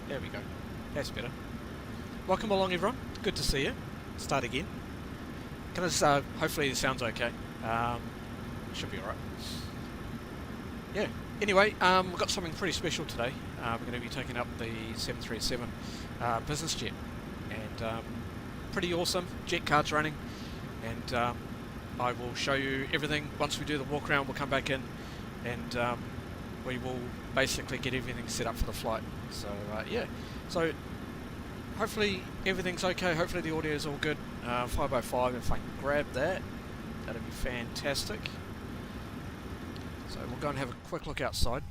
There we go. That's better. Welcome along, everyone. Good to see you. Start again. Can I just, hopefully it sounds okay. Should be alright. Yeah. Anyway, we've got something pretty special today. We're going to be taking up the 737 Business Jet. And pretty awesome. JetCard's running. And I will show you everything. Once we do the walk around, we'll come back in and we will basically get everything set up for the flight. So yeah, so hopefully everything's okay, hopefully the audio is all good. 5x5, if I can grab that, that'd be fantastic. So we'll go and have a quick look outside.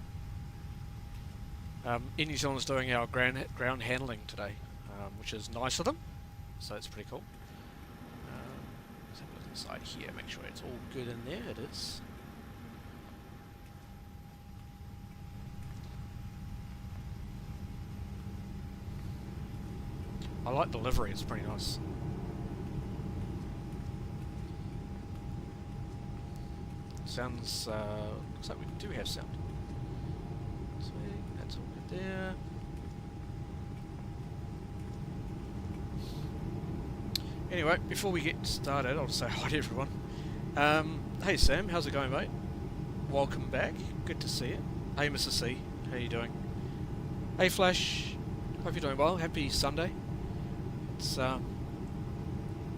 Air New Zealand's doing our ground handling today, which is nice of them, so it's pretty cool. Let's have a look inside here, make sure it's all good in there. It is. I like the livery, it's pretty nice. Sounds, looks like we do have sound. Sweet, that's all good there. Anyway, before we get started, I'll just say hi to everyone. Hey Sam, how's it going, mate? Welcome back, good to see you. Hey Mr. C, how you doing? Hey Flash, hope you're doing well, happy Sunday. It's yeah,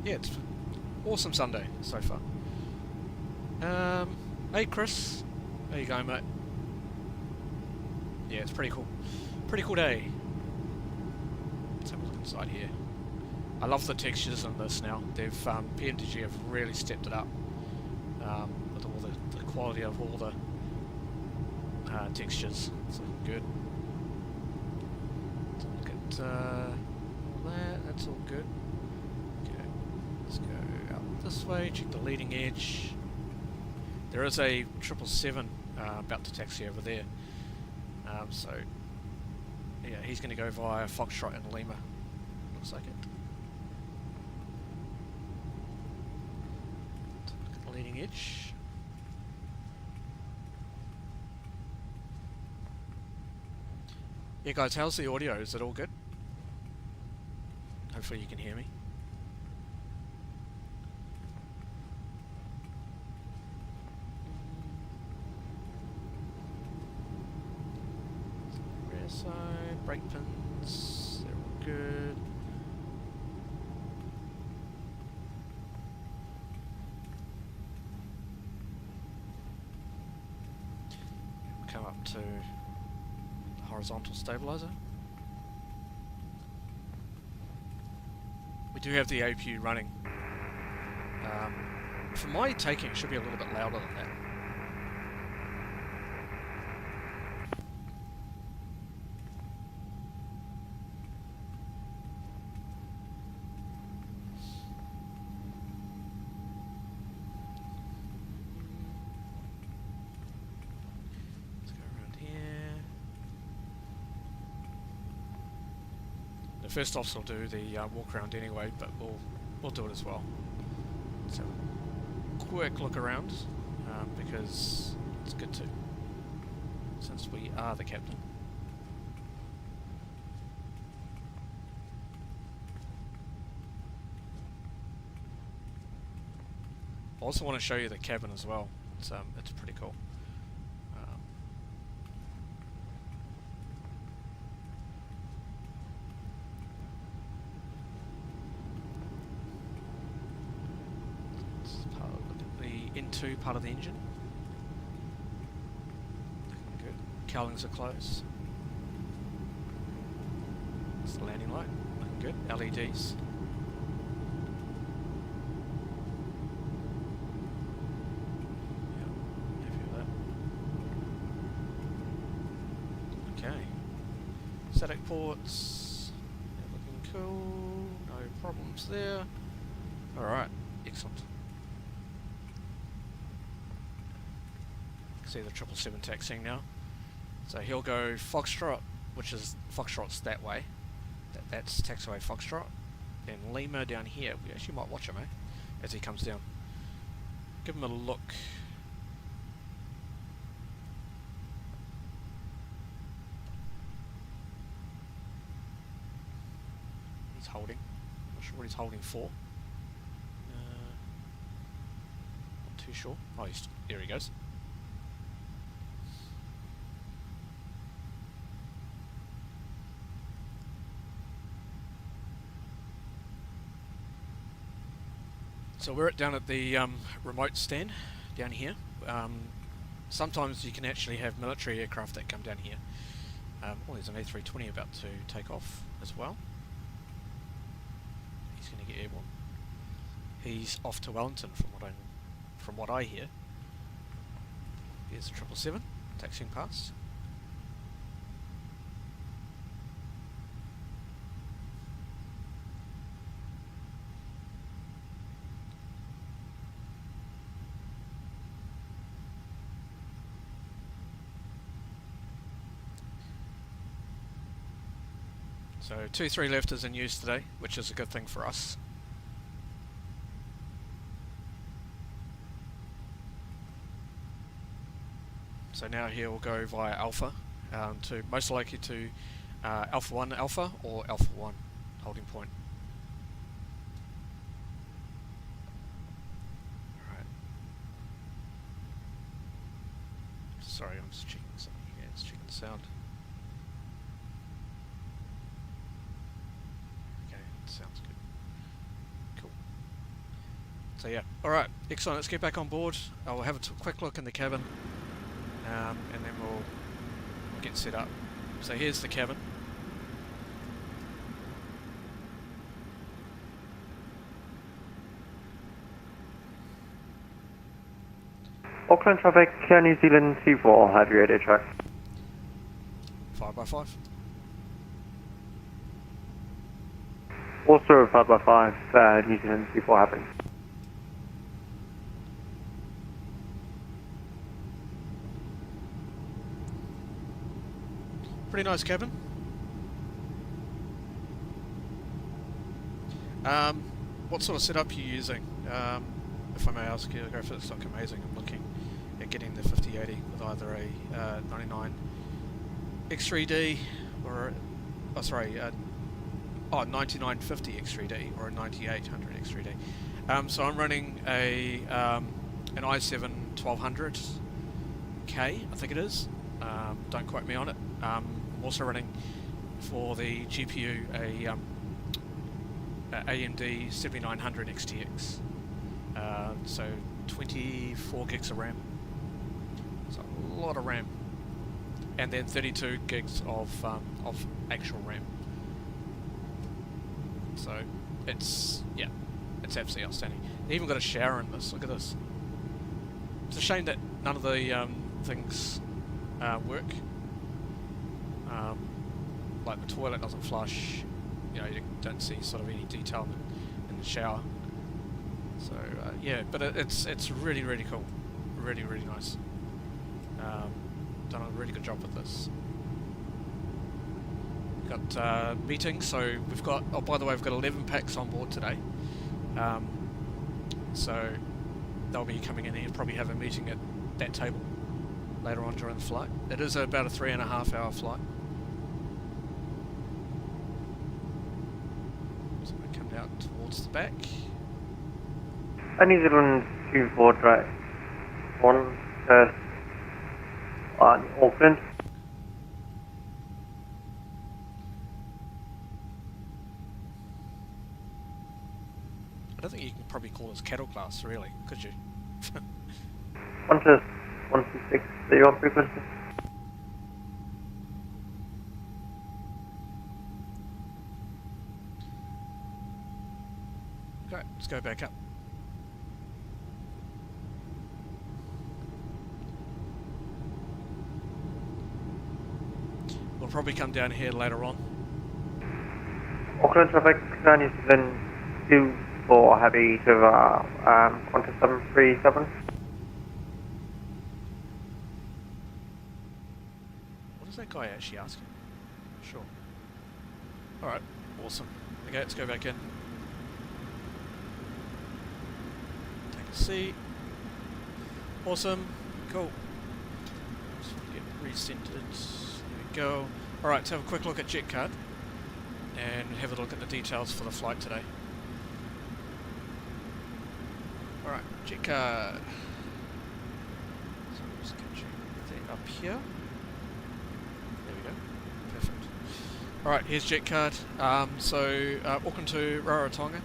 it's an awesome Sunday so far. Hey Chris, how you going, mate? Yeah, it's pretty cool. Pretty cool day. Let's have a look inside here. I love the textures on this now. They've PMDG have really stepped it up with all the quality of all the textures. It's looking good. Let's look at that's all good. Okay, let's go out this way, check the leading edge. There is a 777 about to taxi over there. So, yeah, he's going to go via Foxtrot and Lima. Looks like it. Look at the leading edge. Yeah, guys, how's the audio? Is it all good? Hopefully you can hear me. Rear side, brake pins, they're all good. Come up to the horizontal stabilizer. We do have the APU running. For my taking, it should be a little bit louder than that. Let's go around here. The first officer will do the walk around anyway, but we'll do it as well. So, quick look around, because it's good to, since we are the captain. I also want to show you the cabin as well. It's pretty cool. Into part of the engine. Looking good. Cowlings are closed. It's the landing light. Looking good. LEDs. Yep. Happy with that. Okay. Static ports. They're looking cool. No problems there. Alright. Excellent. See the 777 taxiing now. So he'll go Foxtrot, which is Foxtrot's that way. That's taxiway Foxtrot. Then Lima down here. We actually might watch him, as he comes down. Give him a look. He's holding. Not sure what he's holding for. Not too sure. Oh, there he goes. So we're down at the remote stand down here. Sometimes you can actually have military aircraft that come down here. Oh, there's an A320 about to take off as well. He's going to get airborne. He's off to Wellington from what I hear. Here's the 777 taxiing past. So 2-3 left is in use today, which is a good thing for us. So now here we'll go via Alpha, to most likely to Alpha 1 Alpha or Alpha 1 holding point. Alright. Sorry, I'm just checking something here, just checking the sound. Sounds good. Cool. So yeah, alright, excellent, let's get back on board. I'll have a quick look in the cabin, and then we'll get set up. So here's the cabin. Auckland traffic, New Zealand C4, have your radio track. 5x5. Also 5x5, New Zealand C4 happening. Pretty nice cabin. What sort of setup are you using? If I may ask you, go for this, look amazing. I'm looking at getting the 5080 with either a 99 X3D or, 9950 X3D or a 9800 X3D. So I'm running an i7 1200K, I think it is. Don't quote me on it. I'm also running for the GPU a AMD 7900 XTX. So 24 gigs of RAM. So a lot of RAM. And then 32 gigs of actual RAM. So it's absolutely outstanding. They even got a shower in this. Look at this. It's a shame that none of the things work. Like the toilet doesn't flush. You know, you don't see sort of any detail in the shower. So yeah, but it's really really cool, really really nice. Done a really good job with this. Got meetings, so we've got. Oh, by the way, we've got 11 packs on board today. So they'll be coming in here. Probably have a meeting at that table later on during the flight. It is about a 3.5 hour flight. So we come down towards the back. New Zealand 24 Drive 1 on Auckland. I don't think you can probably call this cattle class, really, could you? 126, are you on frequency? Okay, let's go back up. We'll probably come down here later on. Auckland traffic, New Zealand 24, happy to Qantas 737. What is that guy actually asking? Sure. Alright, awesome. Okay, let's go back in. Take a seat. Awesome. Cool. Just want to get recentered. There we go. Alright, let's have a quick look at JetCard and have a look at the details for the flight today. Alright, JetCard. So I'm just catching that up here. There we go. Perfect. Alright, here's JetCard. Auckland to Rarotonga.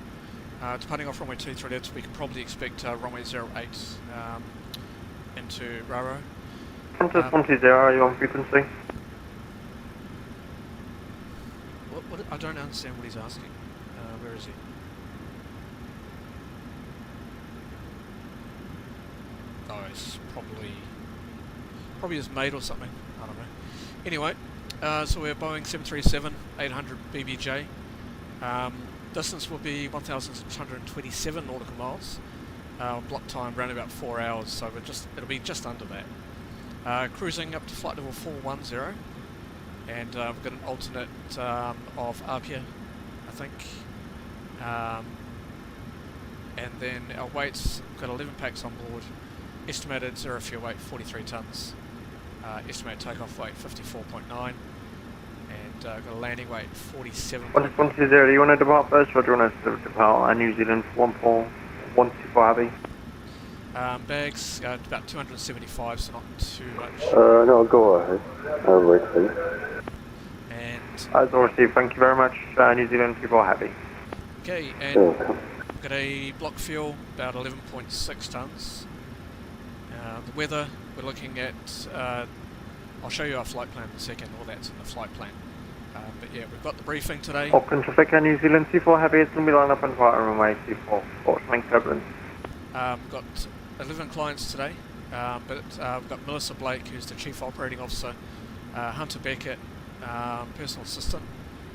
Departing off runway 23 left, we can probably expect runway 08 into Raro. Qantas 120, are you on frequency? What, I don't understand what he's asking. Where is he? Oh, it's probably his mate or something. I don't know. Anyway, so we're Boeing 737-800 BBJ. Distance will be 1,627 nautical miles. Block time around about 4 hours, so it'll be just under that. Cruising up to flight level 410, and we've got an alternate of Apia, I think. And then our weights, we've got 11 packs on board. Estimated zero fuel weight 43 tonnes. Estimated takeoff weight 54.9. And got a landing weight 47. Qantas 120, do you want to depart first or do you want to depart New Zealand 124 Abbey? Bags, about 275, so not too much. No, go ahead. I'll wait for you. And As all received, thank you very much. New Zealand 24 Happy. okay, and You're welcome. we've got a block fuel about 11.6 tonnes. The weather, we're looking at. I'll show you our flight plan in a second. All that's in the flight plan. But yeah, we've got the briefing today. Auckland traffic, New Zealand 24 Happy. It's going to be lined up on flight runway 24. Fortune turbulence. We've got 11 clients today, but we've got Melissa Blake, who's the Chief Operating Officer, Hunter Beckett, personal assistant.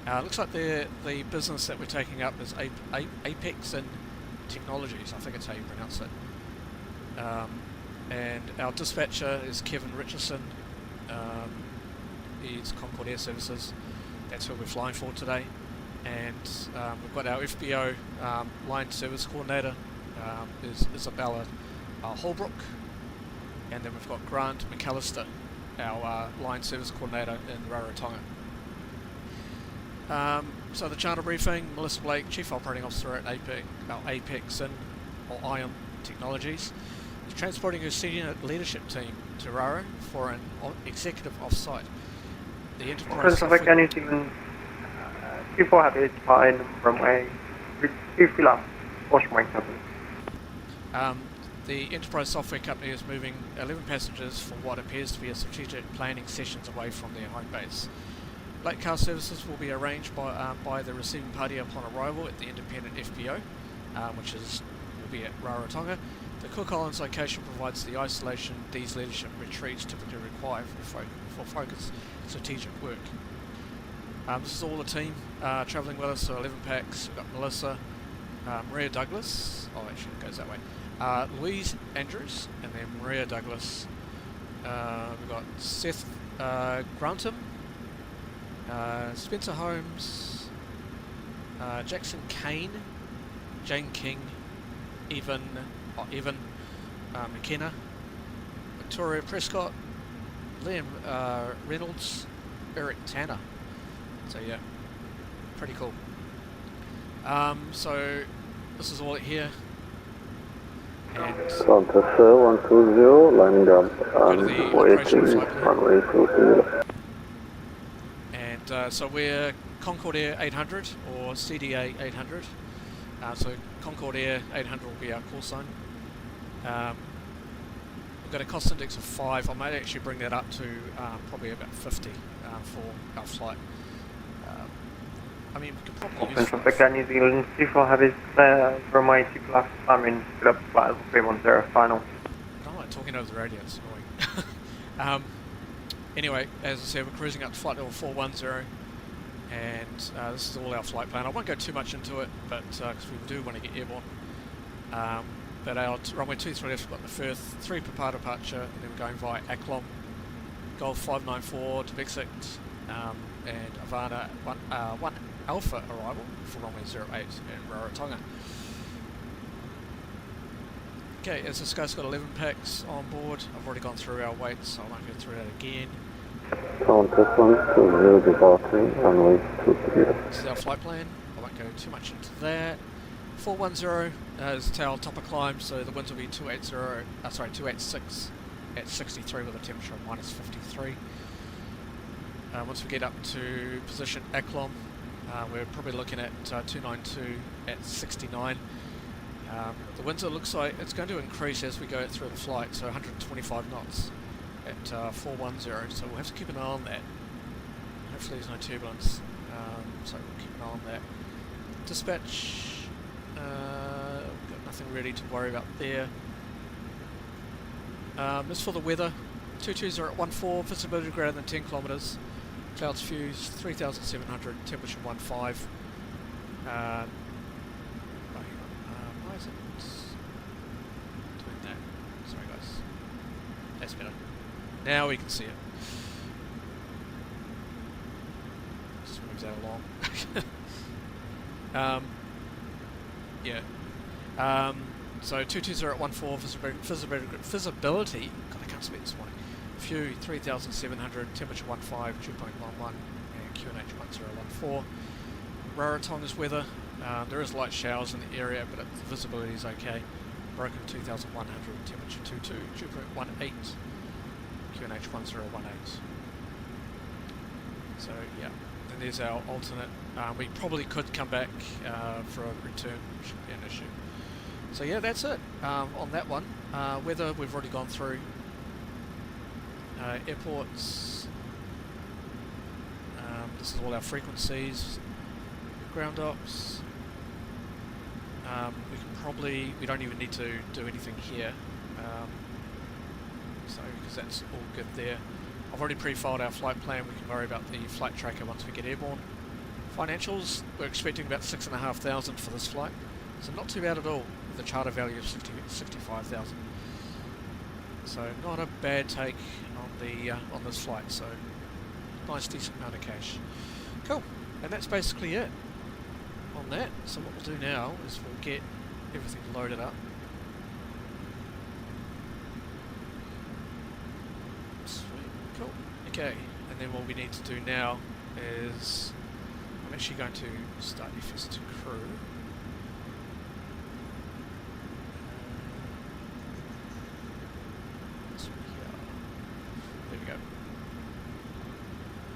Looks like the business that we're taking up is Apex in Technologies, I think it's how you pronounce it. And our dispatcher is Kevin Richardson. He's Concord Air Services. That's who we're flying for today. And we've got our FBO line service coordinator, is Isabella Holbrook. And then we've got Grant McAllister, our line service coordinator in Rarotonga. So the charter briefing, Melissa Blake, Chief Operating Officer at Apex or ION Technologies, is transporting her senior leadership team to Raro for an executive offsite. The enterprise Traffic, New Zealand 24 Happy. It's fine. Runway 2 up. Fortune turbulence. The enterprise software company is moving 11 passengers for what appears to be a strategic planning sessions away from their home base. Late car services will be arranged by the receiving party upon arrival at the independent FPO, which will be at Rarotonga. The Cook Islands location provides the isolation these leadership retreats typically require for focused strategic work. This is all the team travelling with us, so 11 packs. We've got Melissa, Maria Douglas, oh actually it goes that way, Louise Andrews, and then Maria Douglas. We've got Seth Grantham, Spencer Holmes, Jackson Kane, Jane King, Evan McKenna, Victoria Prescott, Liam Reynolds, Eric Tanner. So yeah, pretty cool. So this is all it here. And Qantas 120, lining up go to the operational site plan. runway 20. And so we're Concord Air 800 or CDA 800. So Concord Air 800 will be our call sign. We've got a cost index of 5. I might actually bring that up to probably about 50 for our flight. I mean, we could probably use Central Victor, New Zealand, 24 Heavy, runway 2 plus, climbing, split up flight level 310 final. I don't like talking over the radio, it's annoying. Anyway, as I said, we're cruising up to flight level 410, and this is all our flight plan. I won't go too much into it, but because we do want to get airborne. But our runway 23 left, we've got the Firth 3 per part departure, and then we're going via Aklom, Golf 594 to Bexit, and Havana 1 Alpha arrival for runway 08 in Rarotonga. Okay, as this guy's got 11 packs on board, I've already gone through our weights, so I won't go through that again. Qantas 120, departing, runway 23. This is our flight plan, I won't go too much into that. 410 is tail topper climb, so the winds will be 286 at 63 with a temperature of minus 53. Once we get up to position Aklom, we're probably looking at 292 at 69. The winds, it looks like it's going to increase as we go through the flight, so 125 knots at 410, so we'll have to keep an eye on that. Hopefully there's no turbulence, so we'll keep an eye on that. Dispatch, we've got nothing really to worry about there. As for the weather, 220 at 14, visibility greater than 10 kilometres, clouds fused, 3,700, temperature 15. Why is it doing that? Sorry guys. That's better. Now we can see it. Just moves that along. Yeah. So 220 at 14, visibility, God I can't speak this morning. Few 3,700, temperature 15, dew point 11, and QNH 1014. Rarotonga's weather, there is light showers in the area, but the visibility is okay. Broken 2,100, temperature 22, dew point 18, QNH 1018. So yeah, and there's our alternate. We probably could come back for a return, shouldn't be an issue. So yeah, that's it on that one. Weather we've already gone through. Airports, this is all our frequencies, ground ops. We don't even need to do anything here, so because that's all good there. I've already pre-filed our flight plan. We can worry about the flight tracker once we get airborne. Financials, we're expecting about 6,500 for this flight, so not too bad at all with a charter value of 65,000. So not a bad take on this flight. So nice decent amount of cash. Cool, and that's basically it on that. So what we'll do now is we'll get everything loaded up. Sweet, cool. Okay, and then what we need to do now is I'm actually going to start FS2 crew. There we go.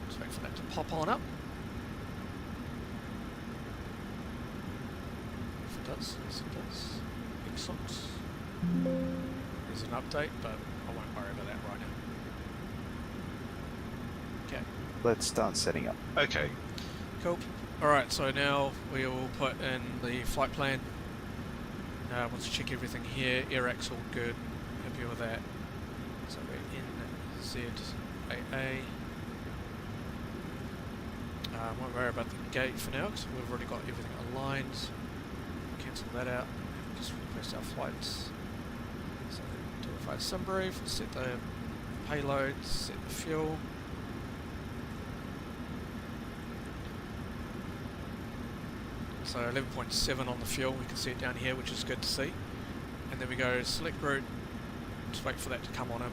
Just wait for that to pop on up. If it does, yes it does. Excellent. There's an update, but I won't worry about that right now. Okay. let's start setting up. Okay. Cool. Alright, so now we will put in the flight plan. Once you check everything here, airac's all good, happy with that. So we're NZAA. Won't worry about the gate for now because we've already got everything aligned. Cancel that out, just replace our flights. So do a flight sim brief, set the payload, set the fuel. So 11.7 on the fuel, we can see it down here, which is good to see. And then we go select route, just wait for that to come on in.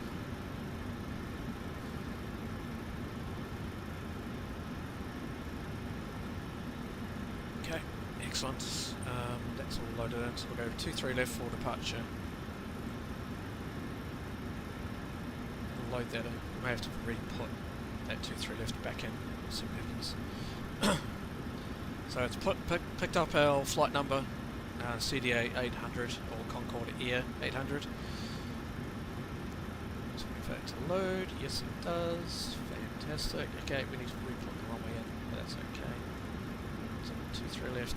Okay, excellent. That's all loaded in, so we'll go 23 left for departure. We'll load that in. We may have to re-put that 23 left back in, see what happens. So it's picked up our flight number, CDA 800 or Concorde Air 800. So wait for that to load. Yes, it does. Fantastic. Okay, we need to re-put the runway in, but that's okay. So 23 left.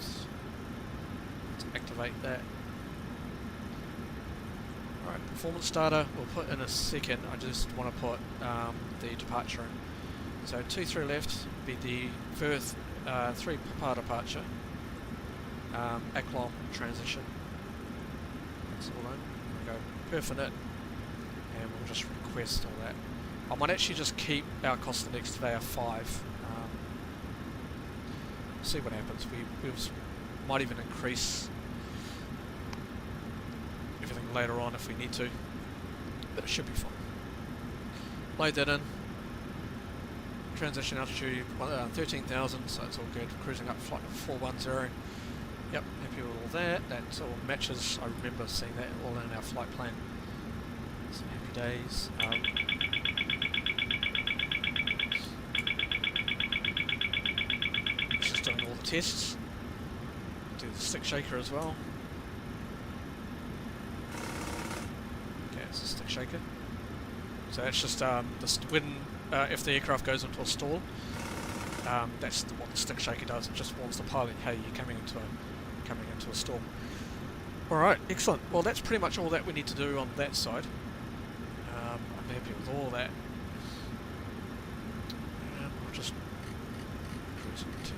Let's activate that. Alright, performance starter we'll put in a second. I just want to put the departure in. So 23 left be the first 3 Papa departure, Aclom transition. That's all in. We'll go perf in it, and we'll just request all that. I might actually just keep our cost index today at 5. See what happens. We might even increase everything later on if we need to, but it should be fine. Load that in. Transition altitude 13,000, so it's all good. Cruising up flight 410. Yep, happy with all that. That all matches. I remember seeing that all in our flight plan. Some happy days. Just doing all the tests. Do the stick shaker as well. Okay, it's a stick shaker. So that's just when if the aircraft goes into a stall, that's what the stick shaker does. It just warns the pilot, hey, you're coming into a stall. Alright, excellent. Well, that's pretty much all that we need to do on that side. I'm happy with all that. And we'll just cruise to 50.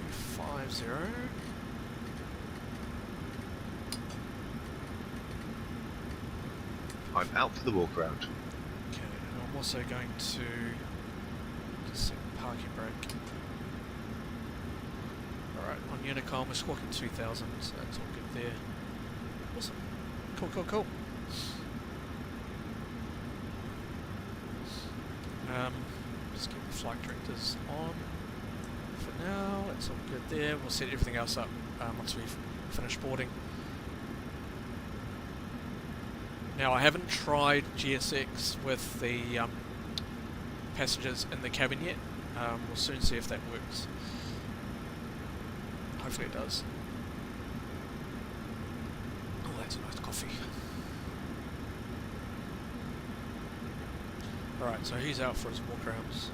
I'm out for the walk around. Okay, and I'm also going to just set parking brake. Alright, on Unicom we're squawking 2000, so that's all good there. Awesome. Cool, cool, cool. Just keep the flight directors on for now. That's all good there. We'll set everything else up once we've finished boarding. Now I haven't tried GSX with the passengers in the cabin yet. We'll soon see if that works. Hopefully it does. Oh, that's a nice coffee. Alright, so he's out for his walk-arounds.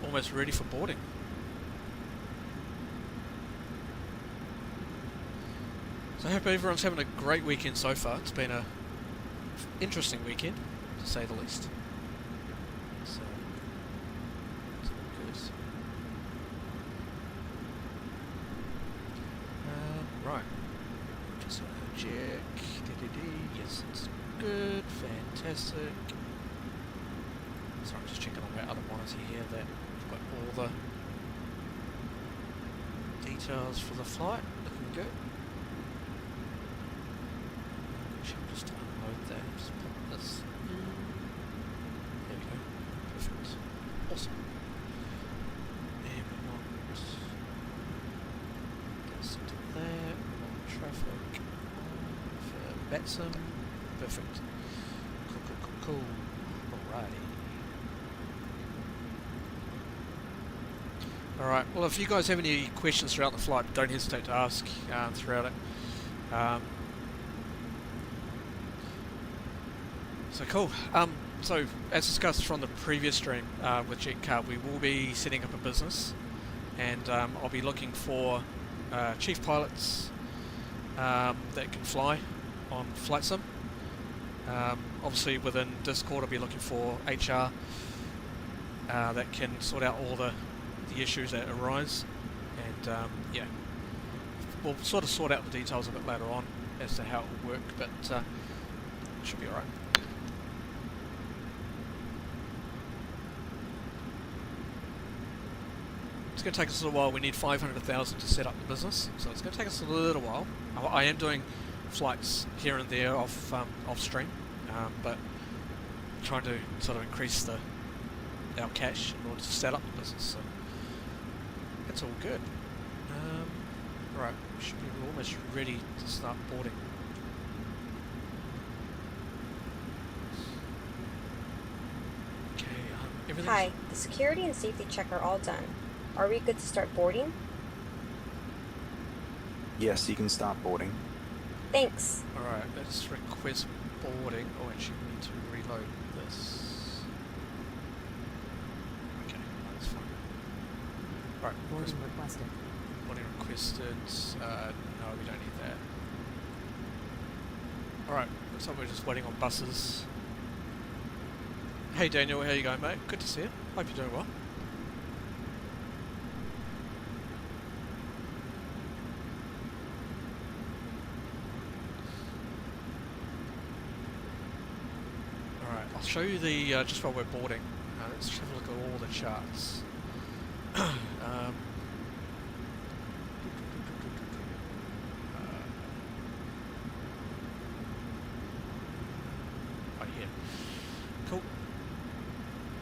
Almost ready for boarding. So I hope everyone's having a great weekend so far. It's been a interesting weekend, to say the least. So, it's all good. Right. Just want to check. Yes, it's good. Fantastic. Sorry, I'm just checking on my other monitor here that we've got all the details for the flight. Looking good. Should just unload that. Just put this in. There we go. Perfect. Awesome. And we want this to that. We want traffic for Flightsim. Perfect. Cool, cool, cool, cool. Alrighty. Alright, well if you guys have any questions throughout the flight, don't hesitate to ask throughout it. So cool. So, as discussed from the previous stream with JetCard, we will be setting up a business, and I'll be looking for chief pilots that can fly on Flightsim. Obviously, within Discord, I'll be looking for HR that can sort out all the issues that arise, and yeah, we'll sort of sort out the details a bit later on as to how it will work, but it should be alright. It's going to take us a little while. We need 500,000 to set up the business, so it's going to take us a little while. I am doing flights here and there off stream, but trying to sort of increase our cash in order to set up the business. So that's all good. Right, we should be almost ready to start boarding. Okay, everything's... Hi, the security and safety check are all done. Are we good to start boarding? Yes, you can start boarding. Thanks. Alright, let's request boarding. Oh, actually, we need to reload this. Okay, that's fine. Right, Boarding requested. boarding requested. No, we don't need that. Alright, looks like we're just waiting on buses. Hey Daniel, how you going, mate? Good to see you. Hope you're doing well. I'll show you the, just while we're boarding, let's have a look at all the charts. Right here. Cool.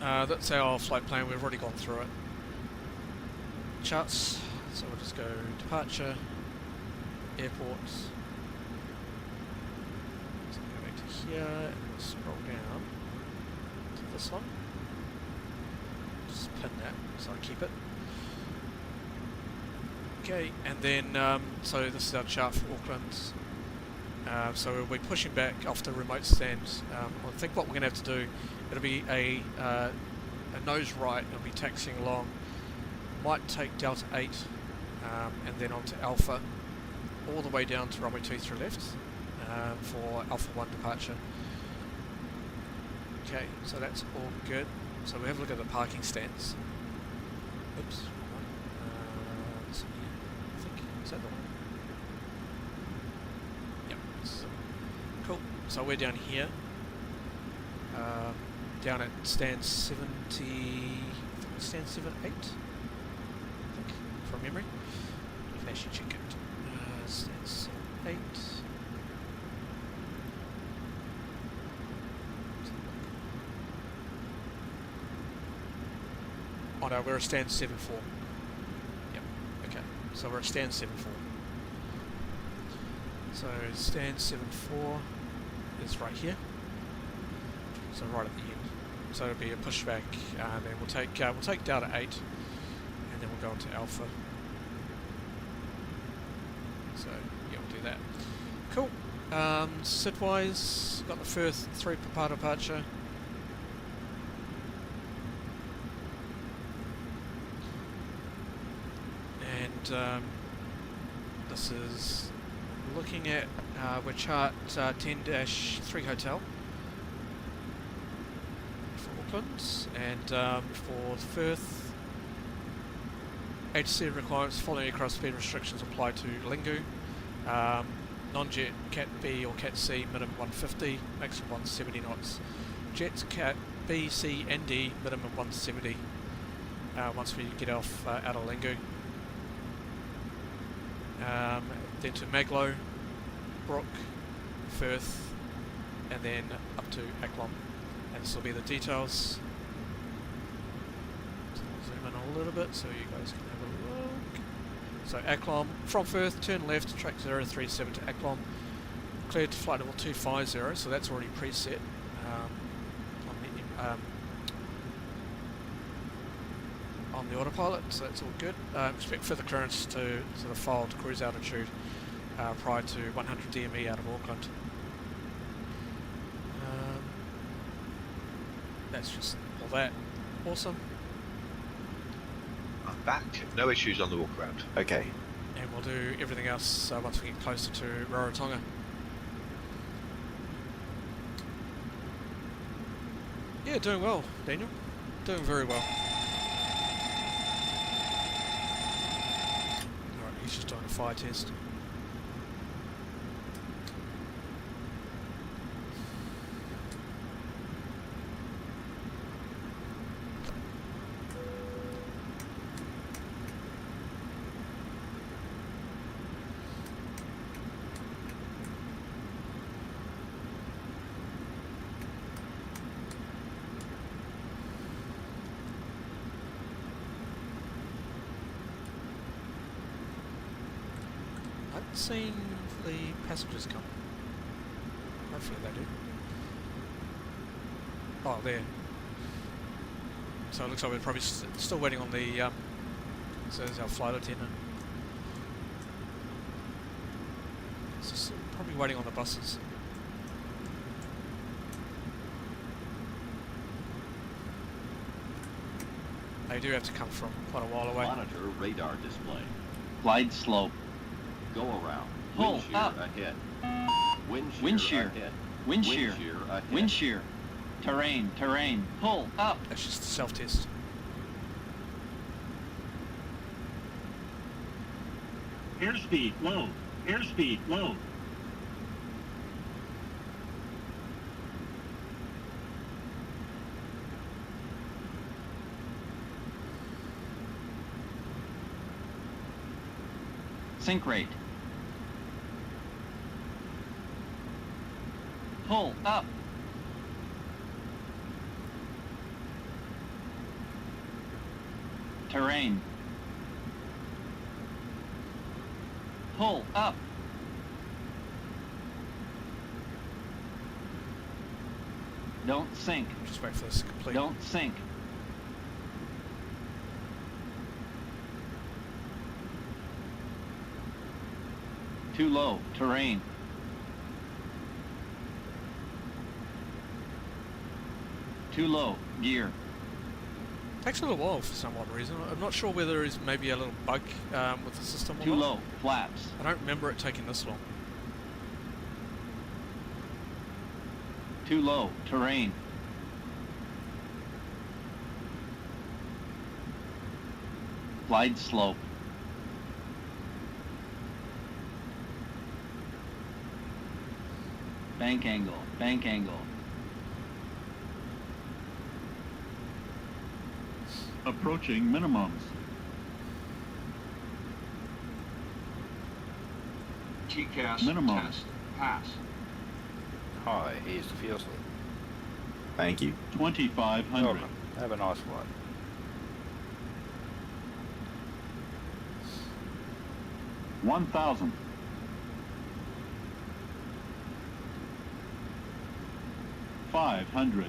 That's our flight plan, we've already gone through it. Charts, so we'll just go departure, airports. So go back to here, and we'll scroll down. This one. Just pin that so I keep it. Okay, and then so this is our chart for Auckland. So we'll be pushing back off the remote stand. I think what we're going to have to do, it'll be a nose right, it'll be taxiing along. Might take Delta 8 and then on to Alpha, all the way down to runway 23 left for Alpha 1 departure. Okay, so that's all good. So we have a look at the parking stands. Oops, wrong one. This one here, I think. Is that the one? Yep, this is it. Cool. So we're down here. Down at stand 70... I think it's stand 78? I think, from memory. You can actually check it. Stand 78. Oh no, we're a stand 7-4. Yep, okay. So we're at stand 7-4. So stand 7-4 is right here. So right at the end. So it'll be a pushback, and then we'll take Delta 8, and then we'll go into Alpha. So yeah, we'll do that. Cool. Sid-wise, got the first 3 per departure. This is looking at we're chart 10-3 hotel for Auckland, and for Firth, HC requirements following aircraft speed restrictions apply to Lingu. Non-jet Cat B or Cat C minimum 150, maximum 170 knots. Jets Cat B, C and D minimum 170 once we get off out of Lingu. Then to Maglo, Brook, Firth, and then up to Aklom. And this will be the details. So I'll zoom in a little bit so you guys can have a look. So Aklom, from Firth, turn left, track 037 to Aklom. Cleared to flight level 250, so that's already preset on the autopilot, so that's all good. Expect further clearance to the filed cruise altitude prior to 100 DME out of Auckland. That's just all that. Awesome. I'm back. No issues on the walk around. Okay. And we'll do everything else once we get closer to Rarotonga. Yeah, doing well, Daniel. Doing very well. Alright, he's just doing a fire test. I haven't seen the passengers come. Hopefully they do. Oh, there. So it looks like we're probably still waiting on the, so there's our flight attendant. So probably waiting on the buses. They do have to come from quite a while away. Monitor radar display. Glide slope. Go around. Pull Wind shear up. ahead. Wind shear. Ahead. Wind shear. Ahead. Wind shear. Terrain. Terrain. Pull up. That's just a self-test. Airspeed low. Airspeed low. Sink rate. Pull up. Terrain. Pull up. Don't sink. Just wait for this to complete. Don't sink. Too low. Terrain. Too low. Gear. Takes a little while for some odd reason. I'm not sure whether there's maybe a little bug with the system or Too not. low. Flaps. I don't remember it taking this long. Too low. Terrain. Glide slope. Bank angle. Bank angle. Approaching minimums. TCAS Minimum. test. Pass. Hi, here's the fuel slip. Thank you. 2,500. Welcome. Have a nice flight. $1,000. $500.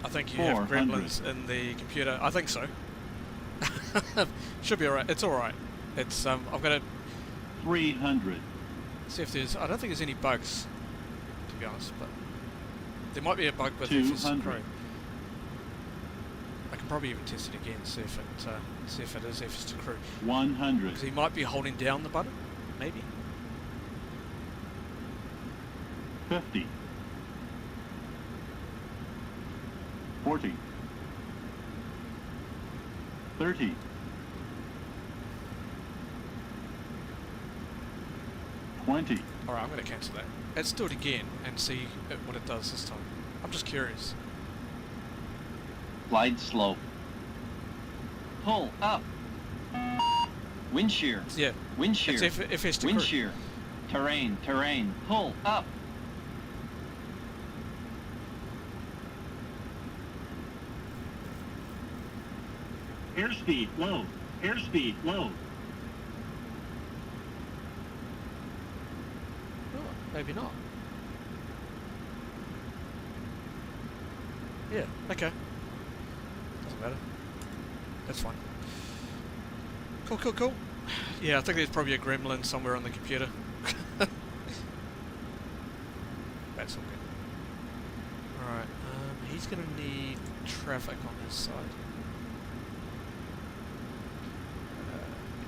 I think you have 400. gremlins in the computer. I think so. Should be alright. It's alright. It's I've got to 300. see if there's. I don't think there's any bugs, to be honest. But there might be a bug with FS 200. Pro. I can probably even test it again. See if it is FS to crew. 100. Because he might be holding down the button. Maybe. 50. 40. 30. 20. Alright, I'm going to cancel that. Let's do it again and see what it does this time. I'm just curious. Glide slope. Pull up. Wind shear. Yeah. Wind shear. It's FS to Wind crew. shear. Terrain. Terrain. Pull up. Airspeed low. Airspeed low. Oh, maybe not. Yeah, okay. Doesn't matter. That's fine. Cool, cool, cool. Yeah, I think there's probably a gremlin somewhere on the computer. that's all good. Alright, he's going to need traffic on his side.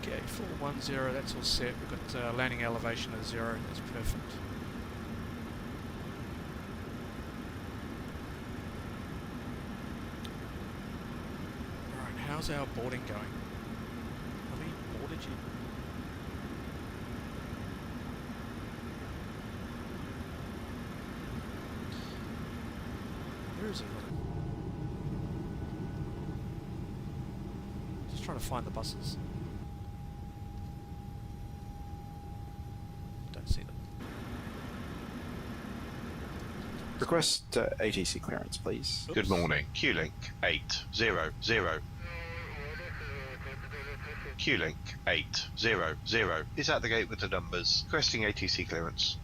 Okay, 410, that's all set. We've got landing elevation of 0, that's perfect. Alright, how's our boarding going? Have we boarded yet? Where is he? Just trying to find the buses. Don't see them. Request ATC clearance, please. Oops. Good morning. Q-Link 800. Q-Link 800 is at the gate with the numbers. Requesting ATC clearance.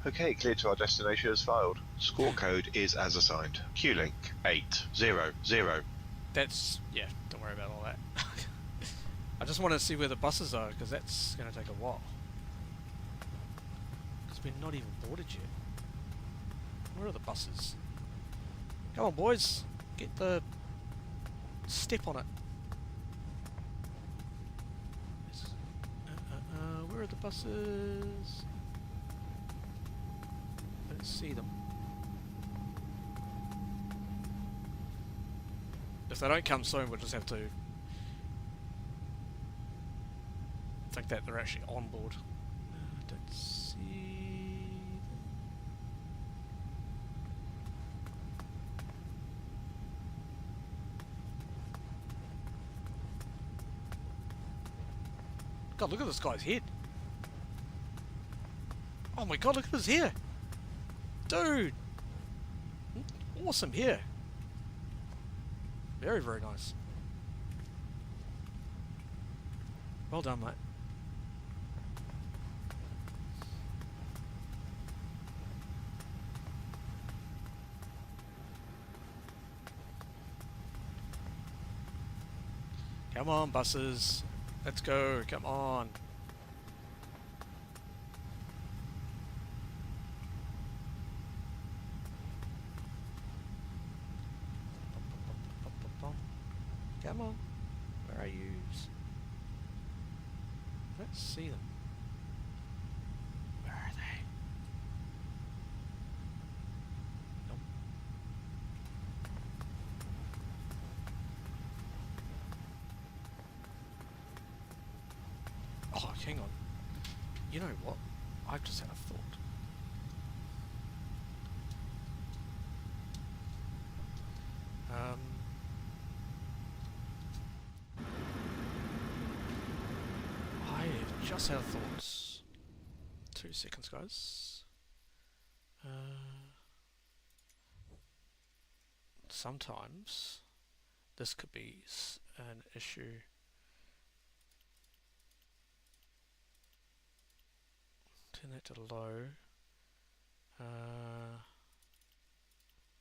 Okay, clear to our destination as filed. Score code is as assigned. Q-Link 800. That's, yeah, don't worry about all that. I just want to see where the buses are, because that's going to take a while. Because we're not even boarded yet. Where are the buses? Come on, boys. Get the step on it. Where are the buses? Let's see them. If they don't come soon, we'll just have to think that they're actually on board. Don't see them. God, look at this guy's head. Oh my god, look at his hair. Dude! Awesome hair. Very, very nice. Well done, mate. Come on, buses. Let's go. Come on. Come on. Where are you? Let's see them. Where are they? Nope. Oh, hang on. You know what? I've just had a thought. Just had a thought. 2 seconds, guys. Sometimes this could be an issue. Turn that to low.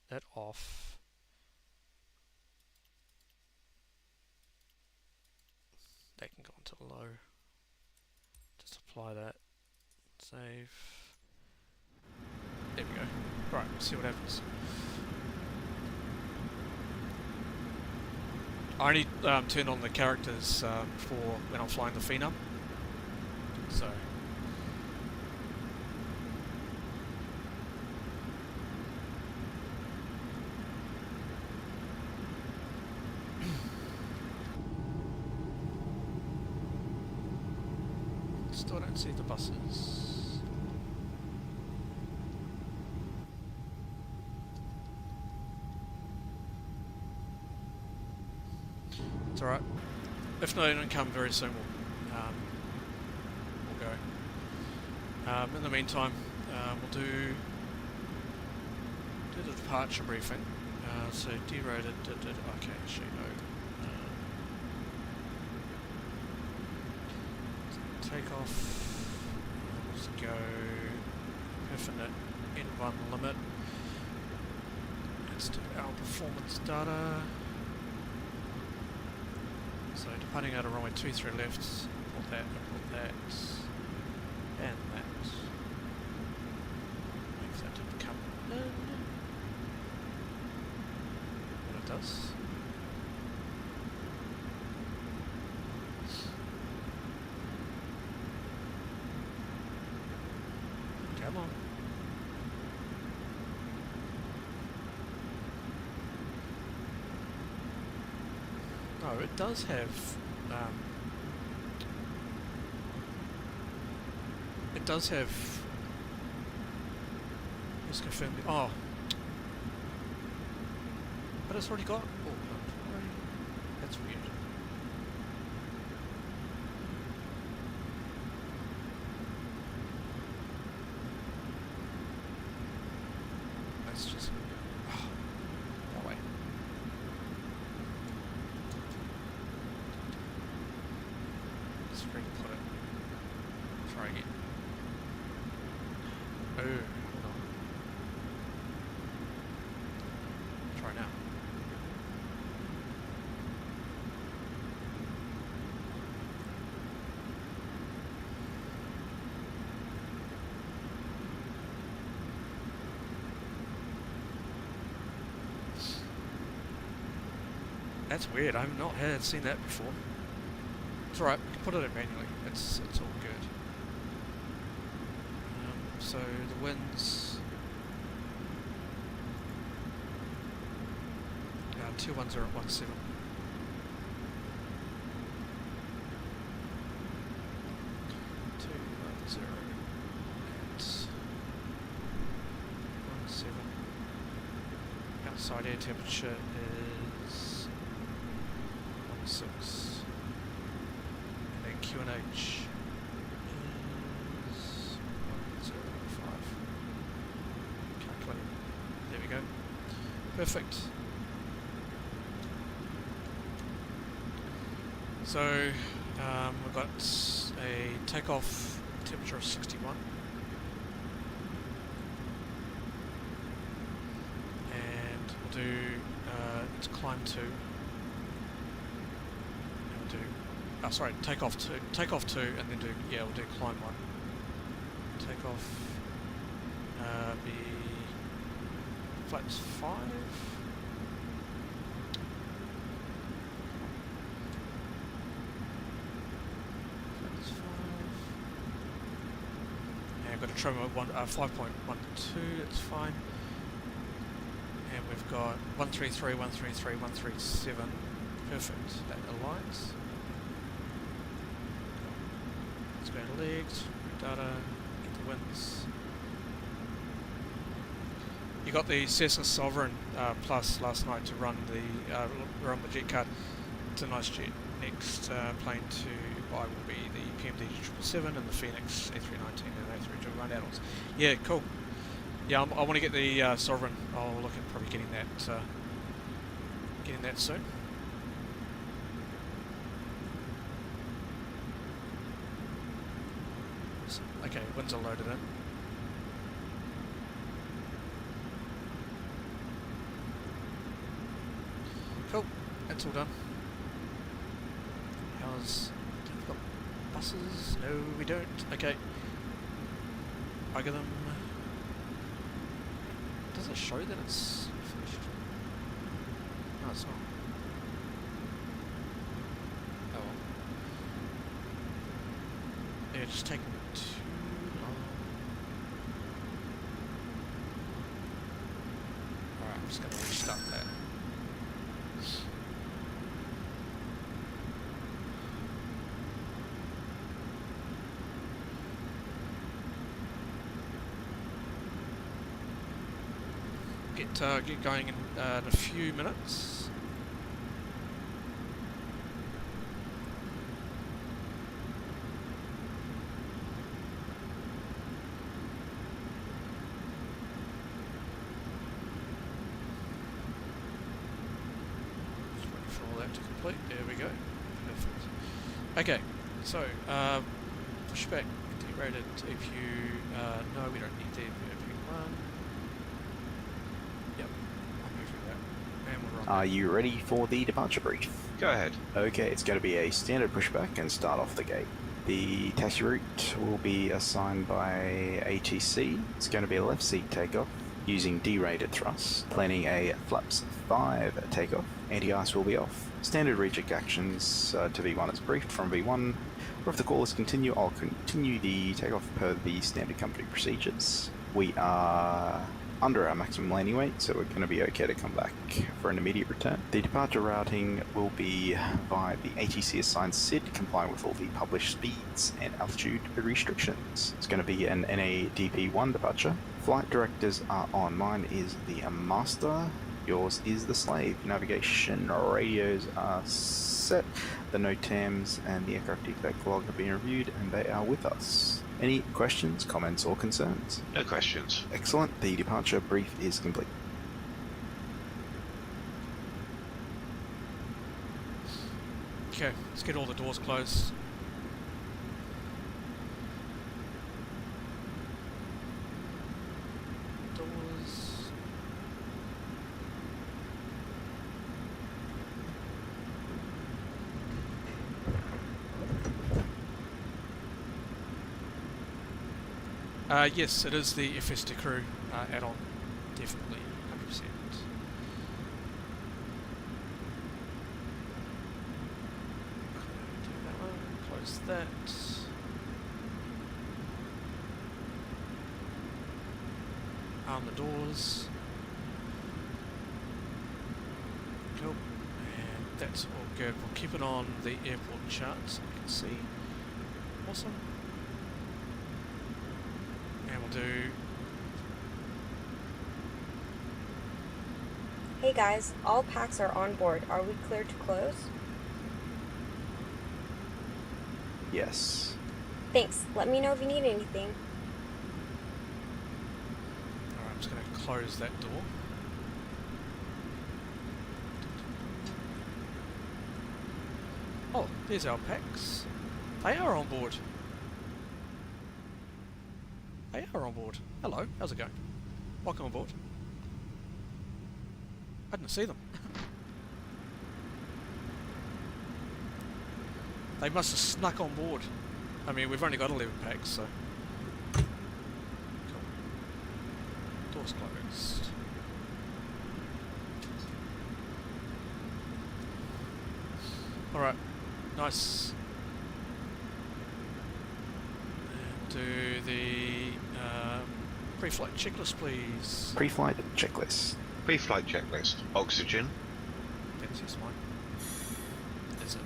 That off. That can go into low. Just apply that. Save. There we go. Right, see what happens. I only turn on the characters for when I'm flying the Phenom. So. Still don't see the buses. It's alright. If they don't come very soon, we'll go. In the meantime, we'll do the departure briefing. So derated, okay, actually no. Take off, let's go infinite N1 limit. Let's do our performance data. So departing out of runway 23 left, report that, and that. Wait for that to come in. And it does. Come on. Oh, it does have, let's confirm, oh, but it's already got Auckland, that's weird. That's just, oh, that way. Let's re-put it. Try again. Oh, hold on. Try now. That's weird. I've not seen that before. It's alright. We can put it in manually. It's all good. So the winds. Two ones are at 17. Outside air temperature is 16, and then QNH is 105. Calculate. There we go. Perfect. So we've got a takeoff temperature of 61. Do it's climb 2. And we'll do sorry, take off 2, and then we'll do climb 1. Take off be flaps 5. Flaps 5. And I've got a trim at 5.12, that's fine. And we've got 133, 133, 137. Perfect. That aligns. Let's go to legs, data, get the winds. You got the Cessna Sovereign Plus last night to run the JetCard. It's a nice jet. Next plane to buy will be the PMDG 777 and the Phoenix A319 and A320 run add-ons. Yeah, cool. Yeah, I want to get the Sovereign. I'll look at probably getting that soon. So, okay, winds are loaded in. Cool, that's all done. We've got buses? No, we don't. Okay. Bugger them. Does it show that it's finished? No, it's not. Oh well. Yeah, it's just taking too long. Alright, I'm just going to restart that. Get going in a few minutes. Just waiting for all that to complete. There we go. Perfect. Okay, so pushback integrated view. No, we don't need the view 1. Are you ready for the departure brief? Go ahead. Okay, it's going to be a standard pushback and start off the gate. The taxi route will be assigned by ATC. It's going to be a left seat takeoff using D-rated thrust, planning a flaps 5 takeoff. Anti-ice will be off. Standard reject actions to V1 as briefed from V1. Or if the call is continue, I'll continue the takeoff per the standard company procedures. We are under our maximum landing weight, so we're going to be okay to come back for an immediate return. The departure routing will be via the ATC assigned SID, complying with all the published speeds and altitude restrictions. It's going to be an NADP1 departure. Flight directors are on. Mine is the master, yours is the slave. Navigation radios are set. The NOTAMs and the aircraft defect log have been reviewed and they are with us. Any questions, comments or concerns? No questions. Excellent. The departure brief is complete. Okay, let's get all the doors closed. Doors. Yes, it is the FST crew add-on, definitely 100%. Do that one, close that. Arm the doors. Cool, and that's all good. We'll keep it on the airport chart so we can see. Awesome. And we'll do... Hey guys, all packs are on board. Are we clear to close? Yes. Thanks. Let me know if you need anything. Alright, I'm just going to close that door. Oh, there's our packs. They are on board. They are on board. Hello, how's it going? Welcome aboard. I didn't see them. They must have snuck on board. I mean, we've only got 11 packs, so... Cool. Doors closed. Alright, nice. And do the pre-flight checklist, please. Pre-flight checklist. Pre-flight checklist. Oxygen. That's yes, mine. That's it.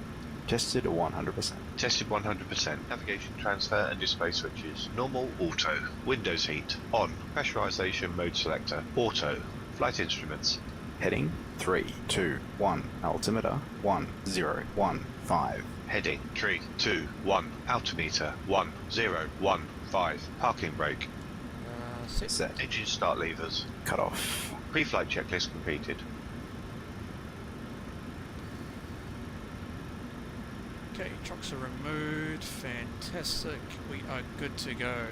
Tested 100%. Tested 100%. Navigation transfer and display switches. Normal, auto. Windows heat. On. Pressurization mode selector. Auto. Flight instruments. Heading 3, 2, 1. Altimeter 1015. Heading 3, 2, 1. Altimeter 1015. Parking brake. Set. Set. Engine start levers. Cut off. Pre-flight checklist completed. Okay, trucks are removed. Fantastic. We are good to go.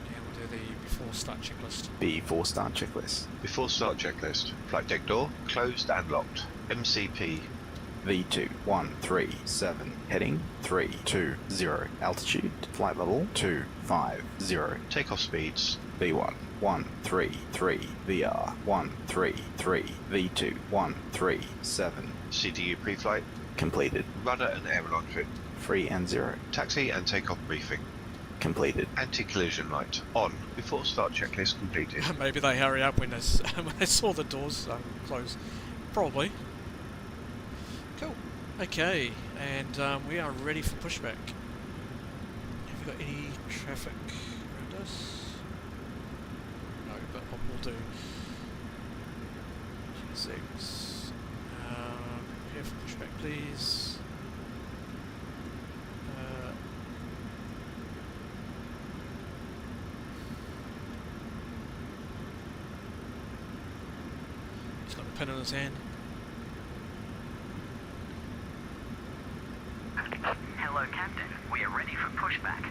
And we'll do the before start checklist. Before start checklist. Before start checklist. Flight deck door closed and locked. MCP. V2137. Heading 320. Altitude. Flight level 250. Takeoff speeds. V1 133. VR 133. V2137. CDU pre-flight. Completed. Rudder and aileron trim. 3 and 0. Taxi and takeoff briefing. Completed. Anti-collision light. On. Before start checklist completed. Maybe they hurry up when they saw the doors close. Probably. Cool. Okay, and we are ready for pushback. Have we got any traffic around us? No, but we'll do. G6. Prepare for pushback, please. He's got a pen in his hand. Hello, Captain. We are ready for pushback.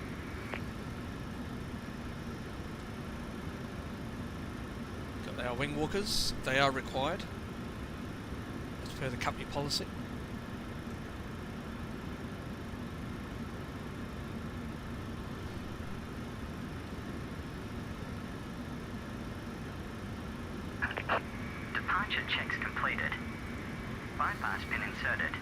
They are wing walkers. They are required as per the company policy. Departure checks completed. Bypass pin inserted.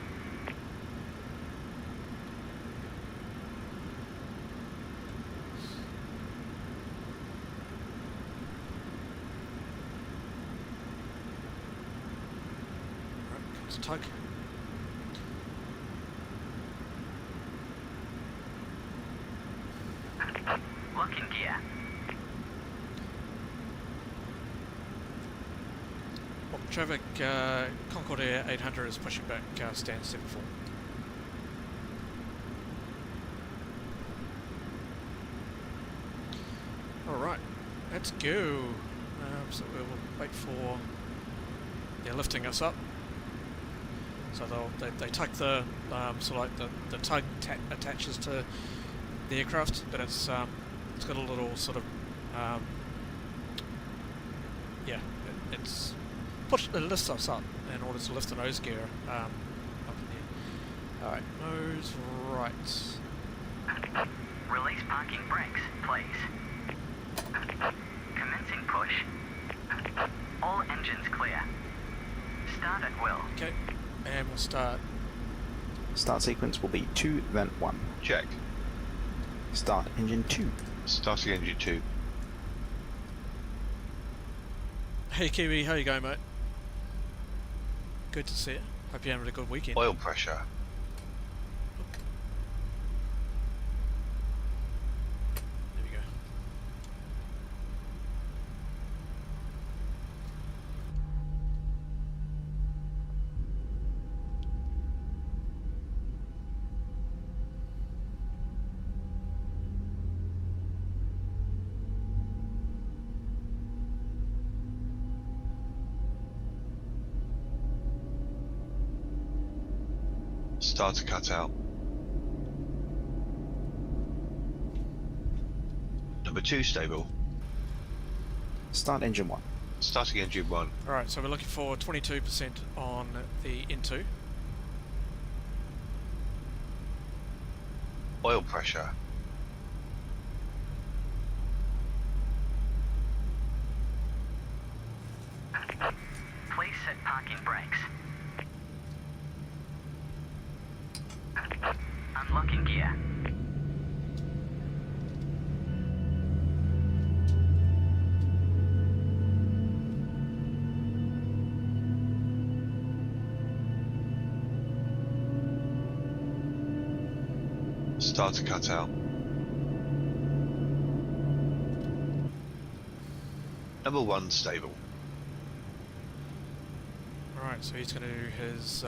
Comes a tug. Locking gear. Well, traffic, Concorde Air 800 is pushing back stand 74. Alright, let's go. So we'll wait for... They're lifting us up. So they tuck the, so like the tug attaches to the aircraft, but it's got a little sort of, yeah, it's it lifts us up in order to lift the nose gear up in the air. Alright, nose right. Release parking brakes, please. Commencing push. All engines clear. Start at will. Okay, and we'll start. Start sequence will be 2, then 1. Check. Start engine 2. Starting engine 2. Hey Kiwi, how you going, mate? Good to see you. Hope you're having a good weekend. Oil pressure. There we go. Starter cut out. Number 2 stable. Start engine 1. Starting engine 1. Alright, so we're looking for 22% on the N2. Oil pressure. Please set parking brakes. Unlocking gear. Starter cut out. Number 1 stable. Alright, so he's going to do his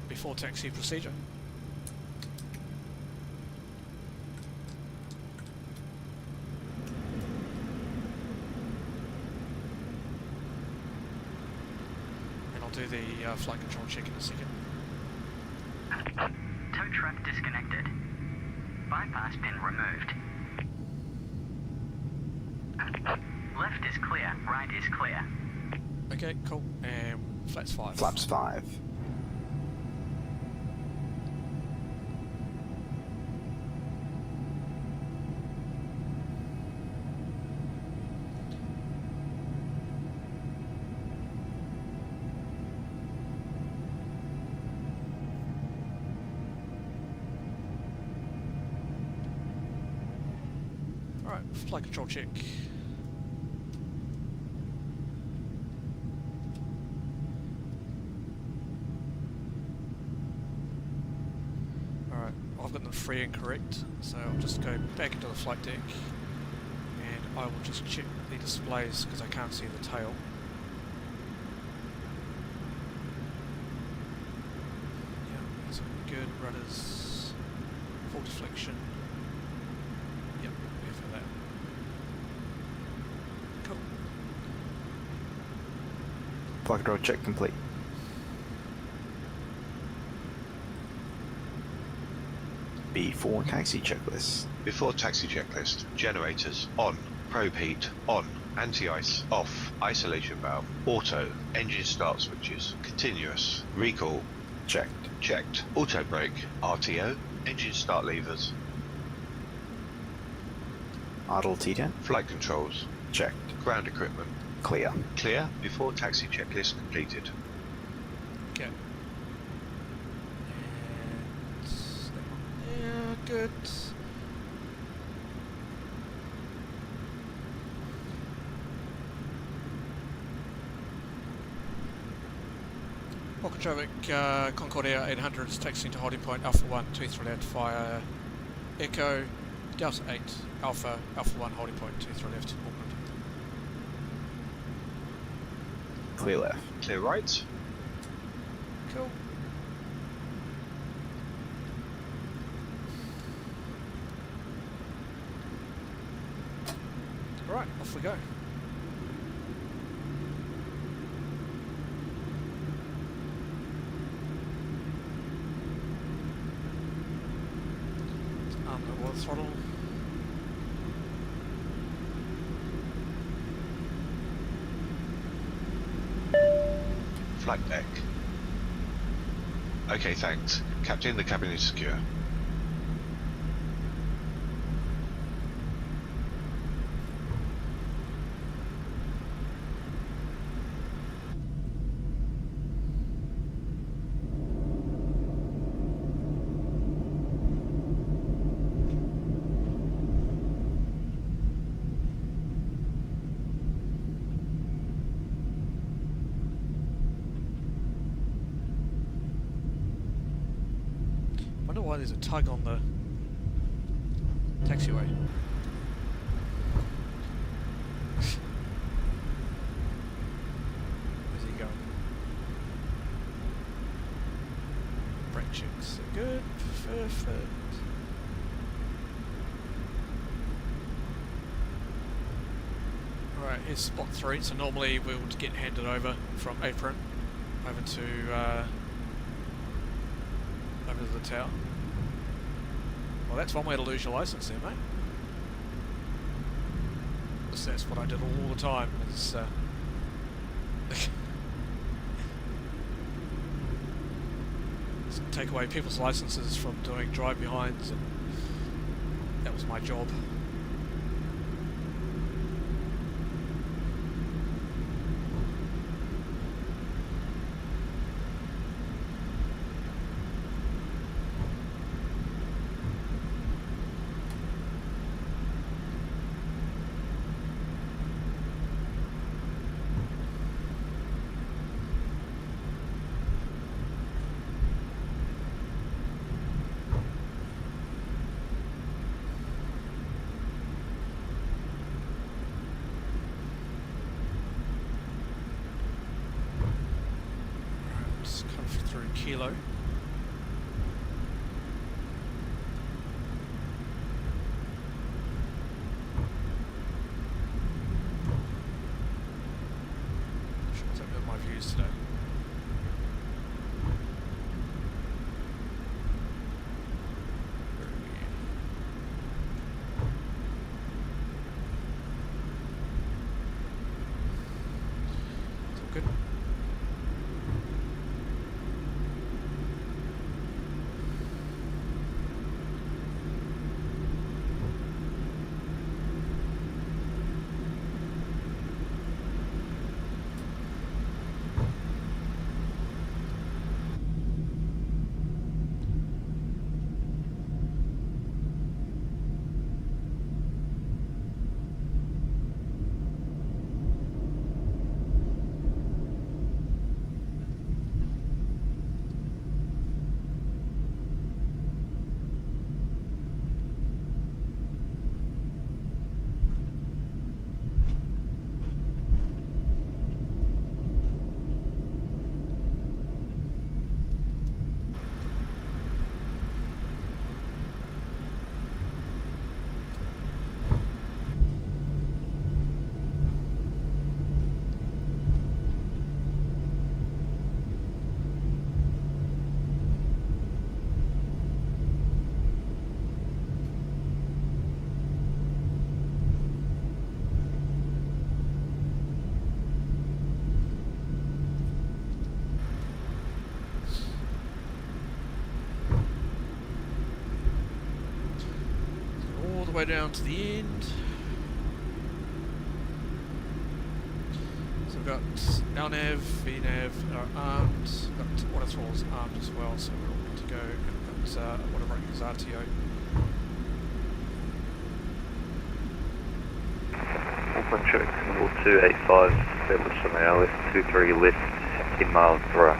before taxi procedure. And I'll do the flight control check in a second. Tow truck disconnected. Bypass pin removed. Left is clear, right is clear. Okay, cool. And flaps 5. Flaps 5. Alright, flight control check. Alright, I've got them free and correct, so I'll just go back into the flight deck and I will just check the displays because I can't see the tail. Yeah, that's good. Rudders, full deflection. Yep, go for that. Cool. Flight control check complete. Before taxi checklist. Before taxi checklist. Generators on. Probe heat on. Anti-ice off. Isolation valve. Auto. Engine start switches. Continuous. Recall. Checked. Checked. Auto brake. RTO. Engine start levers. Idle T10. Flight controls. Checked. Ground equipment. Clear. Clear before taxi checklist completed. Okay. And yeah, good. Walker traffic, Concordia 800 is taxiing to holding point Alpha 1, 23 left, fire Echo, Delta 8, Alpha 1, holding point 23 left, Auckland. Clear left. Clear right. Cool. Alright, off we go. Underwater throttle. Flight deck. Okay, thanks. Captain, the cabin is secure. Wonder why there's a tug on the taxiway. Where's he going? Brake checks are good. Perfect. Alright, here's spot 3. So normally we would get handed over from apron over to the tower. Well, that's one way to lose your license there, mate. That's what I did all the time, is take away people's licenses from doing drive-behinds, and that was my job. Kilo. What's up with my views today? It's all good. way down to the end. So we've got LNAV, VNAV are armed, we've got auto throttles armed as well, so we're all good to go. And we've got auto braking is RTO. Open check, single 285, established on our left, 23 left, 10 miles right.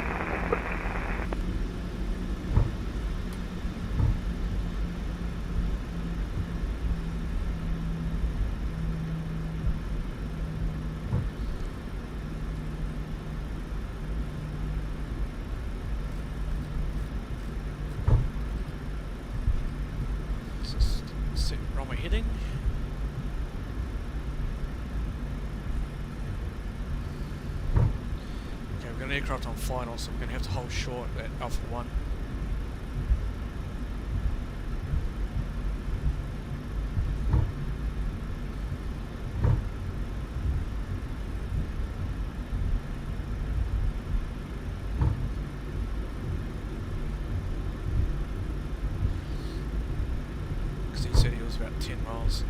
Just set runway heading. Okay, we've got an aircraft on final, so we're going to have to hold short at Alpha 1. Because he said he was about 10 miles.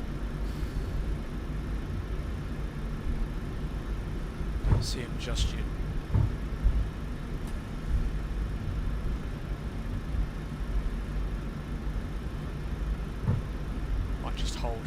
Don't see him just yet. Might just hold.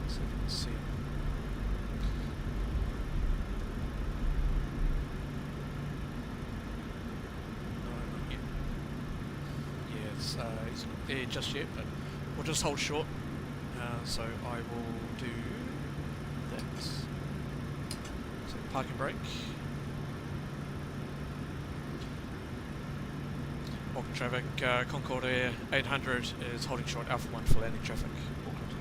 See if we can see him. No, not yet. Yeah, he's not there just yet, but we'll just hold short. So I will do that. So park and brake. Welcome traffic. Concorde Air 800 is holding short Alpha 1 for landing traffic. Auckland.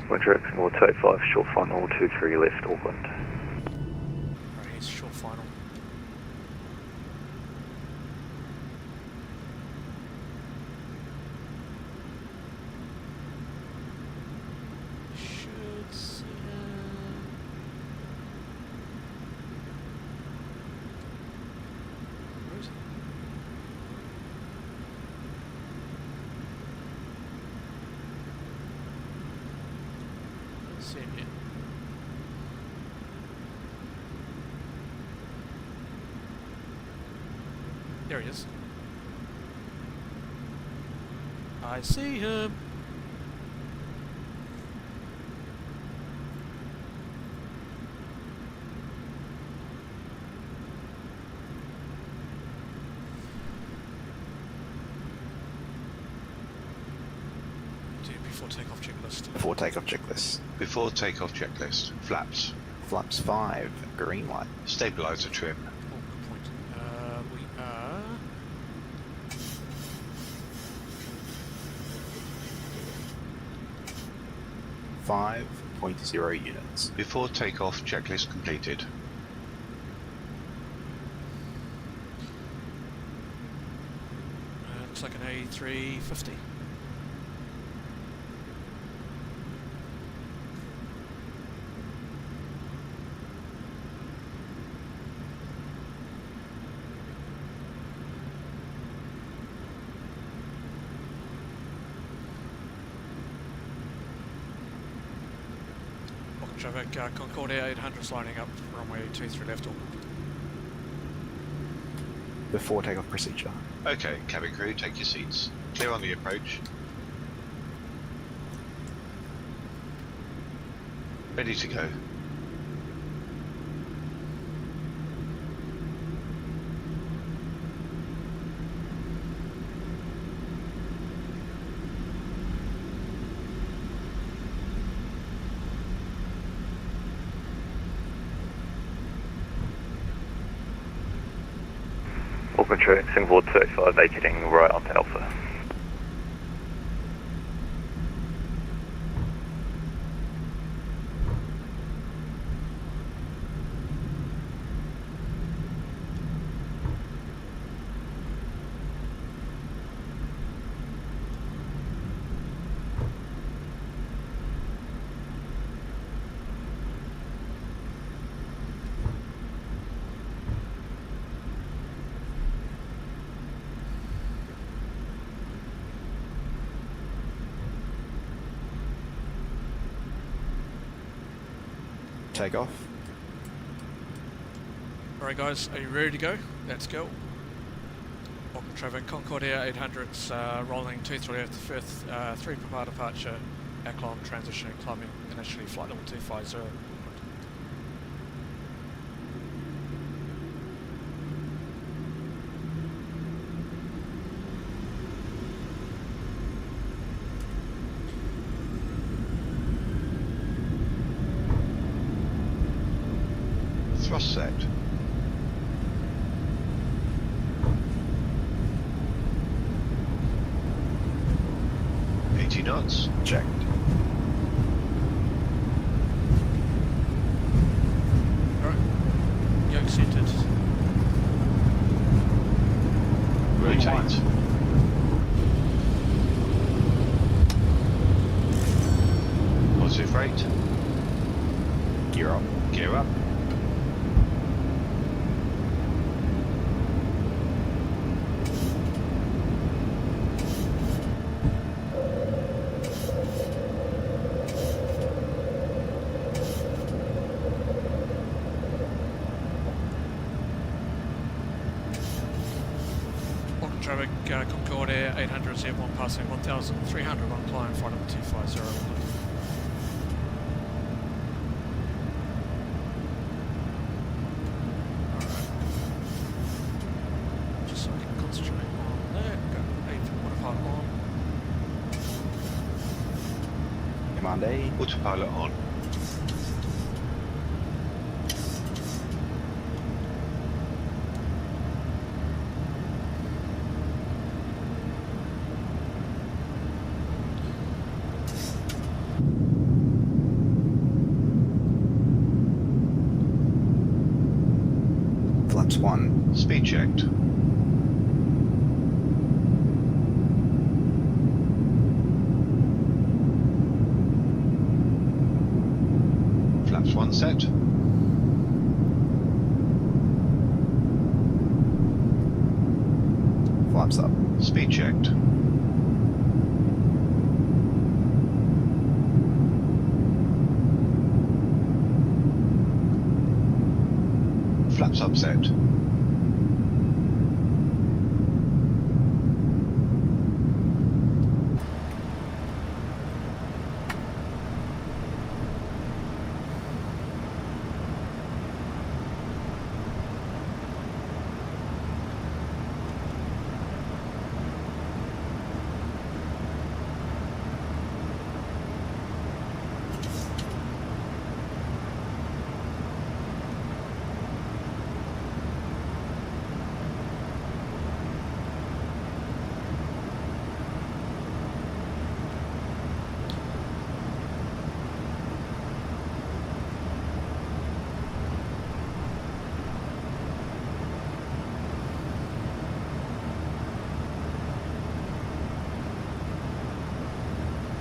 Winter single 285, short final, 23 left, Auckland. Right, here's short final. Should see him. Where is he? Don't see him yet. There he is. I see him. Do before takeoff checklist. Before takeoff checklist. Before takeoff checklist. Flaps. Flaps 5, green light. Stabilizer trim. Oh, good point. We are. 5.0 units. Before takeoff checklist completed. Looks like an A350. Traffic, Concorde Air 800 is lining up, runway 23 left. Auckland. before takeoff procedure. Okay, cabin crew, take your seats. Clear on the approach. Ready to go. Auckland True, Singapore 285 vacating right onto Alpha. Takeoff. Alright guys, are you ready to go? Let's go. Auckland traffic, Concord Air 800's rolling 23 at the fifth, 3 per bar departure, Acklon transitioning, climbing initially flight level 250. Thrust set. Knots. Checked. Alright. Yoke centered. Rotate. Positive rate. Gear up. Gear up. Traffic, Concord Air 800 is airborne passing 1,300 on climb, flight number 250. Alright. Just so I can concentrate on that. Got 8 autopilot on. Command A. Autopilot on. Flaps 1. Speed checked. Flaps 1 set. Flaps up. Speed checked. Flaps up set.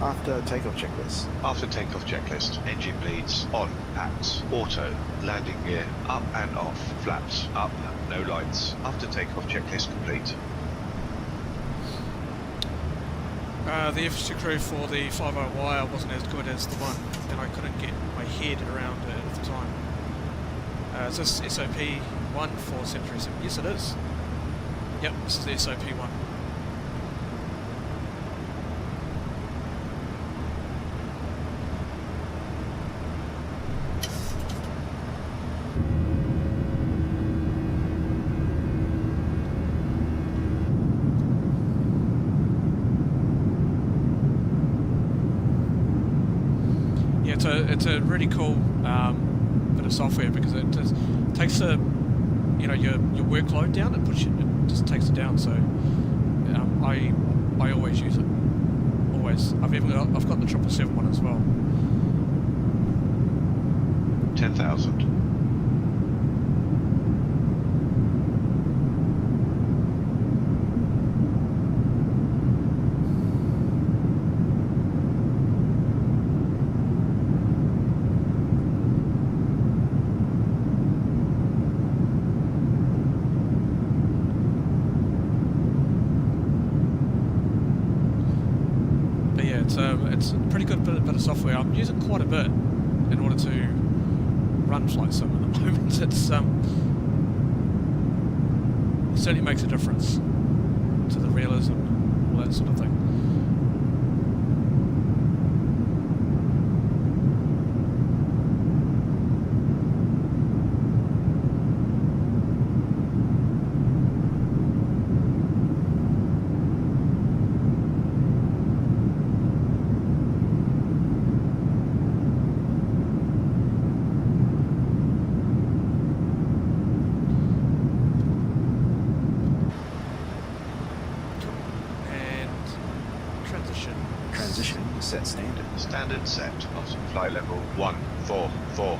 After takeoff checklist. After takeoff checklist, engine bleeds, on, packs, auto, landing gear, up and off, flaps, up, no lights. After takeoff checklist complete. The FSC crew for the 50Y wasn't as good as the one, and I couldn't get my head around it at the time. Is this SOP 1 for 737? Yes it is. Yep, this is the SOP one. Yeah, it's a really cool bit of software because it just takes the your workload down. It just takes it down. So I always use it. Always. I've got the 777 one as well. 10,000. It's a pretty good bit of software. I'm using quite a bit in order to run Flightsim at the moment. It certainly makes a difference to the realism, all that sort of thing. Set standard. Standard set. Bottom flight level 144.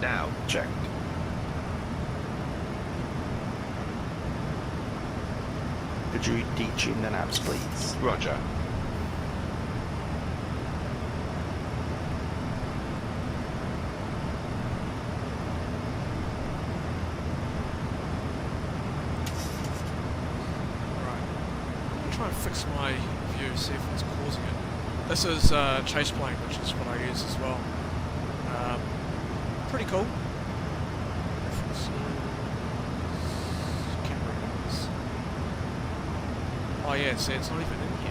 Now Checked. Could you detune the naps, please? Roger. Try and fix my view, see if it's causing it. This is chase plane, which is what I use as well. Pretty cool. Oh yeah, see, it's not even in here.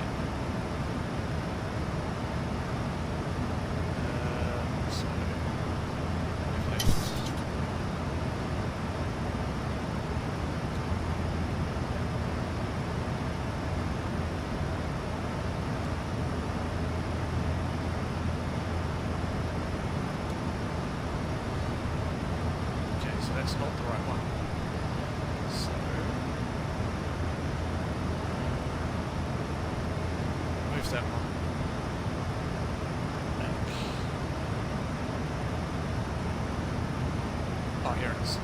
That's not the right one. So move that one back. Oh, here it is.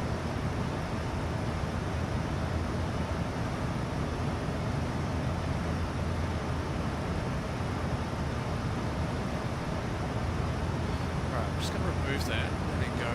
Right, I'm just going to remove that and then go.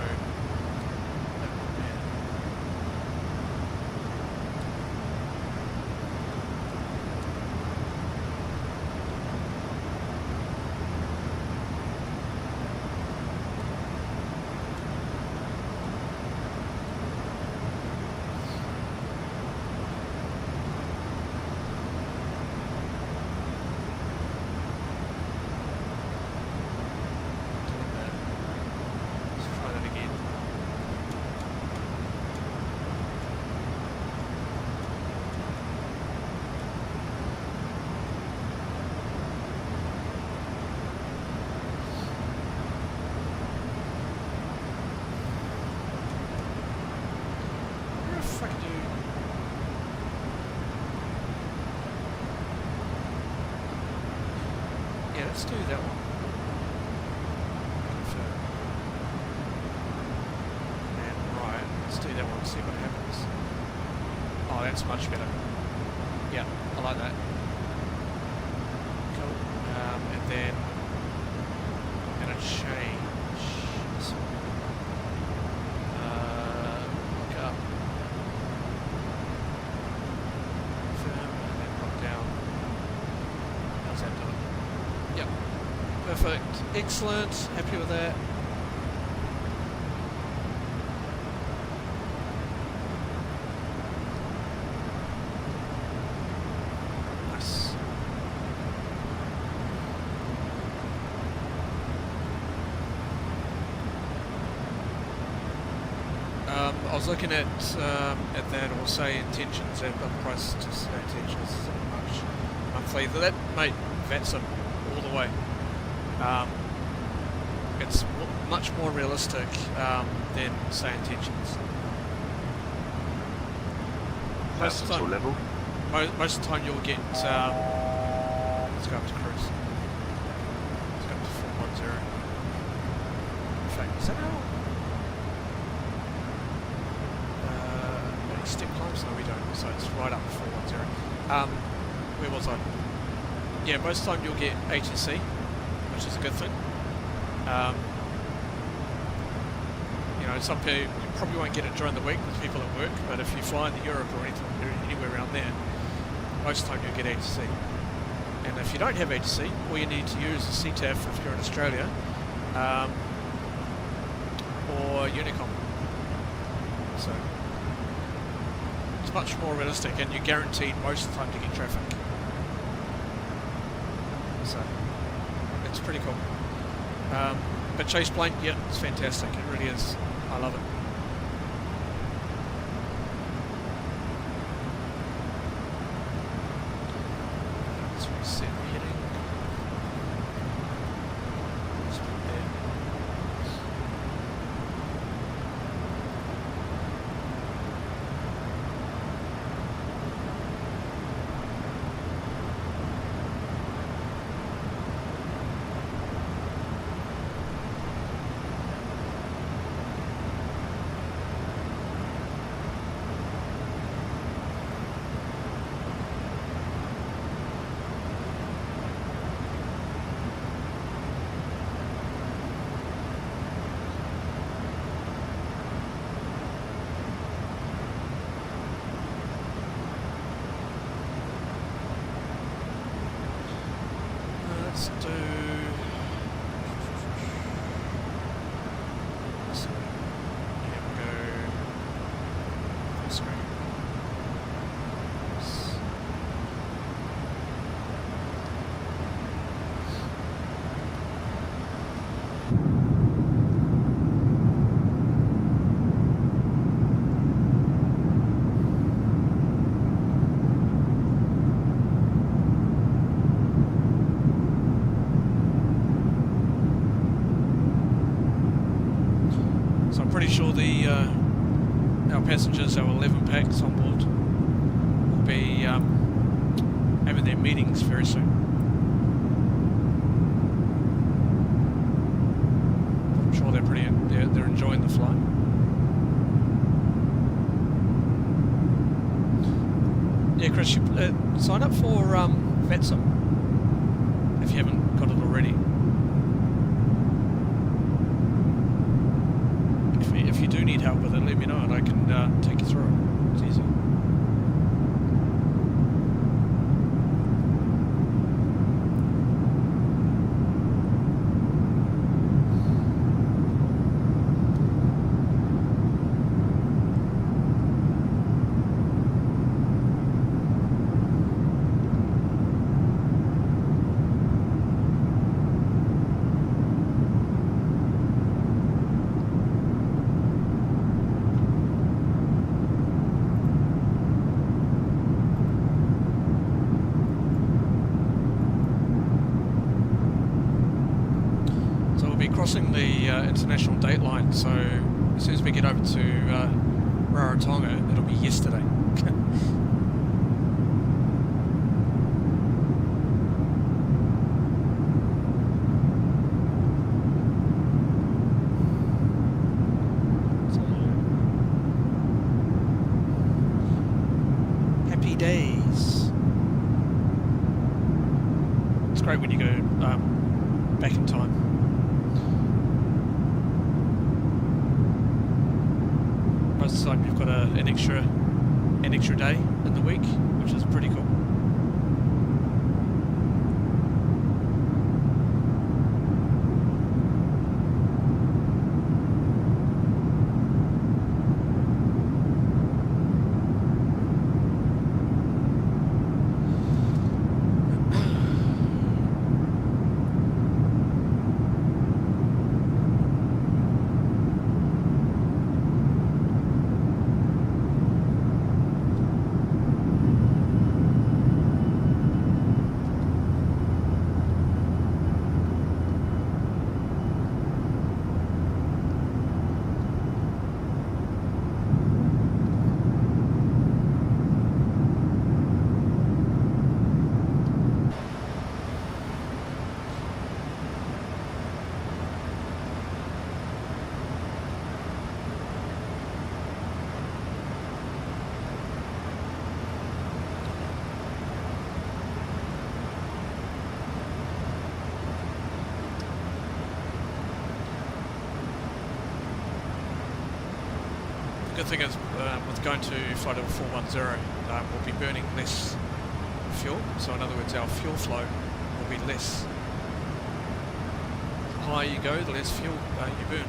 Let's do that one. Confirm. And right, let's do that one and see what happens. Oh, that's much better. Yeah, I like that. Cool. And then I'm going to change this one. Look up. Confirm and then drop down. How's that? Excellent. Happy with that. Nice. I was looking at that, or say intentions, they've got the price to say intentions so much monthly. That, mate, Flightsim all the way. It's much more realistic than say intentions. Most of the time, level. most of the time you'll get. Let's go up to cruise. Let's go up to 410. In fact, is that how? Any step climbs? No, we don't. So it's right up to 410. Where was I? Yeah, most of the time you'll get ATC, which is a good thing. You know, some people, you probably won't get it during the week with people at work, but if you fly into Europe or anywhere around there, most of the time you'll get ATC. And if you don't have ATC, all you need to use is CTAF if you're in Australia, or Unicom. So it's much more realistic, and you're guaranteed most of the time to get traffic. So it's pretty cool. But chase plane, yeah, it's fantastic. It really is. I love it. Let's reset the heading. Let's put it there. Let's do. So, here we go. Full screen. So I'm pretty sure the our passengers, our 11 packs on board, will be having their meetings very soon. I'm sure they're enjoying the flight. Yeah, Chris, you sign up for Flightsim if you haven't got it already. If you do need help with it, let me know and I can take you through it. It's easy. Crossing the international date line, so as soon as we get over to Rarotonga, it'll be yesterday. Happy days. It's great when you go back in time. Most of the time you've got an extra day in the week, which is pretty cool. good thing is with going to flight level 410, we'll be burning less fuel. So in other words, our fuel flow will be less. The higher you go, the less fuel you burn.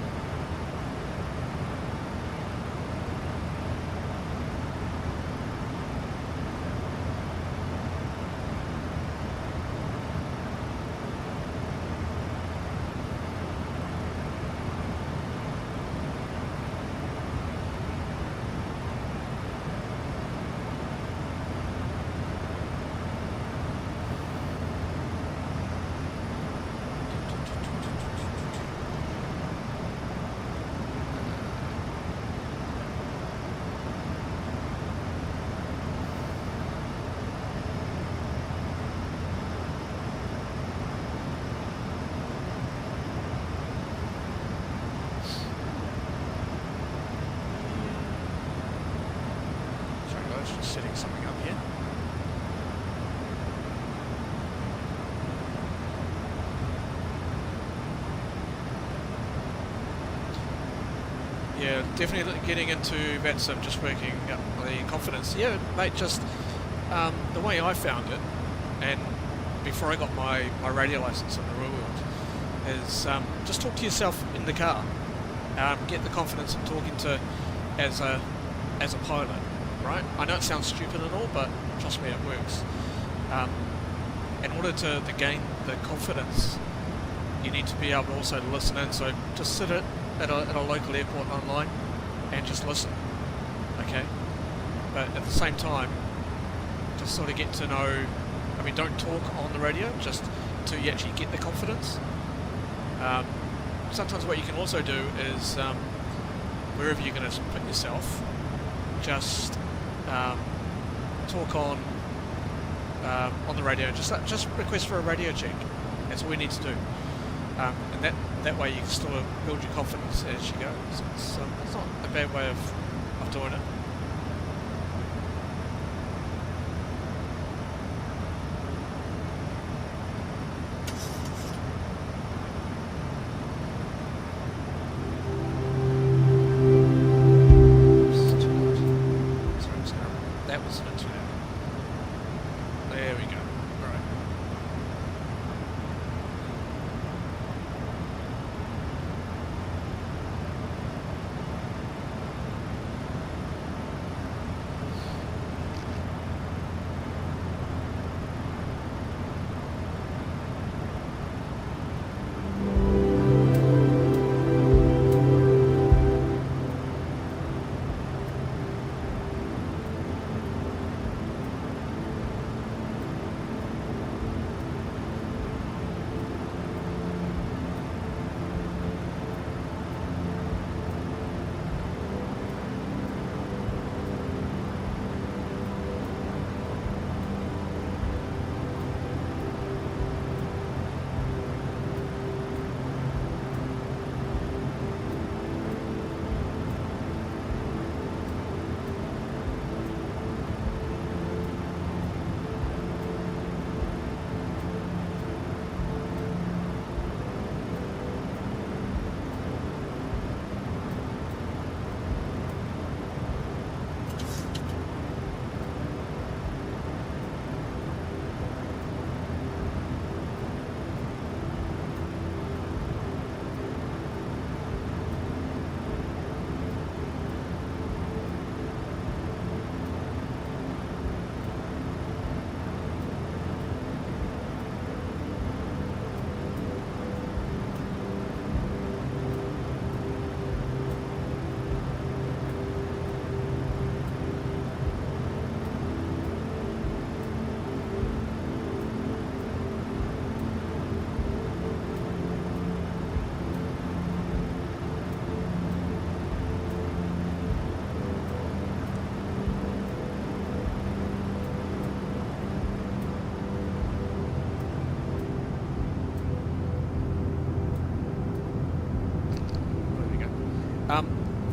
Just setting something up here. Yeah, definitely getting into Flightsim, just working up the confidence. Yeah, mate, just the way I found it, and before I got my radio license in the real world, is just talk to yourself in the car. Get the confidence of talking to as a pilot. Right? I know it sounds stupid and all, but trust me, it works. In order to gain the confidence, you need to be able to also listen in. So just sit at a local airport online and just listen, okay? But at the same time, just sort of get to know, I mean, don't talk on the radio, just to actually get the confidence. Sometimes what you can also do is, wherever you're going to put yourself, just talk on the radio. Just request for a radio check. That's all we need to do, and that way you can still build your confidence as you go. So it's not a bad way of doing it.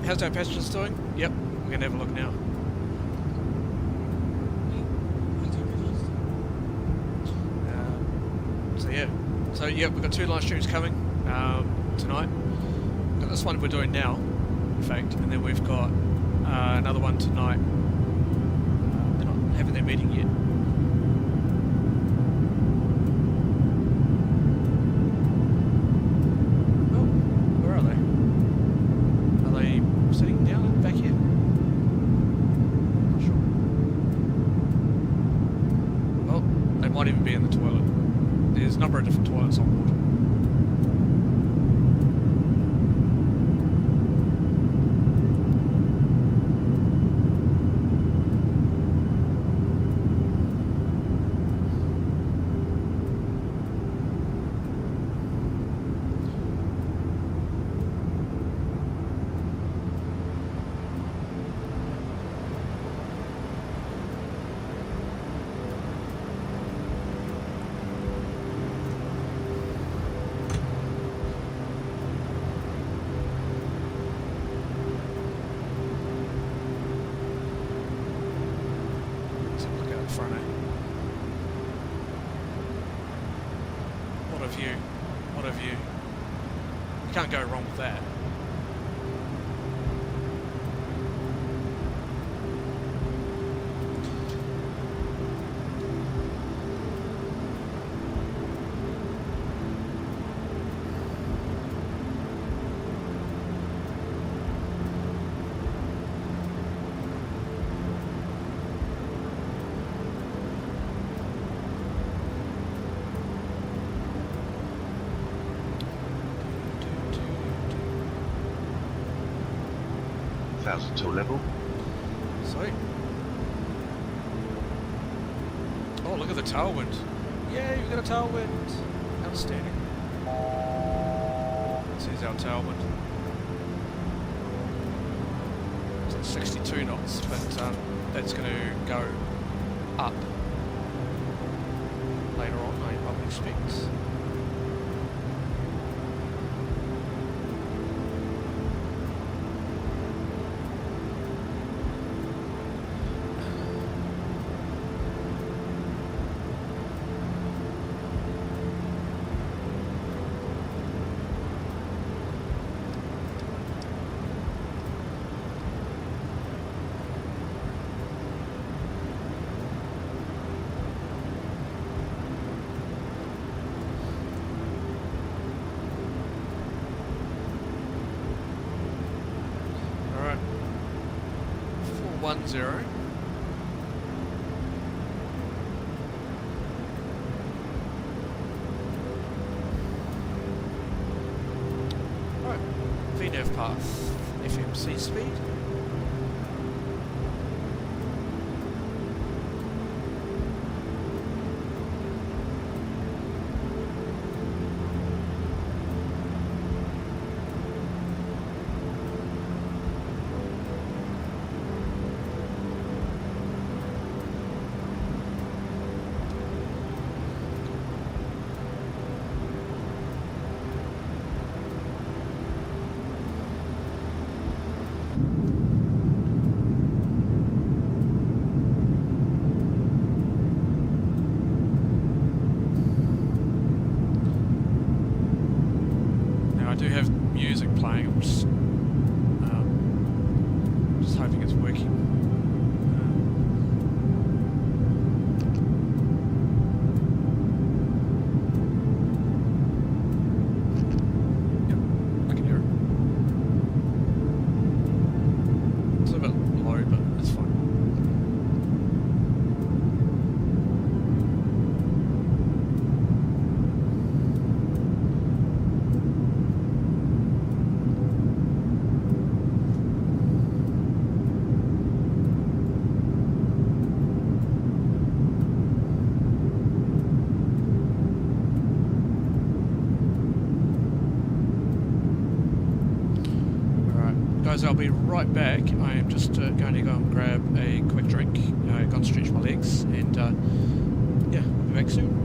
How's our passengers doing? Yep, we're going to have a look now. So yeah, we've got 2 live streams coming tonight. We've got this one we're doing now, in fact, and then we've got another one tonight. They're not having their meeting yet. Oh, where are they? Are they sitting down back here? Not sure. Oh, they might even be in the toilet. There's a number of different toilets on board. Front, eh? What a view. What a view. You can't go wrong with that. Till level. Sweet. Oh, look at the tailwind. Yay, we've got a tailwind. Outstanding. This is our tailwind. It's at 62 knots, but that's going to go up later on, I would expect. Alright. 410. Alright. VNAV path. FMC speed. I do have music playing. I'm just hoping it's working. Yep, I can hear it. It's a bit low, but it's fine. Guys, I'll be right back. I am just going to go and grab a quick drink, go and stretch my legs, and yeah, I'll be back soon.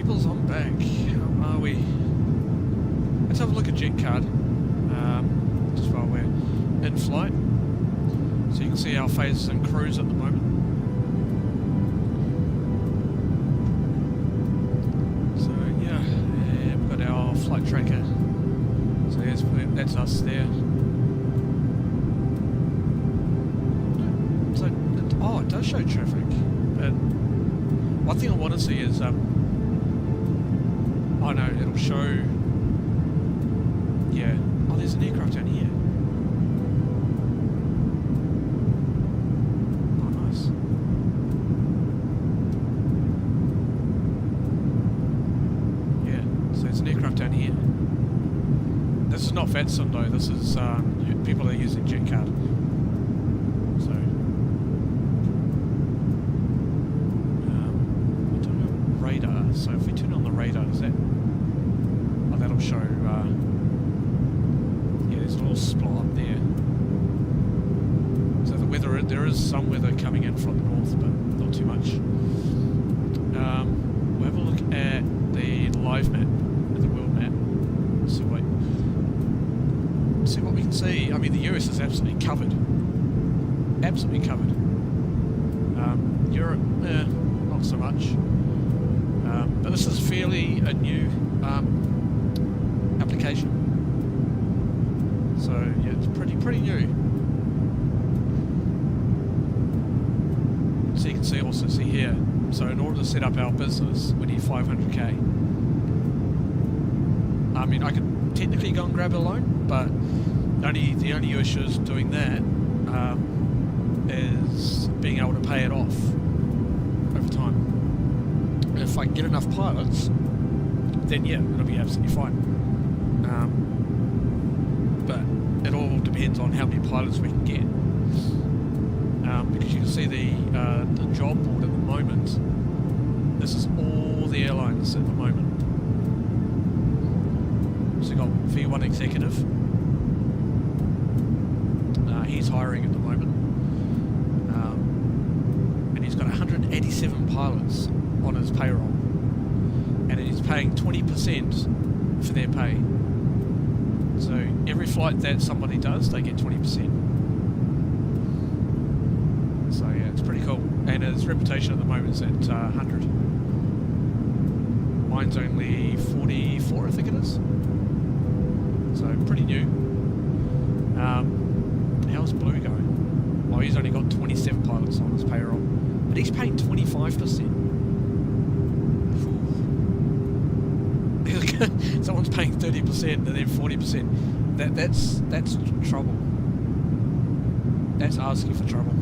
peoples, I'm back. How are we? Let's have a look at JetCard, just while we're in flight. So you can see our phases and cruise at the moment. So yeah, and we've got our flight tracker. So that's us there. So, it does show traffic, but one thing I want to see is, oh no, it'll show, yeah, oh there's an aircraft down here. Oh nice. Yeah, so there's an aircraft down here. This is not Flightsim though, this is people that are using JetCard. So, I don't know radar, so if we turn on the radar, does that, oh that'll show, yeah there's a little spot up there. So the weather, there is some weather coming in from the north, but not too much. We'll have a look at the live map, at the world map, see what we can see. I mean, the US is absolutely covered. Absolutely covered. Europe, not so much. But this is fairly a new application. So yeah, it's pretty new. So you can also see here. So in order to set up our business, we need 500k. I mean, I could technically go and grab a loan, but the only issue is doing that is being able to pay it off over time. If I can get enough pilots, then yeah, it'll be absolutely fine. But it all depends on how many pilots we can get. Because you can see the job board at the moment. This is all the airlines at the moment. So you've got V1 Executive. He's hiring at the moment. And he's got 187 pilots on his payroll. And he's paying 20% for their pay. So every flight that somebody does, they get 20%. So yeah, it's pretty cool. And his reputation at the moment is at 100. Mine's only 44, I think it is. So pretty new. How's Blue going? Well, he's only got 27 pilots on his payroll, but he's paying 25%. Someone's paying 30% and then 40%. That's trouble. That's asking for trouble.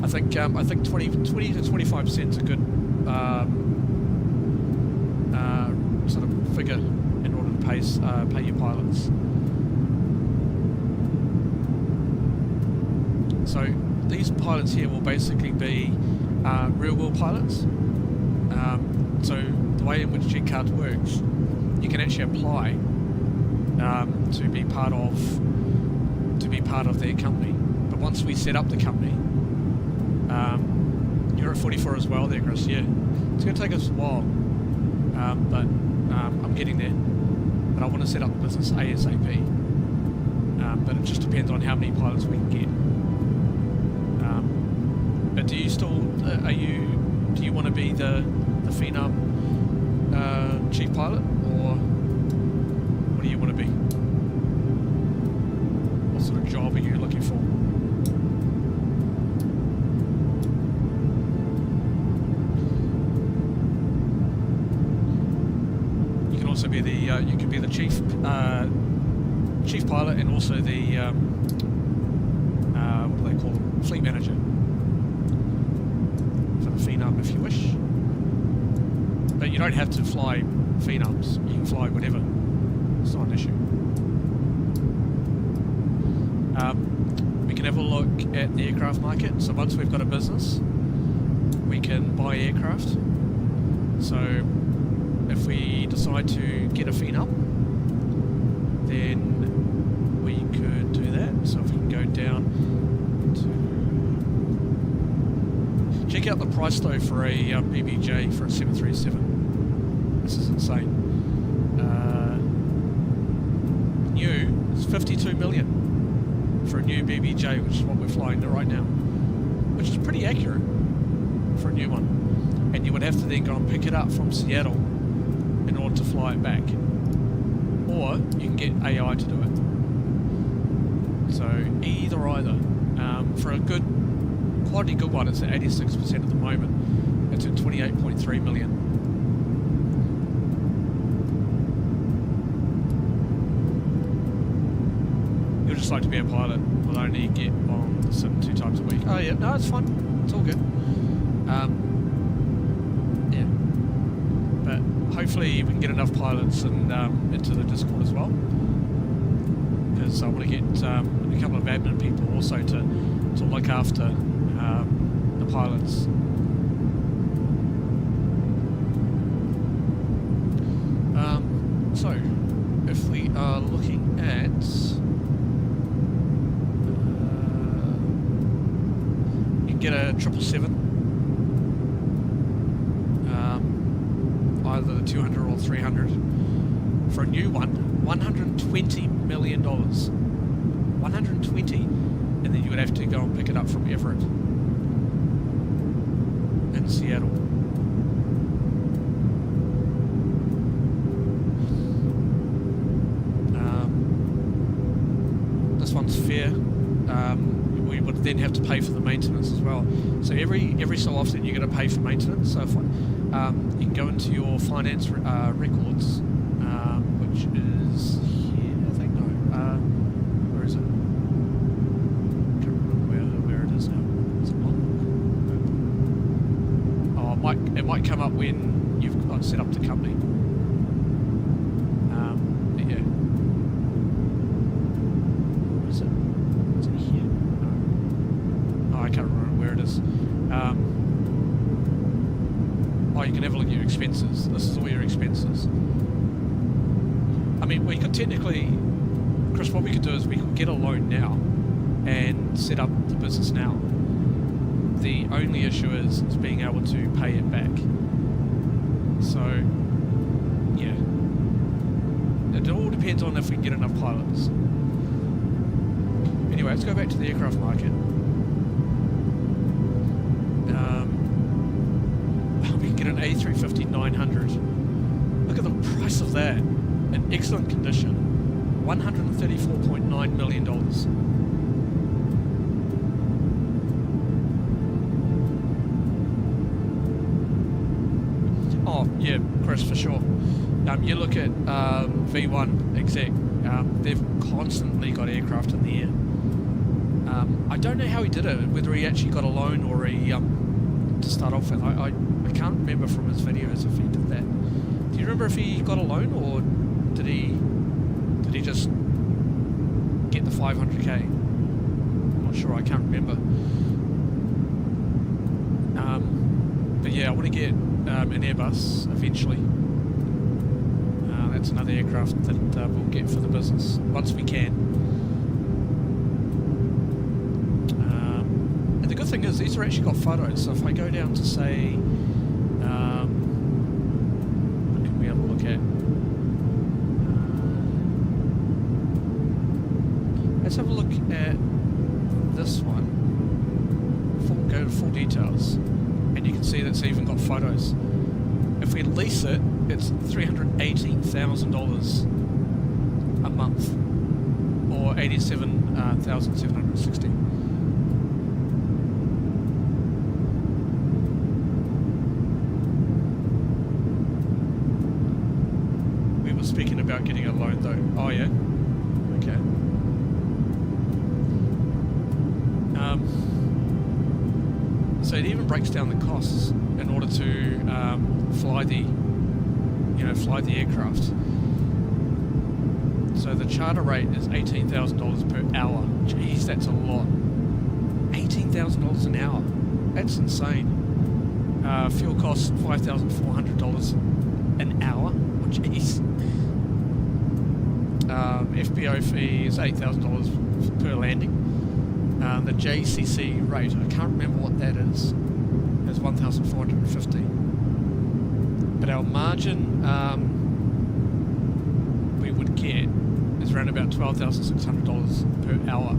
I think 20 to 25% is a good sort of figure in order to pay your pilots. So these pilots here will basically be real-world pilots. So the way in which JetCard works, you can actually apply to be part of their company. But once we set up the company, you're at 44 as well there, Chris. Yeah, it's going to take us a while, but I'm getting there. But I want to set up the business ASAP. But it just depends on how many pilots we can get. But do you still do you want to be the Phenom chief pilot, or what do you want to be? What sort of job are you looking for? You can also be the you can be the chief pilot and also the what do they call them? Fleet manager for the Phenom if you wish. But you don't have to fly Phenoms. You can fly whatever. It's not an issue. We can have a look at the aircraft market. So once we've got a business, we can buy aircraft. So if we decide to get a Phenom, then we could do that. So if we can go down to check out the price though for a BBJ for a 737. This is insane. New is 52 million for a new BBJ, which is what we're flying right now, which is pretty accurate for a new one. And you would have to then go and pick it up from Seattle in order to fly it back, or you can get AI to do it. So either. For a good quality good one, it's at 86% at the moment. It's at 28.3 million. You'll just like to be a pilot. Will only get on the sim 2 times a week. Oh yeah, no, it's fine. It's all good. Yeah, but hopefully we can get enough pilots and into the Discord as well, because I want to get a couple of admin people also to look after the pilots. So if we are looking at you can get a 777, either the 200 or 300 for a new one. $120 million. 120, and then you would have to go and pick it up from Everett in Seattle. This one's fair. We would then have to pay for the maintenance as well. So every so often you're going to pay for maintenance. So if you can go into your finance records, which is here, I think. No, where is it? Can't remember where it is now. Is it on? Oh, it might come up when you've set up the company. But yeah. What is it? Is it here? No. Oh, I can't remember where it is. Oh, you can have a look at your expenses. This is all your expenses. I mean, we could technically, Chris, what we could do is we could get a loan now and set up the business now. The only issue is being able to pay it back. So, yeah. It all depends on if we can get enough pilots. Anyway, let's go back to the aircraft market. We can get an A350-900. Look at the price of that. In excellent condition. $134.9 million. Oh, yeah, Chris, for sure. You look at V1 exec, they've constantly got aircraft in the air. I don't know how he did it, whether he actually got a loan or he, to start off with. I can't remember from his videos if he did that. Do you remember if he got a loan, or did he just get the 500k? I'm not sure, I can't remember. But yeah, I want to get an Airbus eventually. That's another aircraft that we'll get for the business once we can. And the good thing is these are actually got photos, so if I go down to say what can we have a look at? Let's have a look at this one. Go to full details, and you can see that's even got photos. If we lease it, it's $318,000 a month, or $87,760. We were speaking about getting a loan though. Oh yeah. Okay. So it even breaks down the costs in order to fly the aircraft. So the charter rate is $18,000 per hour. Jeez, that's a lot. $18,000 an hour. That's insane. Fuel costs $5,400 an hour. Oh, jeez. FBO fee is $8,000 per landing. The JCC rate, I can't remember what that is as is 1,450. But our margin we would get is around about $12,600 per hour.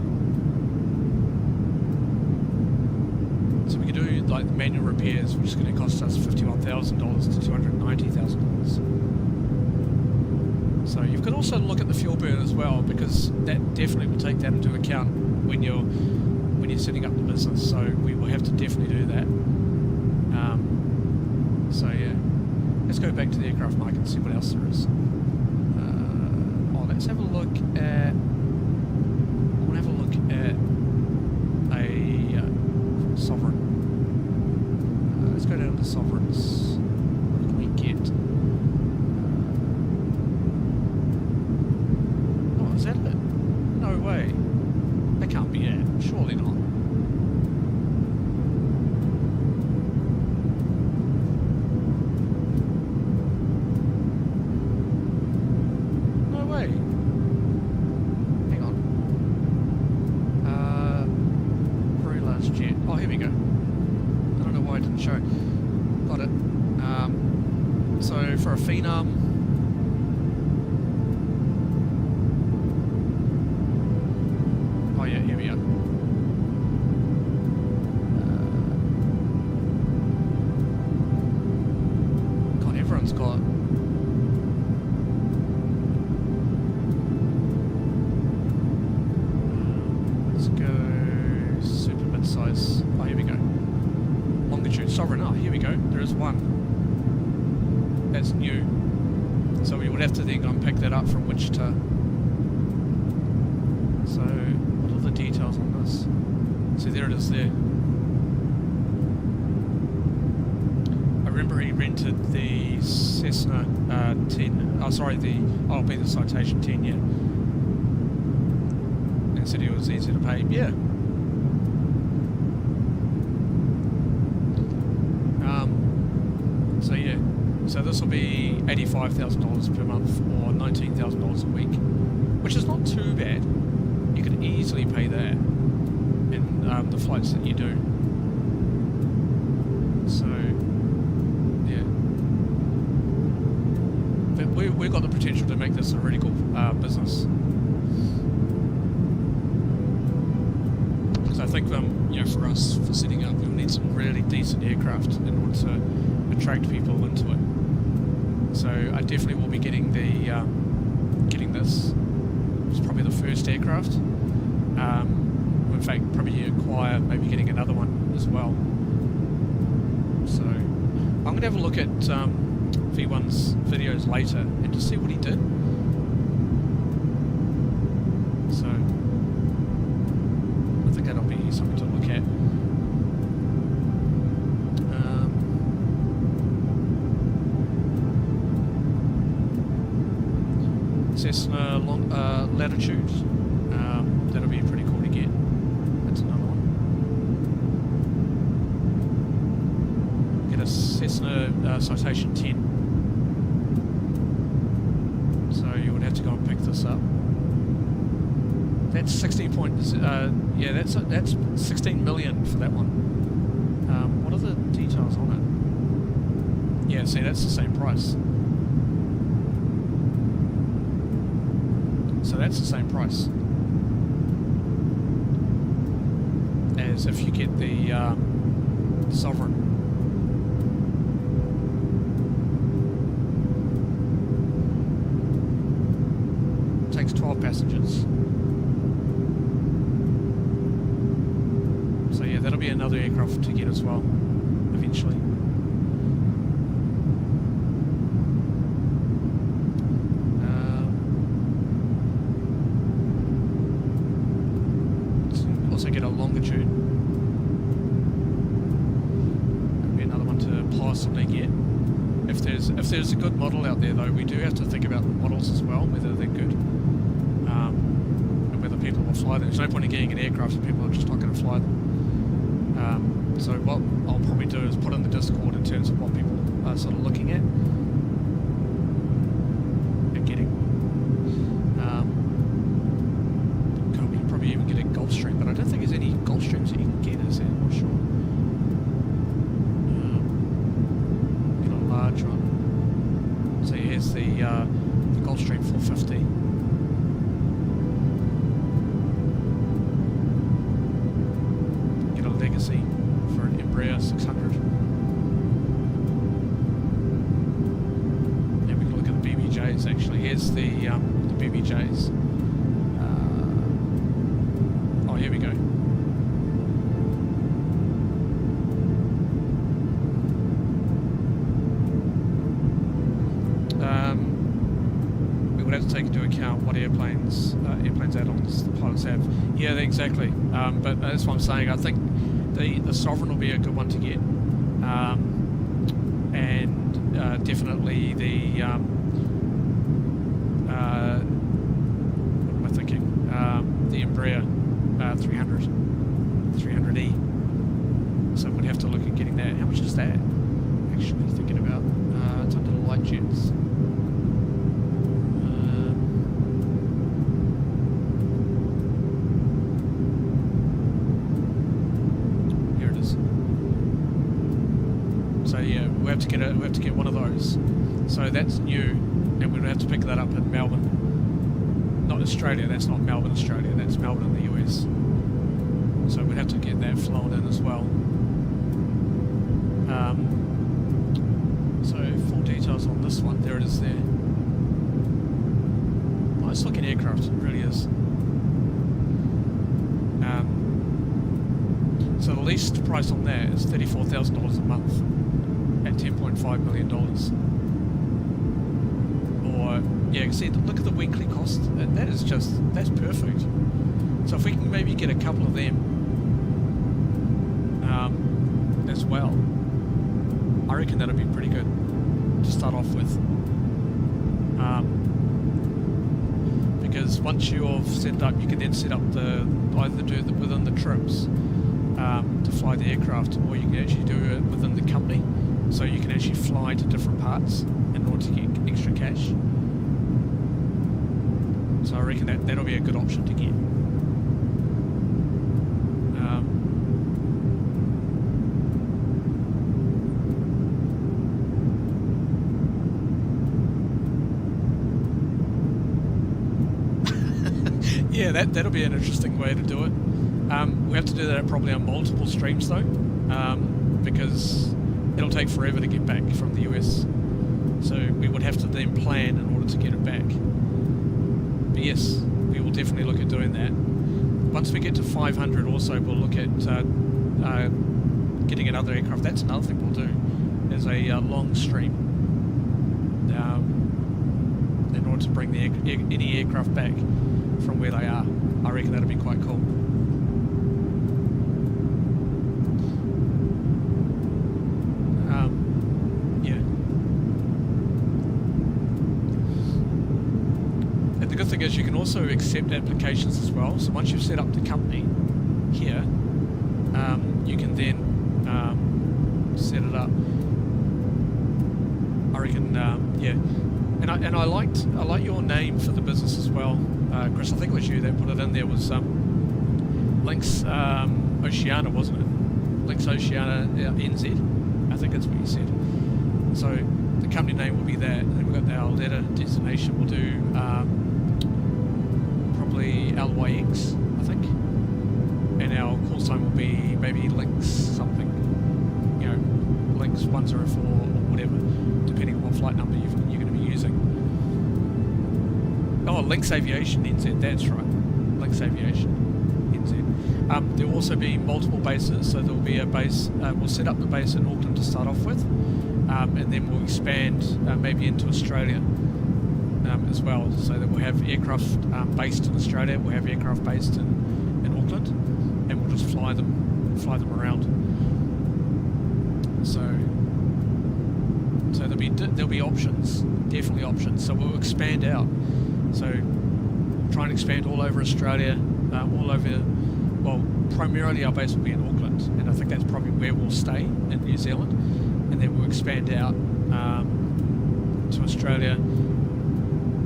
So we could do like the manual repairs, which is going to cost us $51,000 to $290,000. So you could also look at the fuel burn as well, because that definitely will take that into account when you're setting up the business. So we will have to definitely do that. So yeah, let's go back to the aircraft market and see what else there is. Let's have a look at. I want to have a look at a sovereign. Let's go down to sovereigns. What can we get? Oh, is that it? No way. That can't be it. Surely not. No way. Hang on. Very large jet. Oh, here we go. I don't know why it didn't show. Got it. So for a Phenom, oh yeah, here we are. God, everyone's got. Let's go super mid-size. Oh, here we go. Longitude sovereign. Oh, here we go. There is one. That's new. So we would have to then go and pick that up from Wichita. So, what are the details on this? So there it is there. I remember he rented the Cessna 10, oh sorry, it'll be the Citation 10, yeah. And said it was easy to pay, yeah. So yeah, so this will be $85,000 per month or $19,000 a week, which is not too bad. You can easily pay that in the flights that you do. So yeah, but we've got the potential to make this a really cool business. Because I think for us, for setting up, we'll need some really decent aircraft in order to attract people into it. So I definitely will be getting getting this. It's probably the first aircraft. In fact, probably acquire, maybe getting another one as well. So I'm going to have a look at V1's videos later and just see what he did. So I think that'll be something to look at. Cessna Latitude, that'll be pretty cool to get. That's another one. Get a Cessna Citation 10. So you would have to go and pick this up. That's 16 points. Yeah, that's 16 million for that one. What are the details on it? Yeah, see, that's the same price. So that's the same price as if you get the Sovereign. It takes 12 passengers. So yeah, that'll be another aircraft to get as well, eventually. Also get a Longitude. That'll be another one to possibly get. If there's a good model out there, though, we do have to think about the models as well, whether they're good, and whether people will fly them. There's no point in getting an aircraft if people are just not going to fly them. So what I'll probably do is put in the Discord in terms of what people are sort of looking at and getting. We can probably even get a Gulfstream, but I don't think there's any Gulfstreams that you can get, is there? I'm not sure. Gulfstream 450. Get a Legacy for an Embraer 600. And we can look at the BBJs actually. Here's the BBJs. Oh, here we go. We would have to take into account what airplanes add-ons the pilots have. Yeah, exactly. But that's what I'm saying. I think the Sovereign will be a good one to get, and definitely the what am I thinking? The Embraer 300E. So we'd have to look at getting that. How much is that? Actually, thinking about it's under the light jets. Here it is. So yeah, we have to get one of those. So that's new, and we'd have to pick that up in Melbourne. Not Australia. That's not Melbourne, Australia. That's Melbourne in the US. So we'd have to get that flown in as well. So full details on this one. There it is there. Nice looking aircraft, it really is. So the least price on that is $34,000 a month at $10.5 million. Or, yeah, see, look at the weekly cost. That's perfect. So if we can maybe get a couple of them as well, I reckon that'll be pretty good to start off with. Because once you've set it up, you can then set up either do it within the trips to fly the aircraft, or you can actually do it within the company. So you can actually fly to different parts in order to get extra cash. So I reckon that'll be a good option to get. Yeah, that'll be an interesting way to do it. We have to do that probably on multiple streams though, because it'll take forever to get back from the US. So we would have to then plan in order to get it back. But yes, we will definitely look at doing that. Once we get to 500 also, we'll look at getting another aircraft. That's another thing we'll do, is a long stream in order to bring any aircraft back from where they are. I reckon that'll be quite cool. Yeah. And the good thing is you can also accept applications as well. So once you've set up the company here, you can then set it up. I reckon, yeah. And I like your name for the business as well, Chris. I think it was you that put it in there. Was Links Oceania, wasn't it? Links Oceania NZ. I think that's what you said. So the company name will be that, and then we've got our letter destination. We'll do probably LYX, I think, and our call sign will be maybe Links something. You know, Links 104 or whatever, depending on what flight number you're going to be using. Oh, Links Aviation NZ, that's right. Links Aviation NZ. There will also be multiple bases, so there will be a base, we'll set up the base in Auckland to start off with, and then we'll expand maybe into Australia as well, so that we'll have aircraft based in Australia, we'll have aircraft based in Auckland, and we'll just fly them around. So there'll be options, definitely options. So we'll expand out. So try and expand all over Australia, all over. Well, primarily our base will be in Auckland, and I think that's probably where we'll stay in New Zealand, and then we'll expand out to Australia.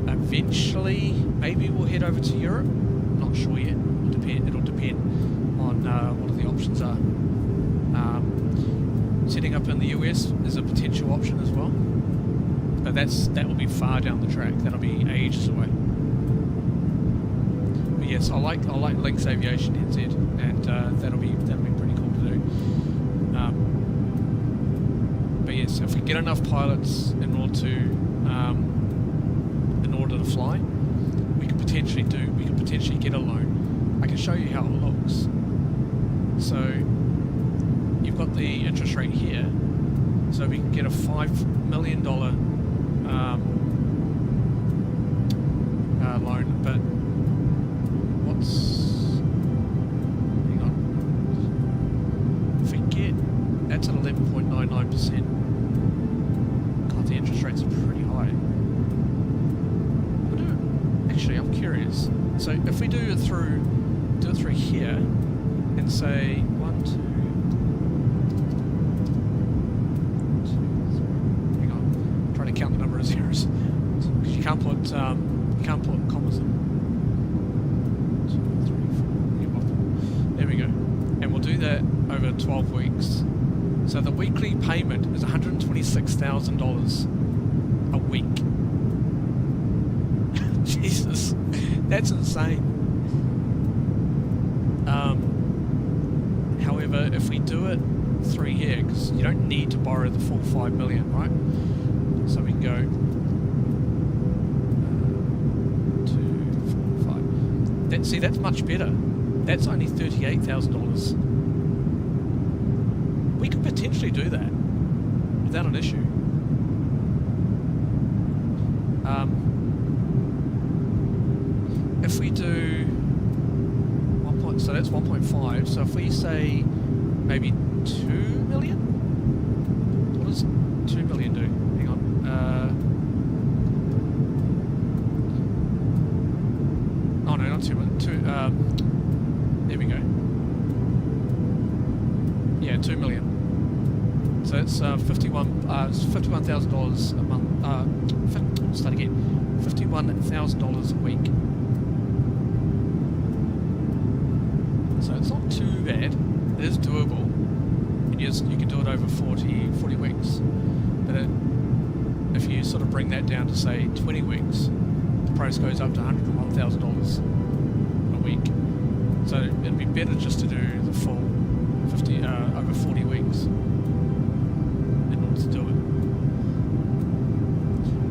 Eventually, maybe we'll head over to Europe. Not sure yet. It'll depend on what the options are. Setting up in the US is a potential option as well. But that will be far down the track. That'll be ages away. But yes, I like Lynx Aviation NZ, and that'll be pretty cool to do. But yes, if we get enough pilots in order to fly, we could potentially get a loan. I can show you how it looks. So you've got the interest rate here, so we can get a $5 million loan. But hang on, if we get that's at 11.99%. God, the interest rates are pretty high. Actually, I'm curious. So if we do it through here, and say 1, 2, 3. Hang on, I'm trying to count the number of zeros because you can't put commas in. 2, 3, 4. There we go. And we'll do that over 12 weeks. So the weekly payment is $126,000 a week. Jesus, that's insane. However, if we do it through here, because you don't need to borrow the full $5 million, right? So we can go 2, 4, 5. See, that's much better. That's only $38,000. We could potentially do that without an issue. If we do 1 point, so that's 1.5. So if we say maybe 2 million, what does 2 million do? Hang on. Oh no, not 2 million. There we go. Yeah, 2 million. So it's $51,000 a month. Start again. $51,000 a week. So it's not too bad. It is doable. And yes, you can do it over 40 weeks. But if you sort of bring that down to say 20 weeks, the price goes up to $101,000 a week. So it'd be better just to do the full 50 over 40 weeks in order to do it.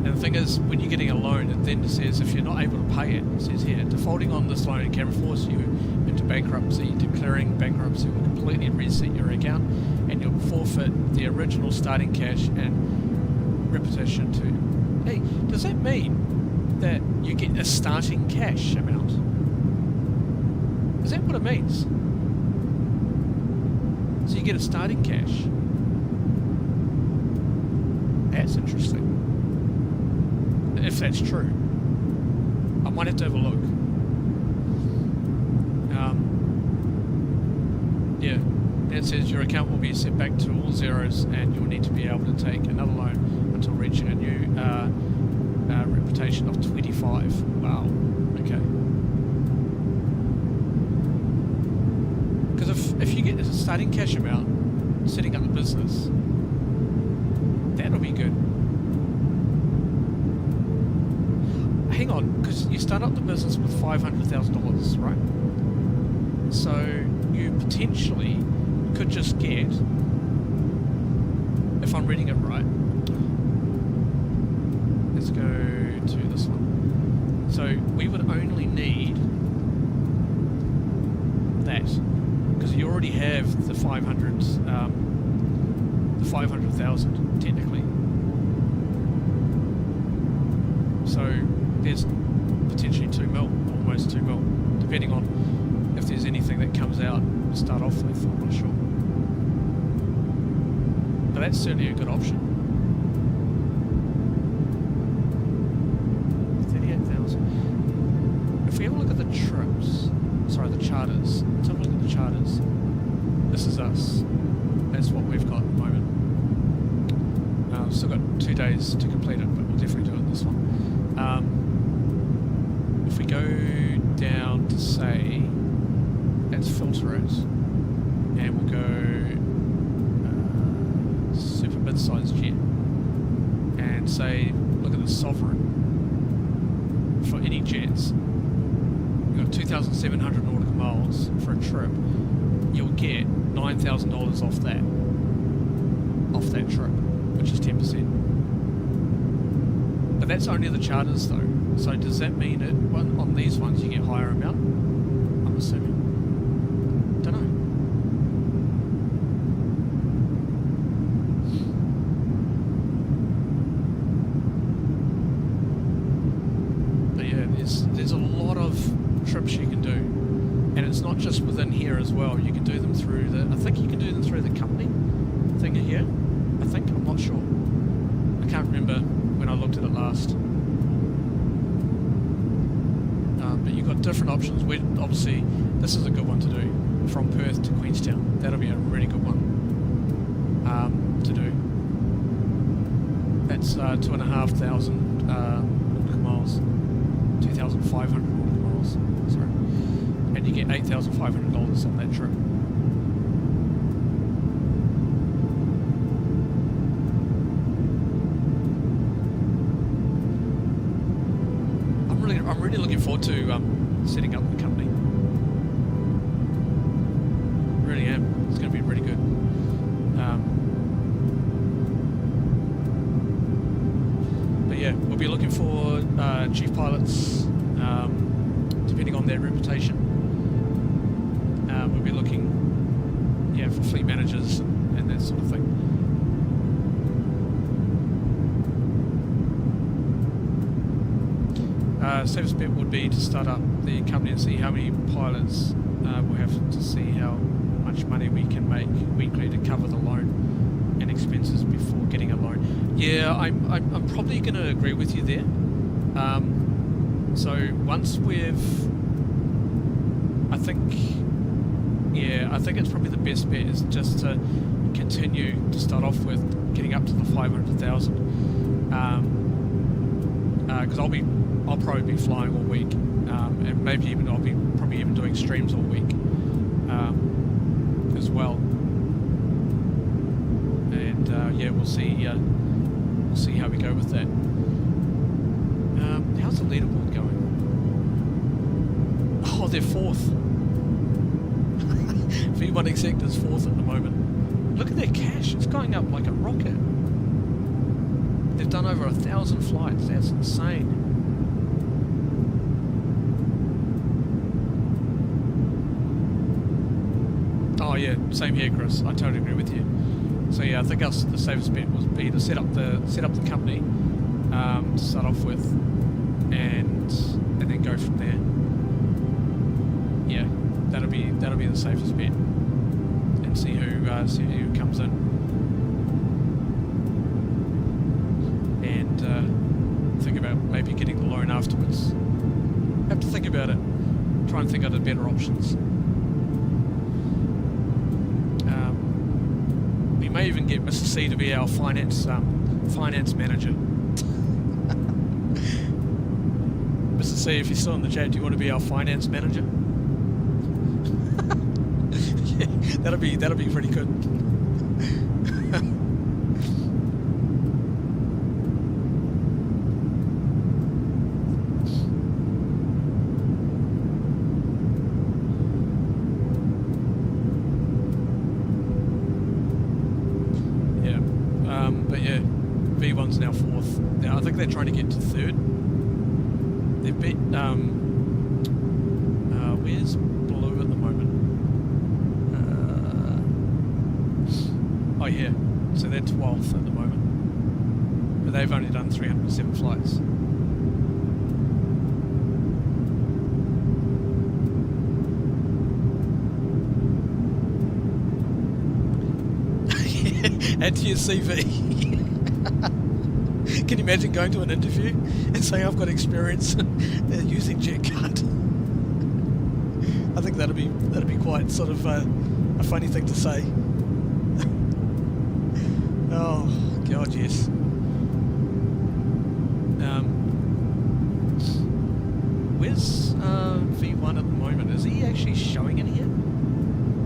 And the thing is, when you're getting a loan, it then says if you're not able to pay it, it says here, defaulting on this loan can force you into bankruptcy. Declaring bankruptcy will completely reset your account and you'll forfeit the original starting cash and repetition too. Hey, does that mean that you get a starting cash amount? Is that what it means? So you get a starting cash. That's interesting. If that's true. I might have to have a look. Yeah, it says your account will be set back to all zeros and you'll need to be able to take another loan until reaching a new reputation of 25. Wow, okay. Because if you get a starting cash amount setting up the business, that'll be good. Hang on, because you start up the business with $500,000, right? So you potentially could just get, if I'm reading it right, let's go to this one. So we would only need that because you already have the 500,000 technically. So there's potentially 2 mil, almost 2 mil, depending on if there's anything that comes out to start off with. I'm not sure, but that's certainly a good option. 38,000. If we have a look at the trips, sorry, the charters. Let's have a look at the charters. This is us. That's what we've got at the moment. We've still got 2 days to complete it, but we'll definitely do it this one. If we go down to say, let's filter it, and we'll go super mid-sized jet, and say, look at the Sovereign for any jets. You've got 2,700 nautical miles for a trip. You'll get $9,000 off that trip, which is 10%. But that's only the charters though. So does that mean on these ones you get higher amount? I'm assuming. Don't know. But yeah, there's a lot of trips you can do, and it's not just within here as well. You can do them through I think you can do them through the company thing here. I think, I'm not sure. I can't remember when I looked at it last. But you've got different options. Obviously, this is a good one to do, from Perth to Queenstown. That'll be a really good one to do. That's 2,500 nautical miles, 2,500 nautical miles. Sorry, and you get $8,500 on that trip. I'm really looking forward to setting up the company. Really am. It's going to be really good. But yeah, we'll be looking for chief pilots, depending on their reputation. We'll be looking, for fleet managers and that sort of thing. Safest bet would be to start up the company and see how many pilots. We'll have to see how much money we can make weekly to cover the loan and expenses before getting a loan. Yeah, I'm probably going to agree with you there. So once I think it's probably the best bet is just to continue to start off with getting up to the 500,000. Because I'll probably be flying all week, and maybe even I'll be probably even doing streams all week as well. And we'll see how we go with that. How's the leaderboard going? Oh, they're fourth. V1 Exec is fourth at the moment. Look at their cash; it's going up like a rocket. They've done over 1,000 flights. That's insane. Oh yeah, same here, Chris. I totally agree with you. So yeah, I think the safest bet would be to set up the company to start off with, and then go from there. Yeah, that'll be the safest bet, and see who comes in, and think about maybe getting the loan afterwards. Have to think about it. Try and think of the better options. We may even get Mr. C to be our finance manager. Mr. C, if you're still in the chat, do you want to be our finance manager? Yeah, that'll be pretty good. V1's now fourth. Now I think they're trying to get to third. They've beat where's Blue at the moment? Oh yeah, so they're 12th at the moment, but they've only done 307 flights. Add to your CV. Can you imagine going to an interview and saying I've got experience using JetCard? I think that'd be quite sort of a funny thing to say. Oh God, yes. Where's V1 at the moment? Is he actually showing in here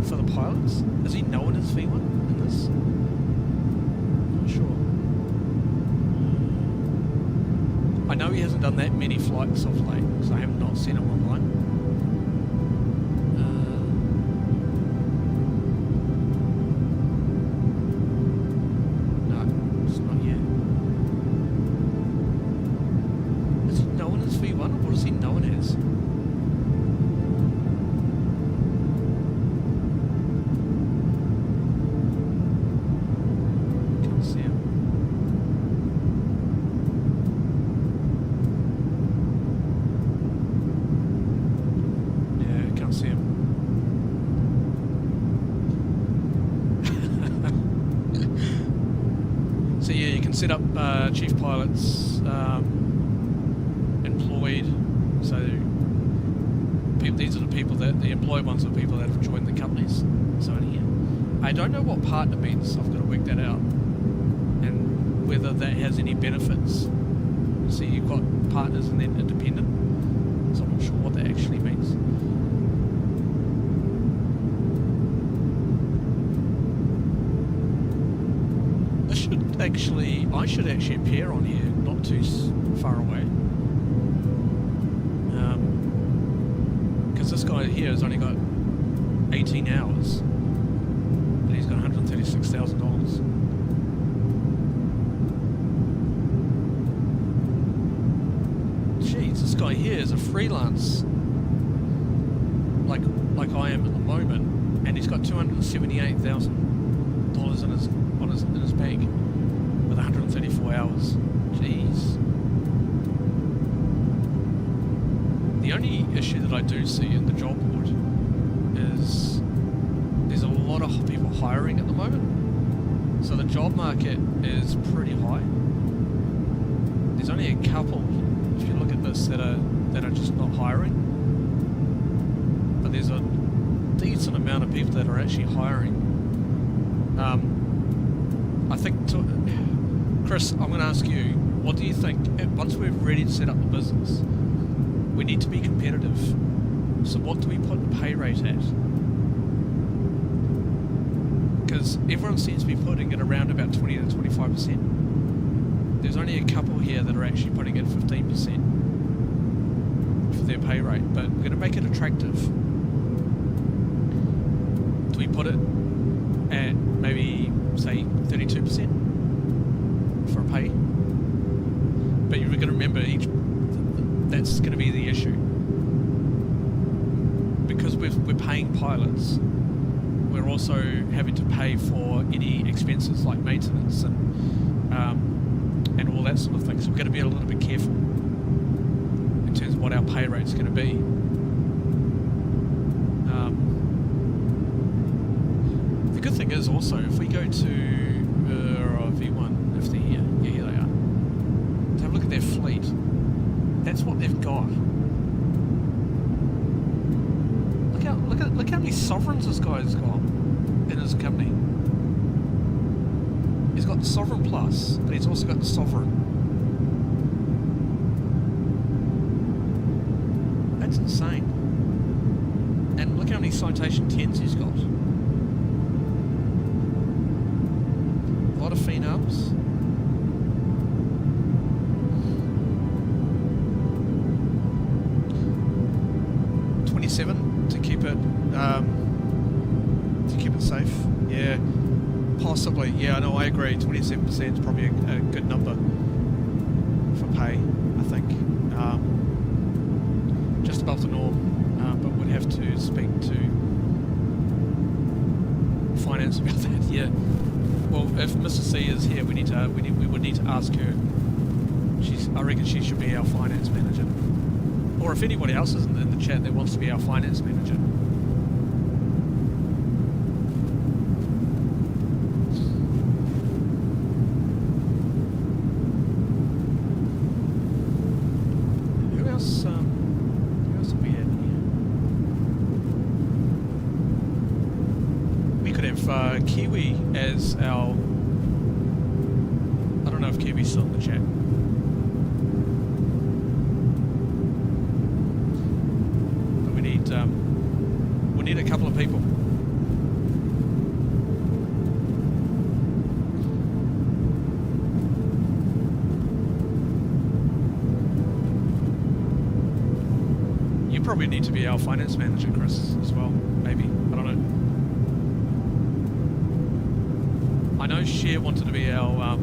for the pilots? Is he known as V1 in this? Not sure. know he hasn't done that many flights of late, because I have not seen him online. No, it's not yet. Is he known as V1, or what is he known as? Can't see him. Yeah, can't see him. So yeah, you can set up chief pilots employed. So these are the people that the employed ones are people that have joined the companies. So in here, I don't know what partner means. I've got to work that out, and whether that has any benefits. So you've got partners and then independent. So I'm not sure what that actually means. I should actually appear on here, not too far away. Because this guy here has only got 18 hours, but he's got $136,000. Jeez, this guy here is a freelance, like I am at the moment, and he's got $278,000 in his bank with 134 hours. Jeez. The only issue that I do see in the job board is there's a lot of people hiring at the moment. So the job market is pretty high. There's only a couple, if you look at this, that are just not hiring. But there's a decent amount of people that are actually hiring. I think, Chris, I'm going to ask you, what do you think, once we're ready to set up the business, we need to be competitive. So what do we put the pay rate at? Because everyone seems to be putting it around about 20 to 25%. There's only a couple here that are actually putting it 15% for their pay rate, but we're going to make it attractive. Do we put it at maybe, say, 32% for a pay? But you're going to remember that's going to be the issue. Because we're paying pilots, we're also having to pay for any expenses like maintenance and all that sort of thing. So we're going to be a little bit careful in terms of what our pay rate's going to be. The good thing is also, if we go to V1, if they're here, yeah, here they are. So have a look at their fleet. That's what they've got. Look how many sovereigns this guy's got in his company. He's got the Sovereign Plus, but he's also got the Sovereign. That's insane. And look how many Citation 10s he's got. A lot of phenoms. To keep it safe. Yeah, possibly. Yeah, no, I agree. 27% is probably a good number for pay, I think. Just above the norm, but we'd have to speak to finance about that. Yeah. Well, if Mrs. C is here, we would need to ask her. I reckon she should be our finance manager. Or if anybody else is in the chat that wants to be our finance manager. Who else have we had here? We could have Kiwi as our... I don't know if Kiwi's still in the chat. We need a couple of people. probably need to be our finance manager, Chris, as well. Maybe, I don't know. I know she wanted to be our.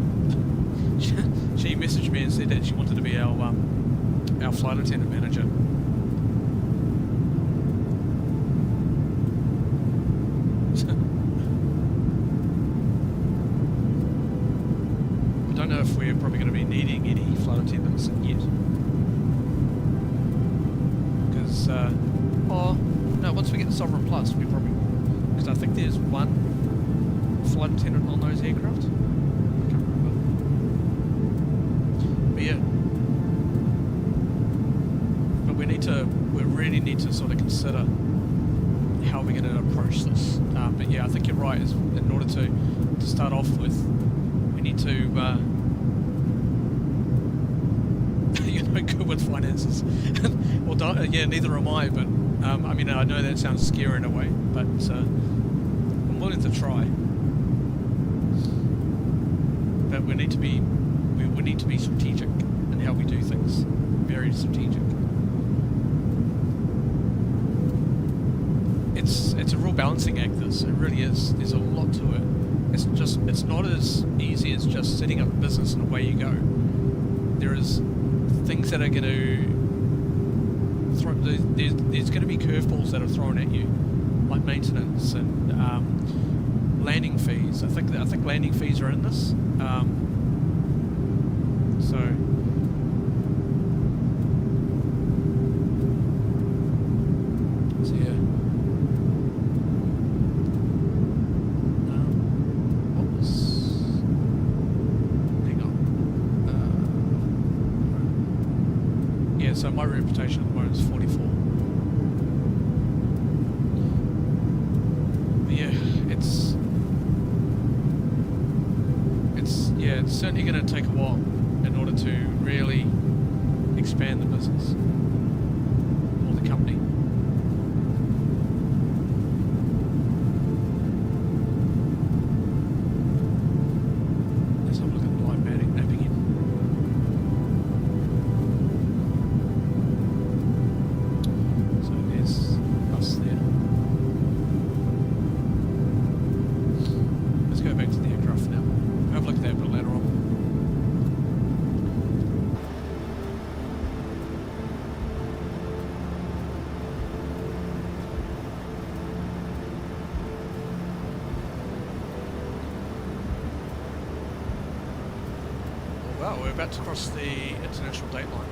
She messaged me and said that she wanted to be our flight attendant manager. I don't know if we're probably going to be needing any flight attendants yet. Because, oh, no, once we get the Sovereign Plus, we probably... Because I think there's one flight attendant on those aircraft. I can't remember. But yeah. But we really need to sort of consider how we're going to approach this. But yeah, I think you're right. In order to start off with, we need to, you're no good with finances. Well, yeah, neither am I, but, I mean, I know that sounds scary in a way, but I'm willing to try. But we need to be strategic in how we do things. Very strategic. It's a real balancing act, this. It really is. There's a lot to it. It's not as easy as just setting up a business and away you go. There is things that are going to throw. There's going to be curveballs that are thrown at you, like maintenance and landing fees. I think landing fees are in this. So yeah. What was? Hang on. Yeah. So my reputation at the moment is 44. But yeah, it's certainly going to take a while in order to really expand the business or the company. Let's have a look at the live mapping again. So there's us there. Let's go back to the aircraft now. Have a look at that a bit later on. Well, we're about to cross the international date line,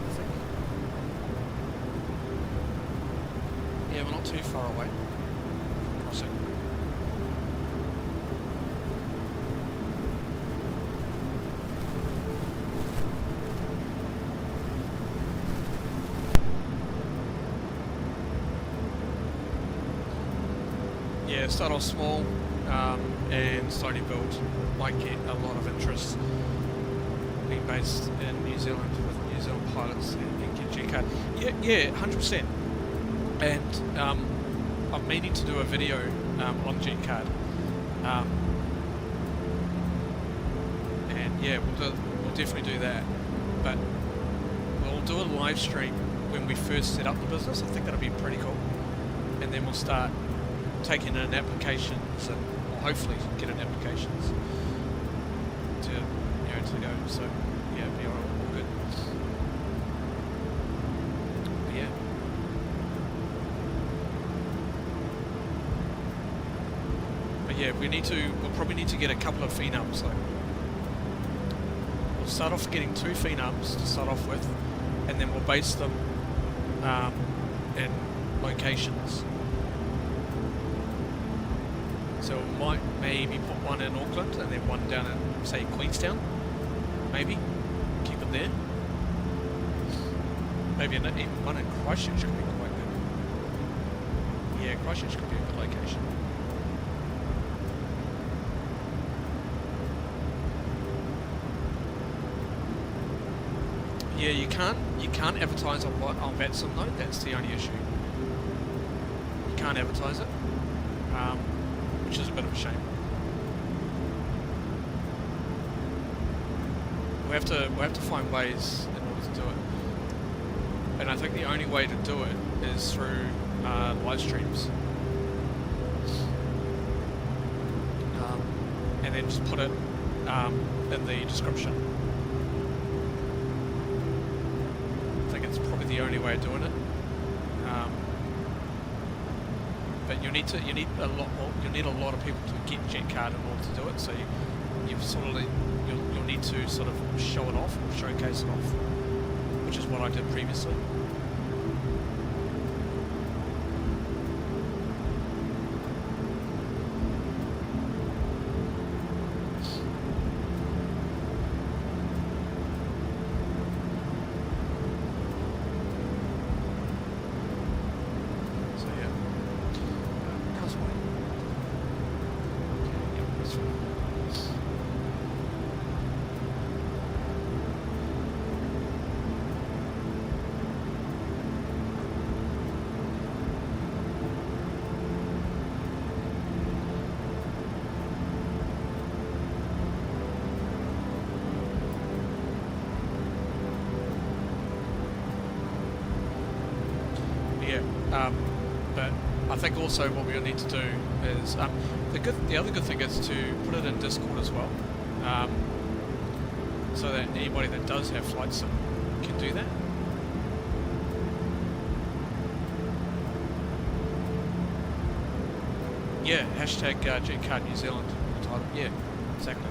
I think. Yeah, we're not too far away from crossing. Yeah, start off small and slowly build. Might get a lot of interest being based in New Zealand with New Zealand pilots and get JetCard. Yeah, 100%. And I'm meaning to do a video on JetCard. And yeah, we'll definitely do that. But we'll do a live stream when we first set up the business. I think that'll be pretty cool. And then we'll start taking in applications and hopefully get in applications to go. So yeah, be all good. But yeah. But yeah, we'll probably need to get a couple of phenoms. Like we'll start off getting 2 phenoms to start off with, and then we'll base them in locations. So we might maybe put one in Auckland and then one down in, say, Queenstown. Maybe. Keep it there. Maybe even one in Christchurch could be quite good. Yeah, Christchurch could be a good location. Yeah, you can't advertise on Flightsim though. That's the only issue. You can't advertise it. Which is a bit of a shame. We'll have to find ways in order to do it. and I think the only way to do it is through live streams. And then just put it in the description. I think it's probably the only way of doing it. But you need a lot more. You need a lot of people to get JetCard in order to do it. So you've sort of you'll need to sort of show it off or showcase it off, which is what I did previously. But I think also what we'll need to do is the other good thing is to put it in Discord as well, so that anybody that does have Flightsim can do that. Yeah, hashtag JetCard New Zealand title. Yeah, exactly.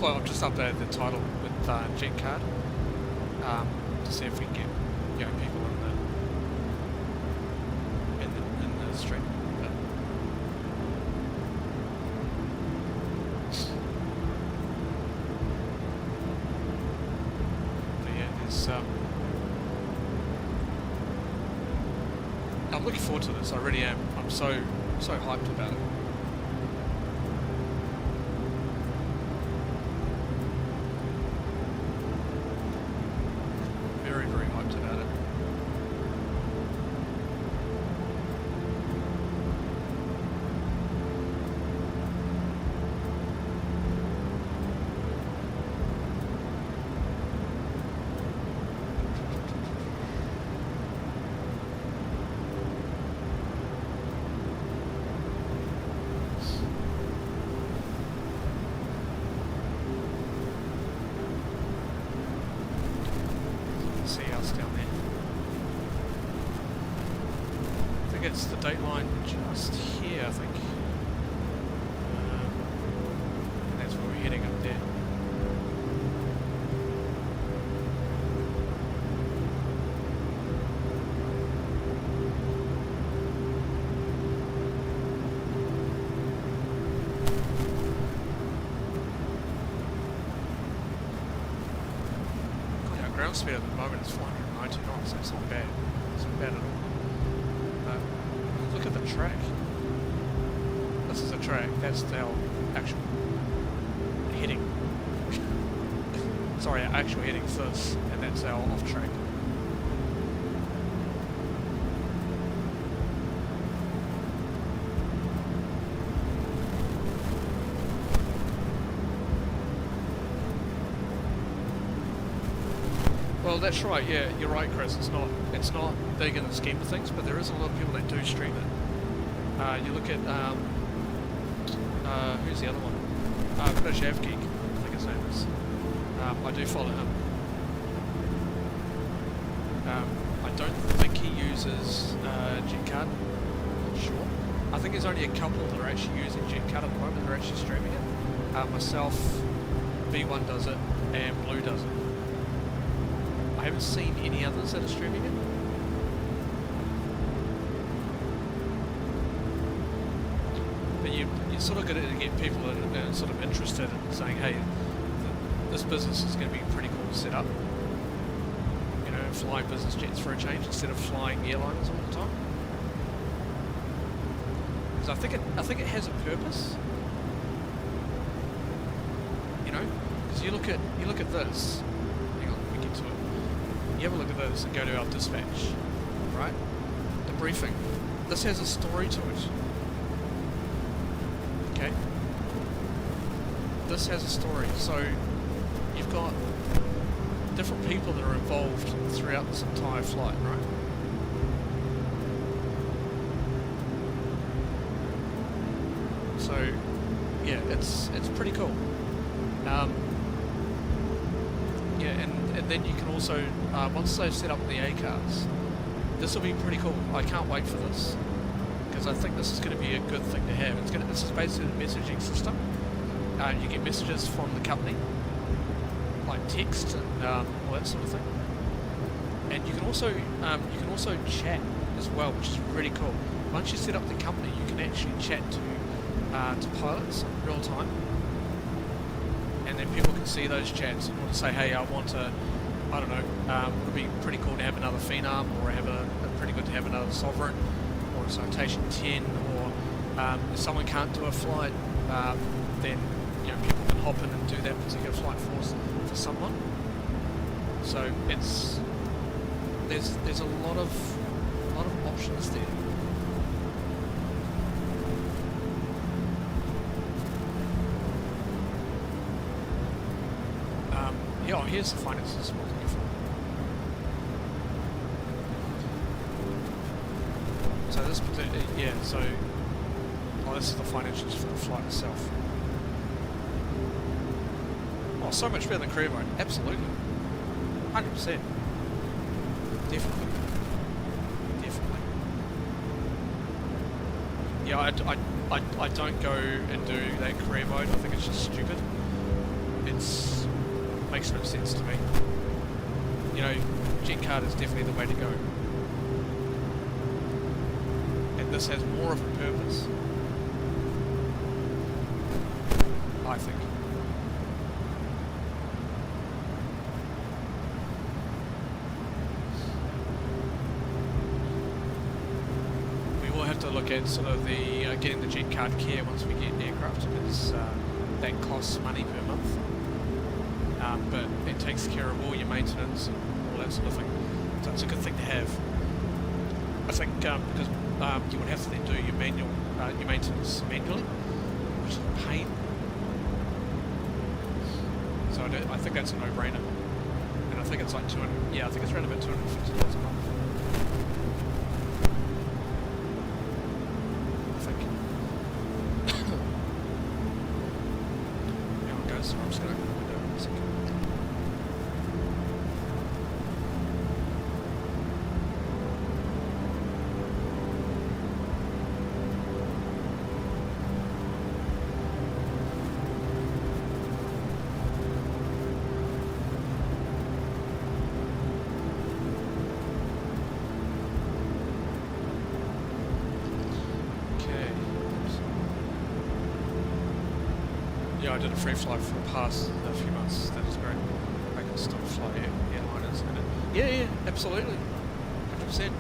I've just updated the title with JetCard to see if we can get people in the stream. But yeah, there's I'm looking forward to this. I really am. I'm so hyped about it. It's the dateline just here, I think. And that's where we're heading up there. God, our ground speed at the moment is 490 knots, so it's not bad. It's not bad at all. Look at the track. This is a track. That's our actual heading. Sorry, our actual heading's this, and that's our off track. Well, that's right. Yeah, you're right, Chris. It's not big in the scheme of things, but there is a lot of people that do stream it. You look at who's the other one? British Av Geek, I think his name is. I do follow him. I don't think he uses JetCard. I'm not sure. I think there's only a couple that are actually using JetCard at the moment. They're actually streaming it. myself, B1 does it, and Blue does it. I haven't seen any others that are streaming it. But you sort of got to get people sort of interested in saying, hey, this business is going to be pretty cool to set up. You know, flying business jets for a change instead of flying airliners all the time. Because I think it has a purpose. You know, because you look at this. Hang on, let me get to it. You have a look at this and go to our dispatch, right? The briefing. This has a story to it. Okay. This has a story. So you've got different people that are involved throughout this entire flight, right? So yeah, it's pretty cool. Yeah, and then you can also once they've set up the A cards, this will be pretty cool. I can't wait for this because I think this is going to be a good thing to have. This is basically a messaging system. You get messages from the company, like text and all that sort of thing. And you can also chat as well, which is really cool. Once you set up the company, you can actually chat to pilots in real time, and then people can see those chats and want to say, hey, I want to, I don't know, it would be pretty cool to have another Phenom, or have a pretty good to have another Sovereign, or a Citation 10, or if someone can't do a flight, then you know people can hop in and do that particular flight for someone. So there's a lot of options there. Yeah, oh, here's the finances. What looking for. So this particular, yeah. So, this is the financials for the flight itself. Oh, so much better than career mode. Absolutely, 100%. Definitely. Yeah, I don't go and do that career mode. I think it's just stupid. Makes no sense to me. You know, JetCard is definitely the way to go. And this has more of a purpose, I think. We will have to look at sort of the getting the JetCard care once we get aircraft, because that costs money per month. But it takes care of all your maintenance and all that sort of thing. So it's a good thing to have. I think because you would have to then do your maintenance manually, which is a pain. So I think that's a no-brainer. And I think it's like 200. Yeah, I think it's around about $250 a month. I think. There it goes. So I'm just going to open the window in a second. Yeah, I did a free flight for the past few months. That is great. I can still fly airliners in it. Yeah, absolutely. 100%.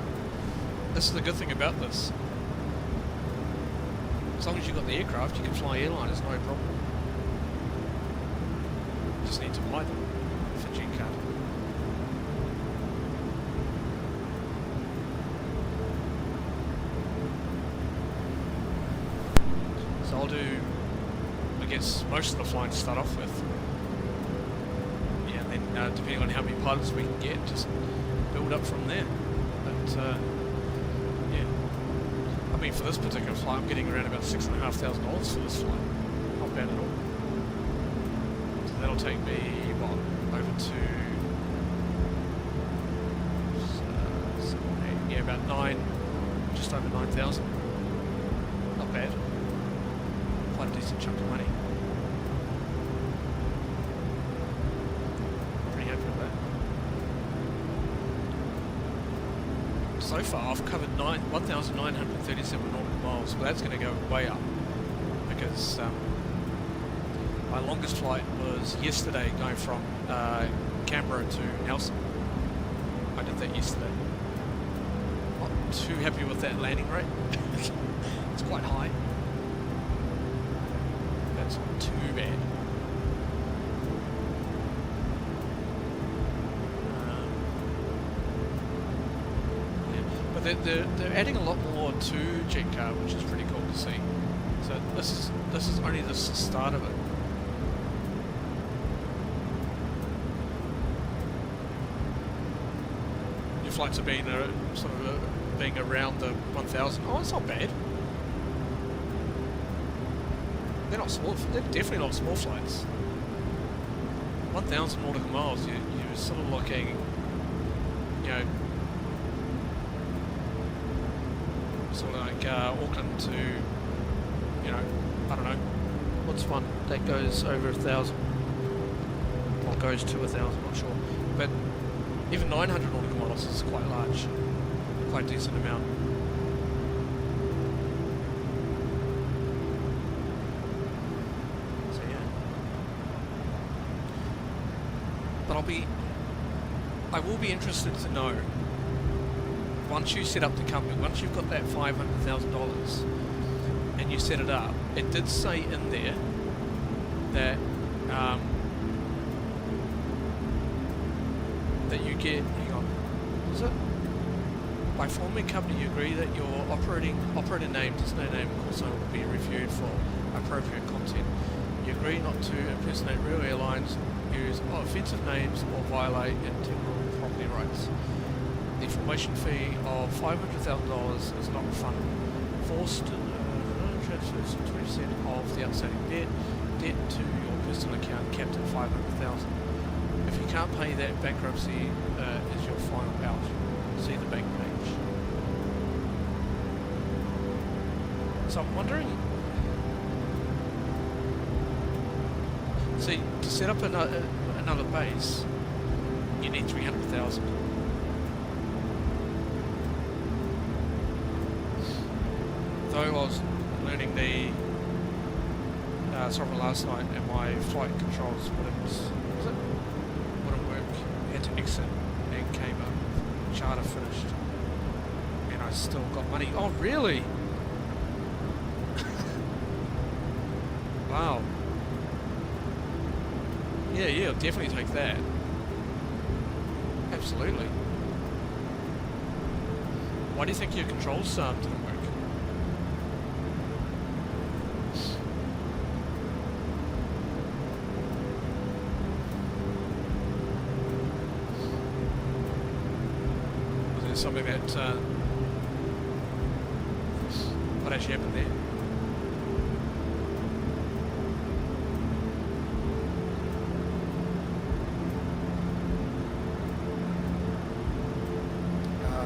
This is the good thing about this. As long as you've got the aircraft, you can fly airliners, no problem. You just need to buy them for JetCard. So I'll do, I guess, most of the flying to start off with. Yeah, and then depending on how many pilots we can get, just build up from there. But yeah, I mean, for this particular flight, I'm getting around about $6,500 for this flight. Not bad at all. So that'll take me what, over to yeah, about just over 9,000. Not bad. Quite a decent chunk of money. so far I've covered 1,937 nautical miles, so that's going to go way up because my longest flight was yesterday going from Canberra to Nelson. I did that yesterday. Not too happy with that landing rate. It's quite high. That's not too bad. But they're adding a lot more to JetCard, which is pretty cool to see. So this is only the start of it. Your flights are being being around the 1,000. Oh, it's not bad. They're not small. They're definitely not small flights. 1,000 nautical miles. You're sort of looking, you know, sort of like Auckland to, you know, I don't know, what's one that goes over 1,000? Or goes to 1,000, not sure. But even 900 nautical miles is quite large, quite a decent amount. So yeah. But I will be interested to know, once you set up the company, once you've got that $500,000 and you set it up, it did say in there that that you get, hang on, was it? By forming a company, you agree that your operator name, display name, and also will be reviewed for appropriate content. You agree not to impersonate real airlines, use offensive names, or violate intellectual property rights. The formation fee of $500,000 is not refundable. Forced transfers 20% of the outstanding debt to your personal account capped at $500,000. If you can't pay that, bankruptcy is your final out. See the bank page. So I'm wondering. See, to set up another base, you need $300,000. Though I was learning the sovereign last night, and my flight controls wouldn't work. Had to exit and came up. Charter finished, and I still got money. Oh, really? Wow. Yeah, I'll definitely take that. Absolutely. Why do you think your controls didn't work? Something that what actually happened there?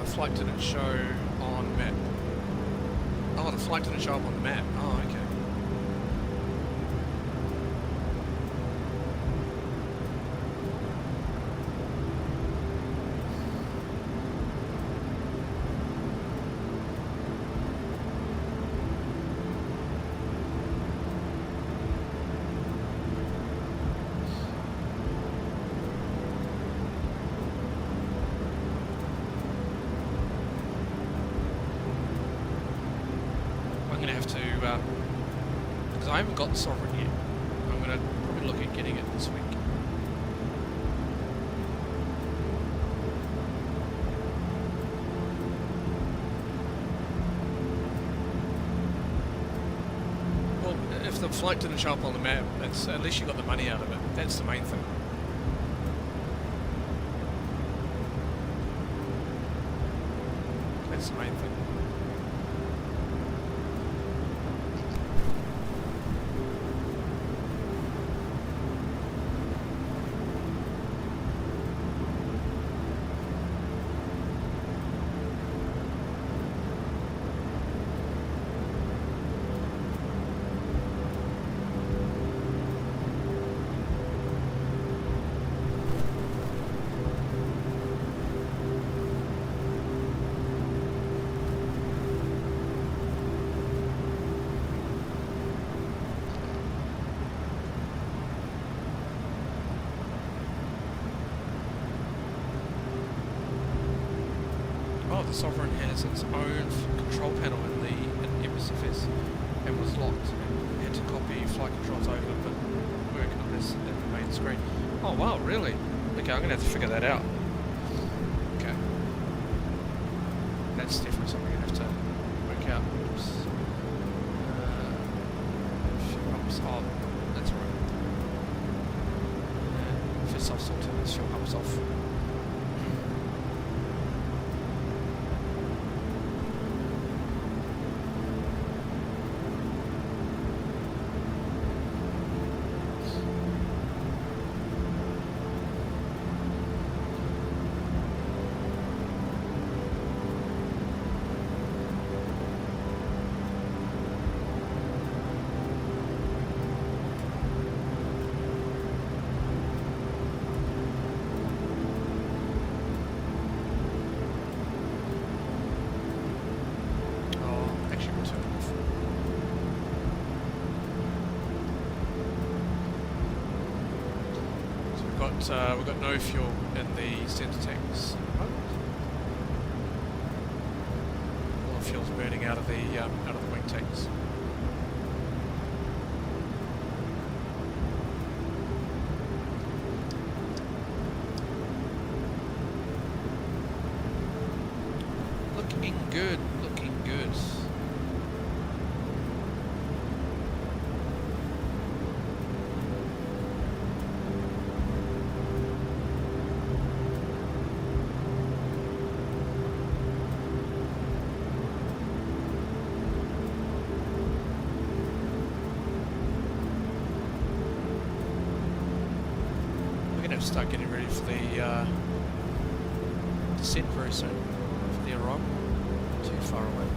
Flight didn't show on map. Oh, the flight didn't show up on the map. Oh, okay. Because I haven't got the sovereign yet. I'm going to probably look at getting it this week. Well, if the flight didn't show up on the map, it's, at least you got the money out of it. That's the main thing. That's the main thing. Oh, the Sovereign has its own control panel in the MSFS and was locked and had to copy flight controls over but working on this at the main screen. Oh wow, really? Okay, I'm going to have to figure that out. Okay. That's definitely something I'm going to have to work out. Oops. Fuel pumps. Oh, that's alright. First I'll sort this fuel pumps off. We've got no fuel in the centre tanks. All the fuel's burning out of the wing tanks. Looking good, looking good. Start getting ready for the descent very soon for the arrival. Not too far away.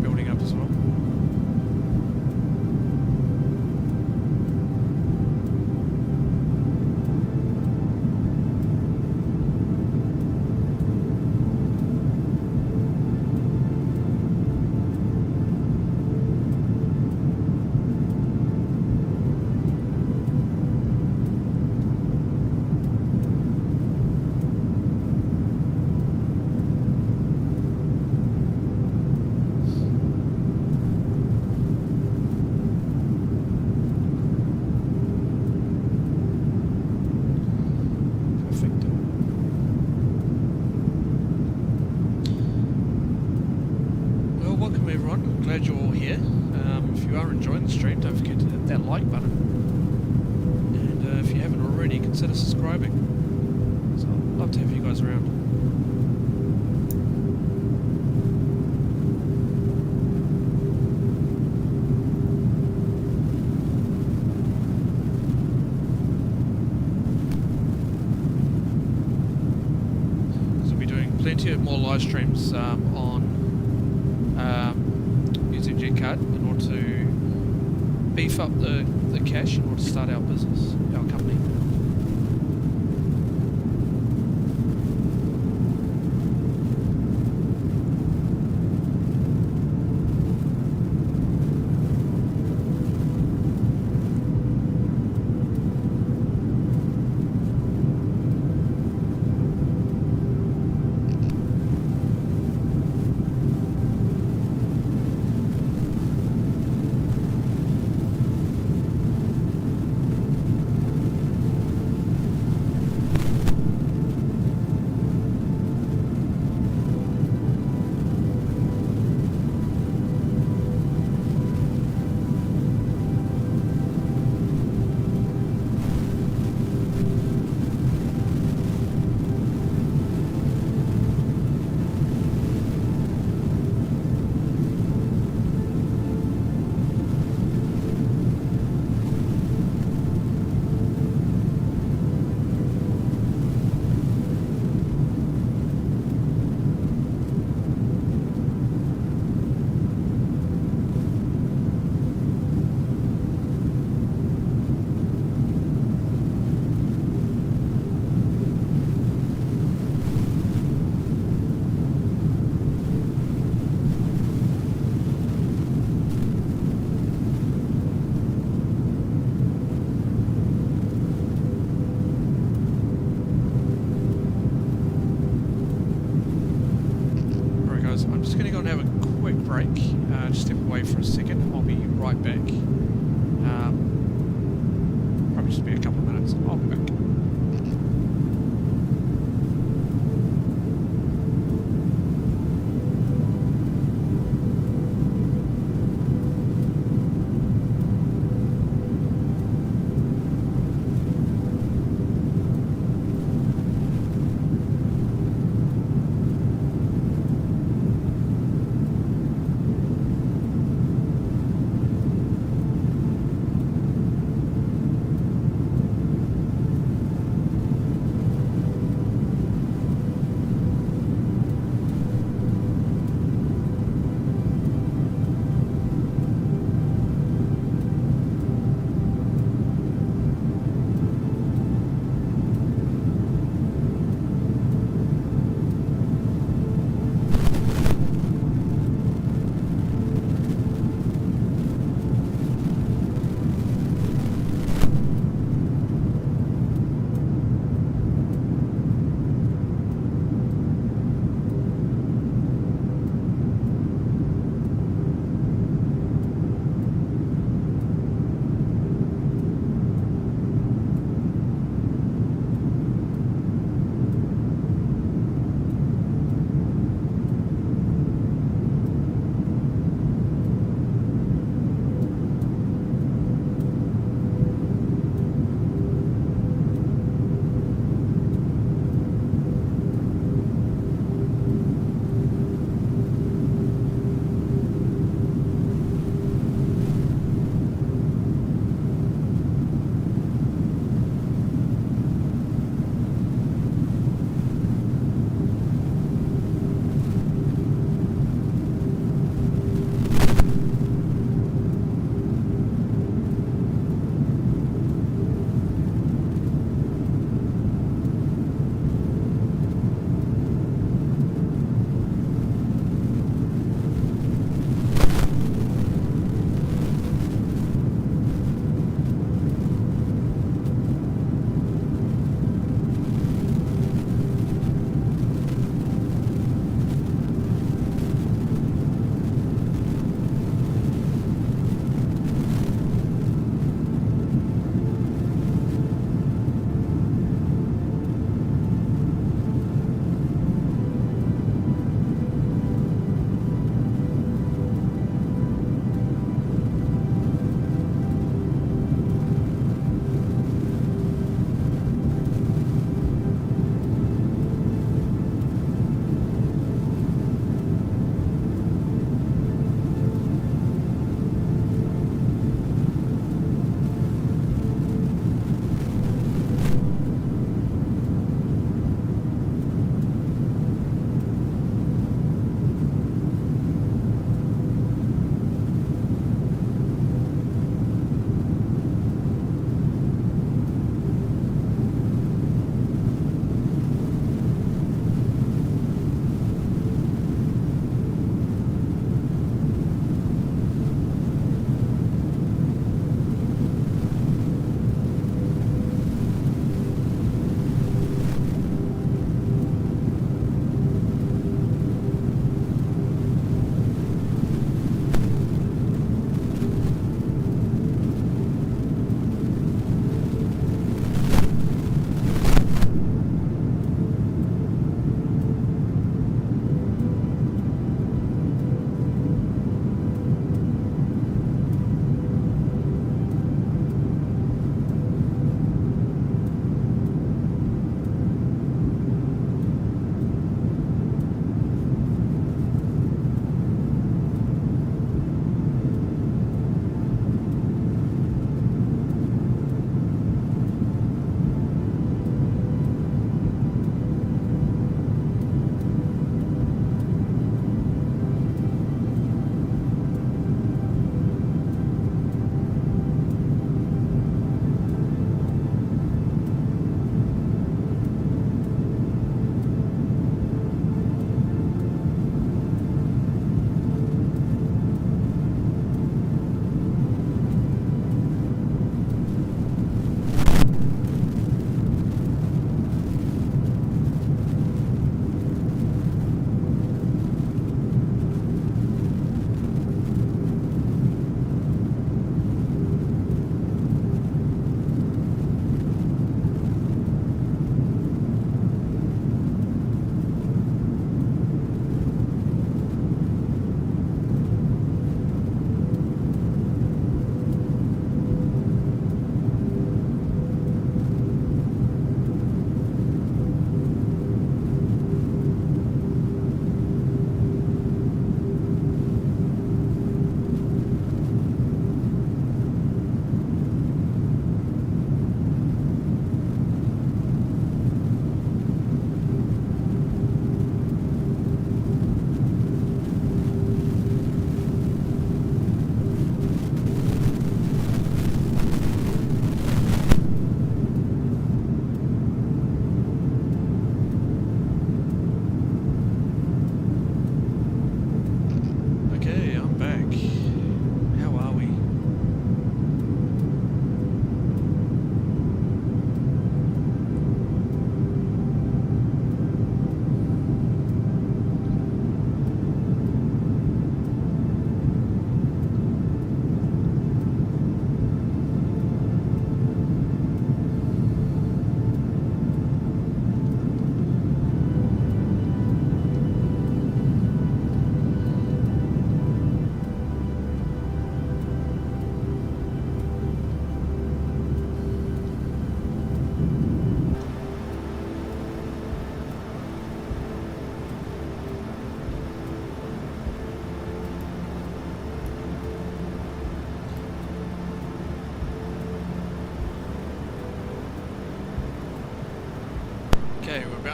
Building up as well. Glad you're all here. If you are enjoying the stream, don't forget to hit that like button. And if you haven't already, consider subscribing. So I'd love to have you guys around. So we'll be doing plenty of more live streams on using JetCard in order to beef up the cash in order to start our business, our company. just step away for a second. I'll be right back. Probably just be a couple of minutes. I'll be back.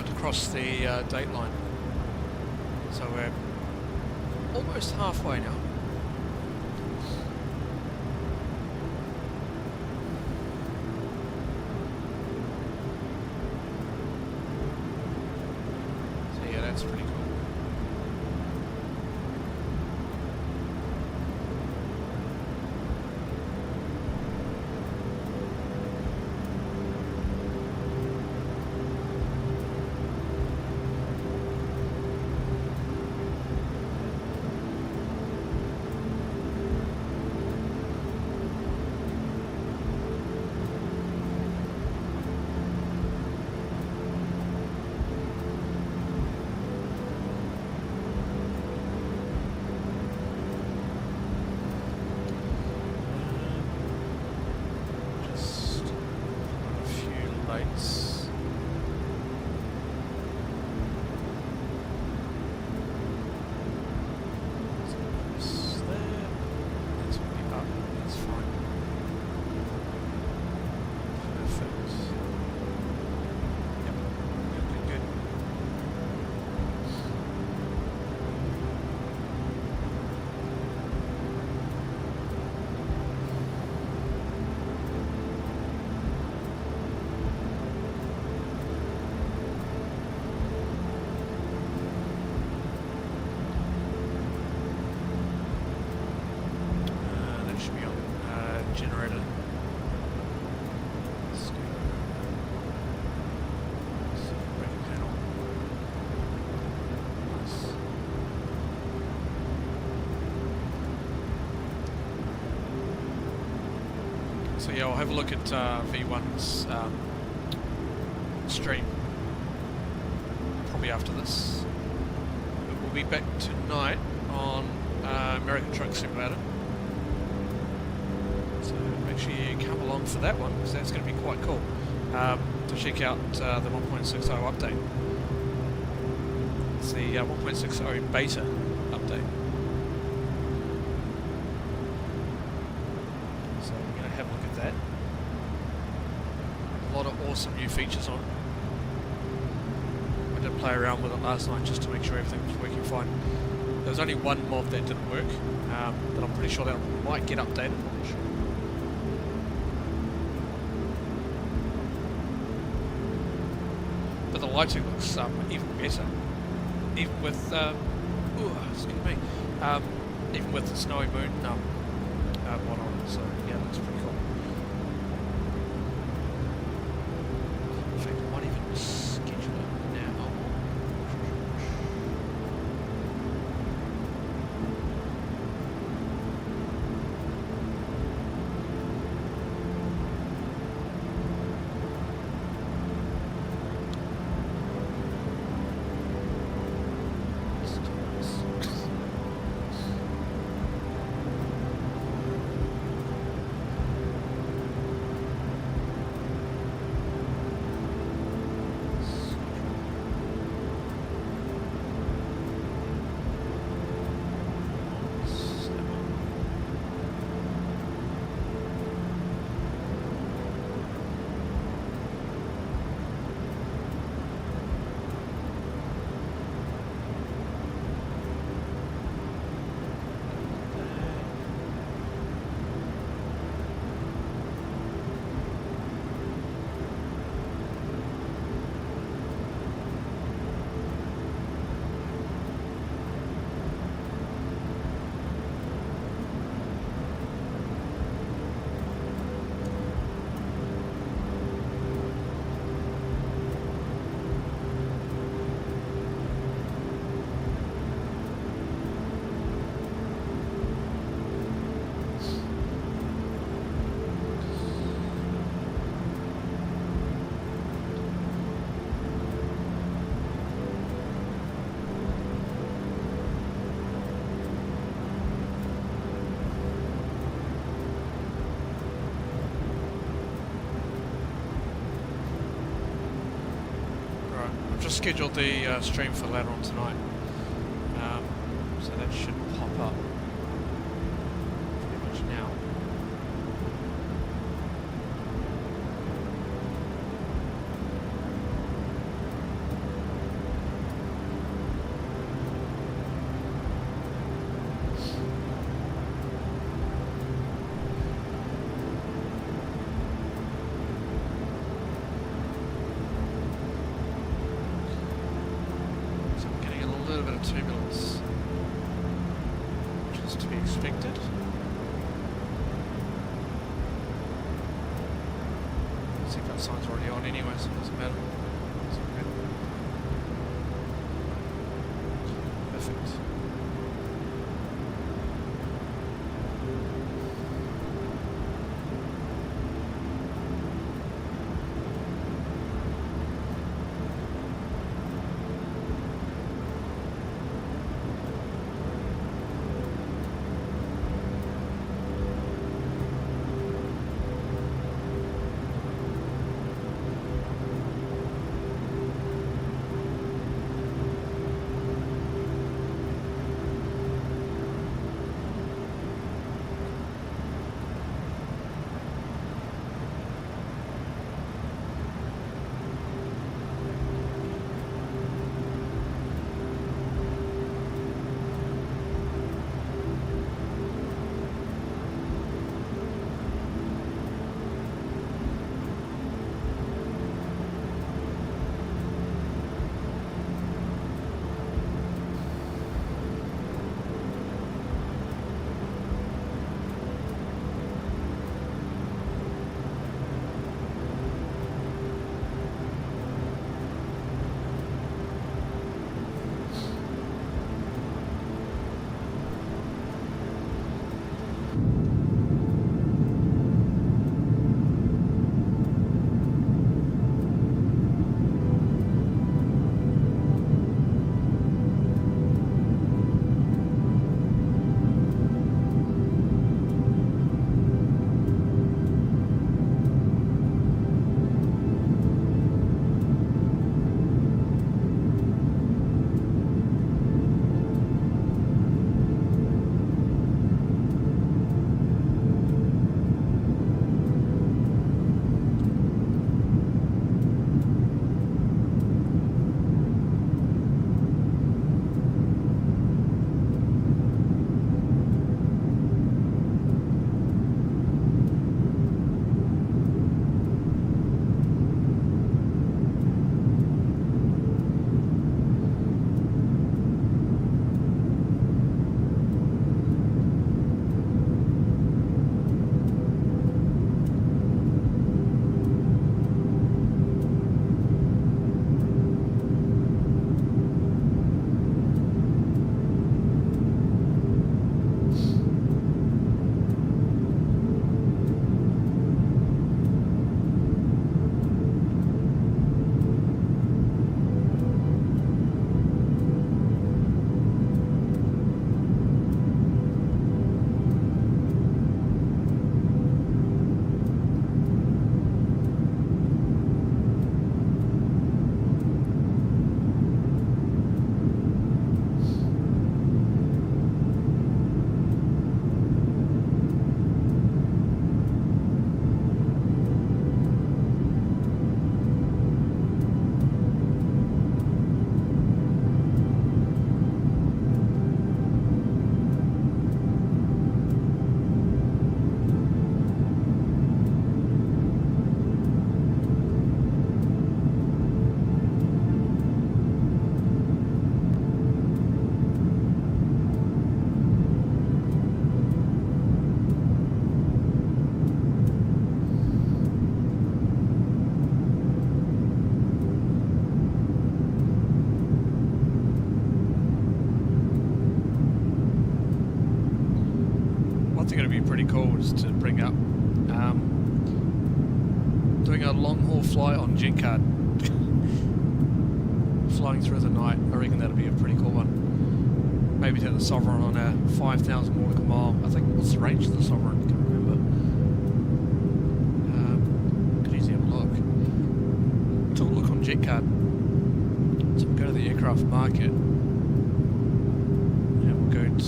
about to cross the date line. So we're almost halfway now. So yeah, that's pretty cool. Generator. Let's go. Brake panel. Nice. So yeah, I'll have a look at V1's stream probably after this. But we'll be back tonight on American Truck Simulator. So make sure you come along for that one, because that's going to be quite cool to check out the 1.60 update. It's the 1.60 beta update. So we're going to have a look at that. A lot of awesome new features on it. I did play around with it last night just to make sure everything was working fine. There was only one mod that didn't work, but I'm pretty sure that might get updated. I'm not sure. But the lighting looks even better, even with excuse me, even with the snowy moon one on it. So yeah, it looks pretty cool. In fact, I might even schedule it now. Scheduled the stream for later on tonight, so that should pop up pretty much now. sign's already on anyway, so it doesn't matter. It's all good. Perfect. Pretty cool is to bring up doing a long haul flight on JetCard, flying through the night. I reckon that'll be a pretty cool one. Maybe take the Sovereign on a 5,000 nautical mile. I think what's the range of the Sovereign? I can't remember. Could easily have a look. Took a look on JetCard. So we'll go to the aircraft market and we'll go to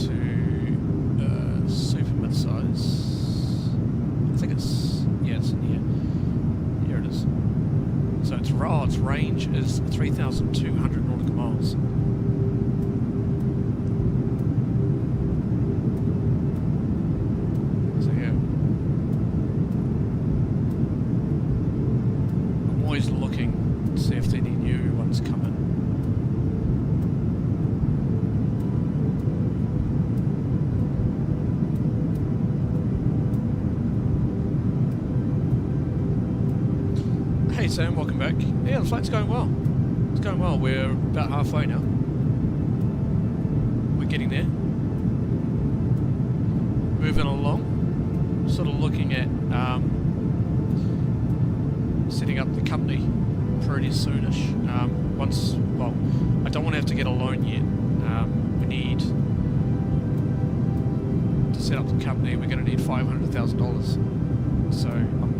super mid-size. I think it's, yeah, it's in here. Here it is. So its range is 3,200 nautical miles. So yeah, I'm always looking to see if there are any new ones coming. Hey Sam, welcome back. Yeah, the flight's going well. It's going well. We're about halfway now. We're getting there. Moving along. Sort of looking at setting up the company pretty soonish. Well, I don't want to have to get a loan yet. We need to set up the company. We're going to need $500,000. So I'm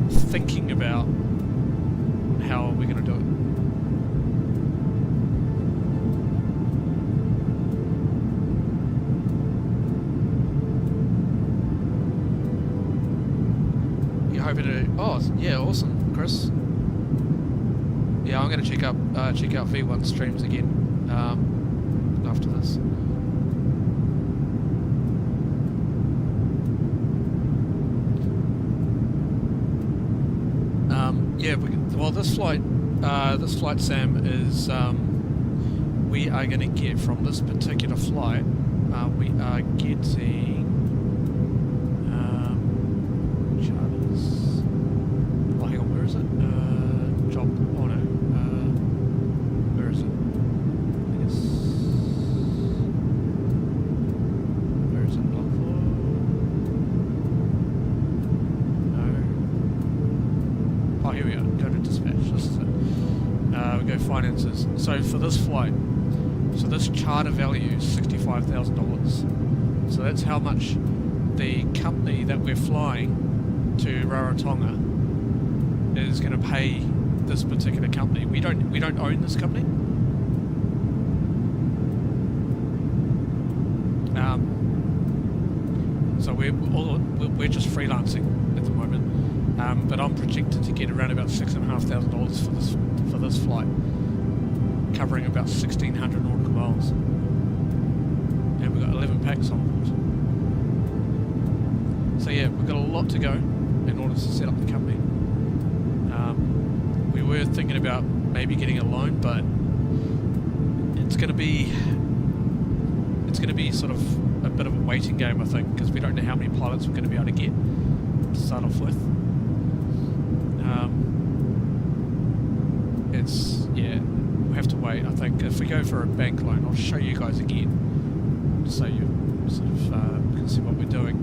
thinking about how we're going to do it. You're hoping to? Oh, yeah, awesome, Chris. Yeah, I'm going to check out V1 streams again after this. Yeah, well, this flight, Sam, is we are going to get from this particular flight. We are getting charters. Oh, hang on, where is it? Job. Oh no. Where is it? I guess. Where is it? Block 4. No. Oh, here we go. Go to dispatch. This is it. We go finances. So for this flight, so this charter value is $65,000. So that's how much the company that we're flying to Rarotonga is going to pay this particular company. We don't own this company. So we're just freelancing at the moment. But I'm projected to get around about $6,500 for this flight, covering about 1,600 nautical miles. And we've got 11 packs on board. So yeah, we've got a lot to go in order to set up the company. We were thinking about maybe getting a loan, but it's going to be sort of a bit of a waiting game, I think, because we don't know how many pilots we're going to be able to get to start off with. We have to wait. I think if we go for a bank loan, I'll show you guys again, so you sort of can see what we're doing.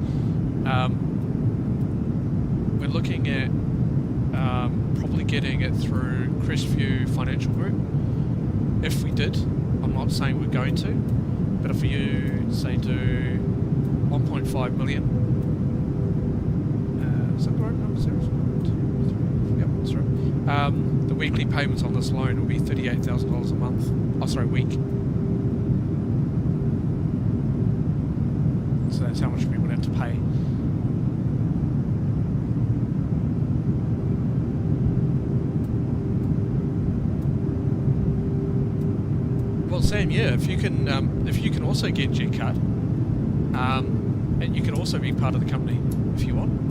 We're looking at probably getting it through Crestview Financial Group. If we did, I'm not saying we're going to, but if you say do 1.5 million, is that the right number? Yep, that's right. The weekly payments on this loan will be $38,000 a month. Oh, sorry, week. So that's how much we would have to pay. Well, Sam, yeah, if you can also get JetCard, and you can also be part of the company if you want.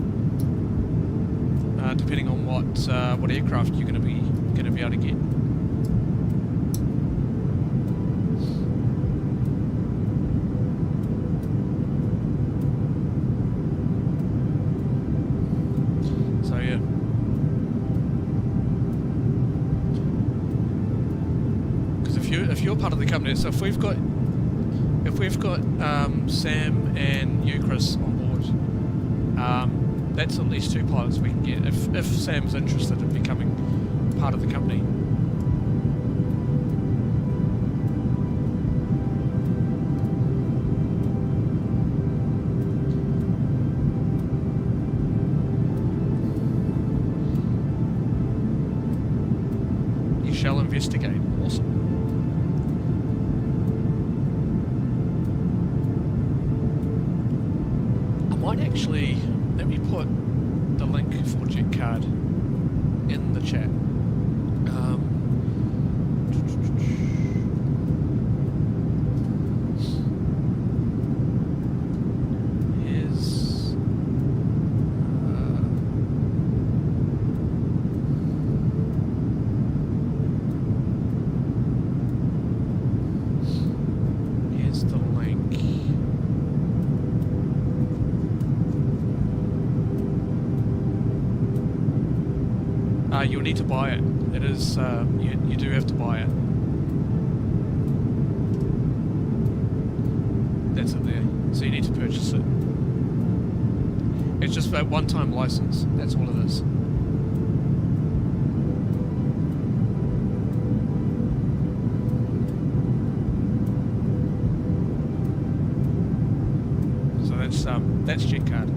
Depending on what aircraft you're going to be able to get. So yeah. Because if you're part of the company, so if we've got Sam and you, Chris, on board. That's at least 2 pilots we can get if Sam's interested in becoming part of the company. You shall investigate. Awesome. I might actually... Let me put the link for JetCard in the chat. Here's the link. you'll need to buy it. It is, you do have to buy it. That's it there. So you need to purchase it. It's just a one-time license. That's all it is. So that's JetCard.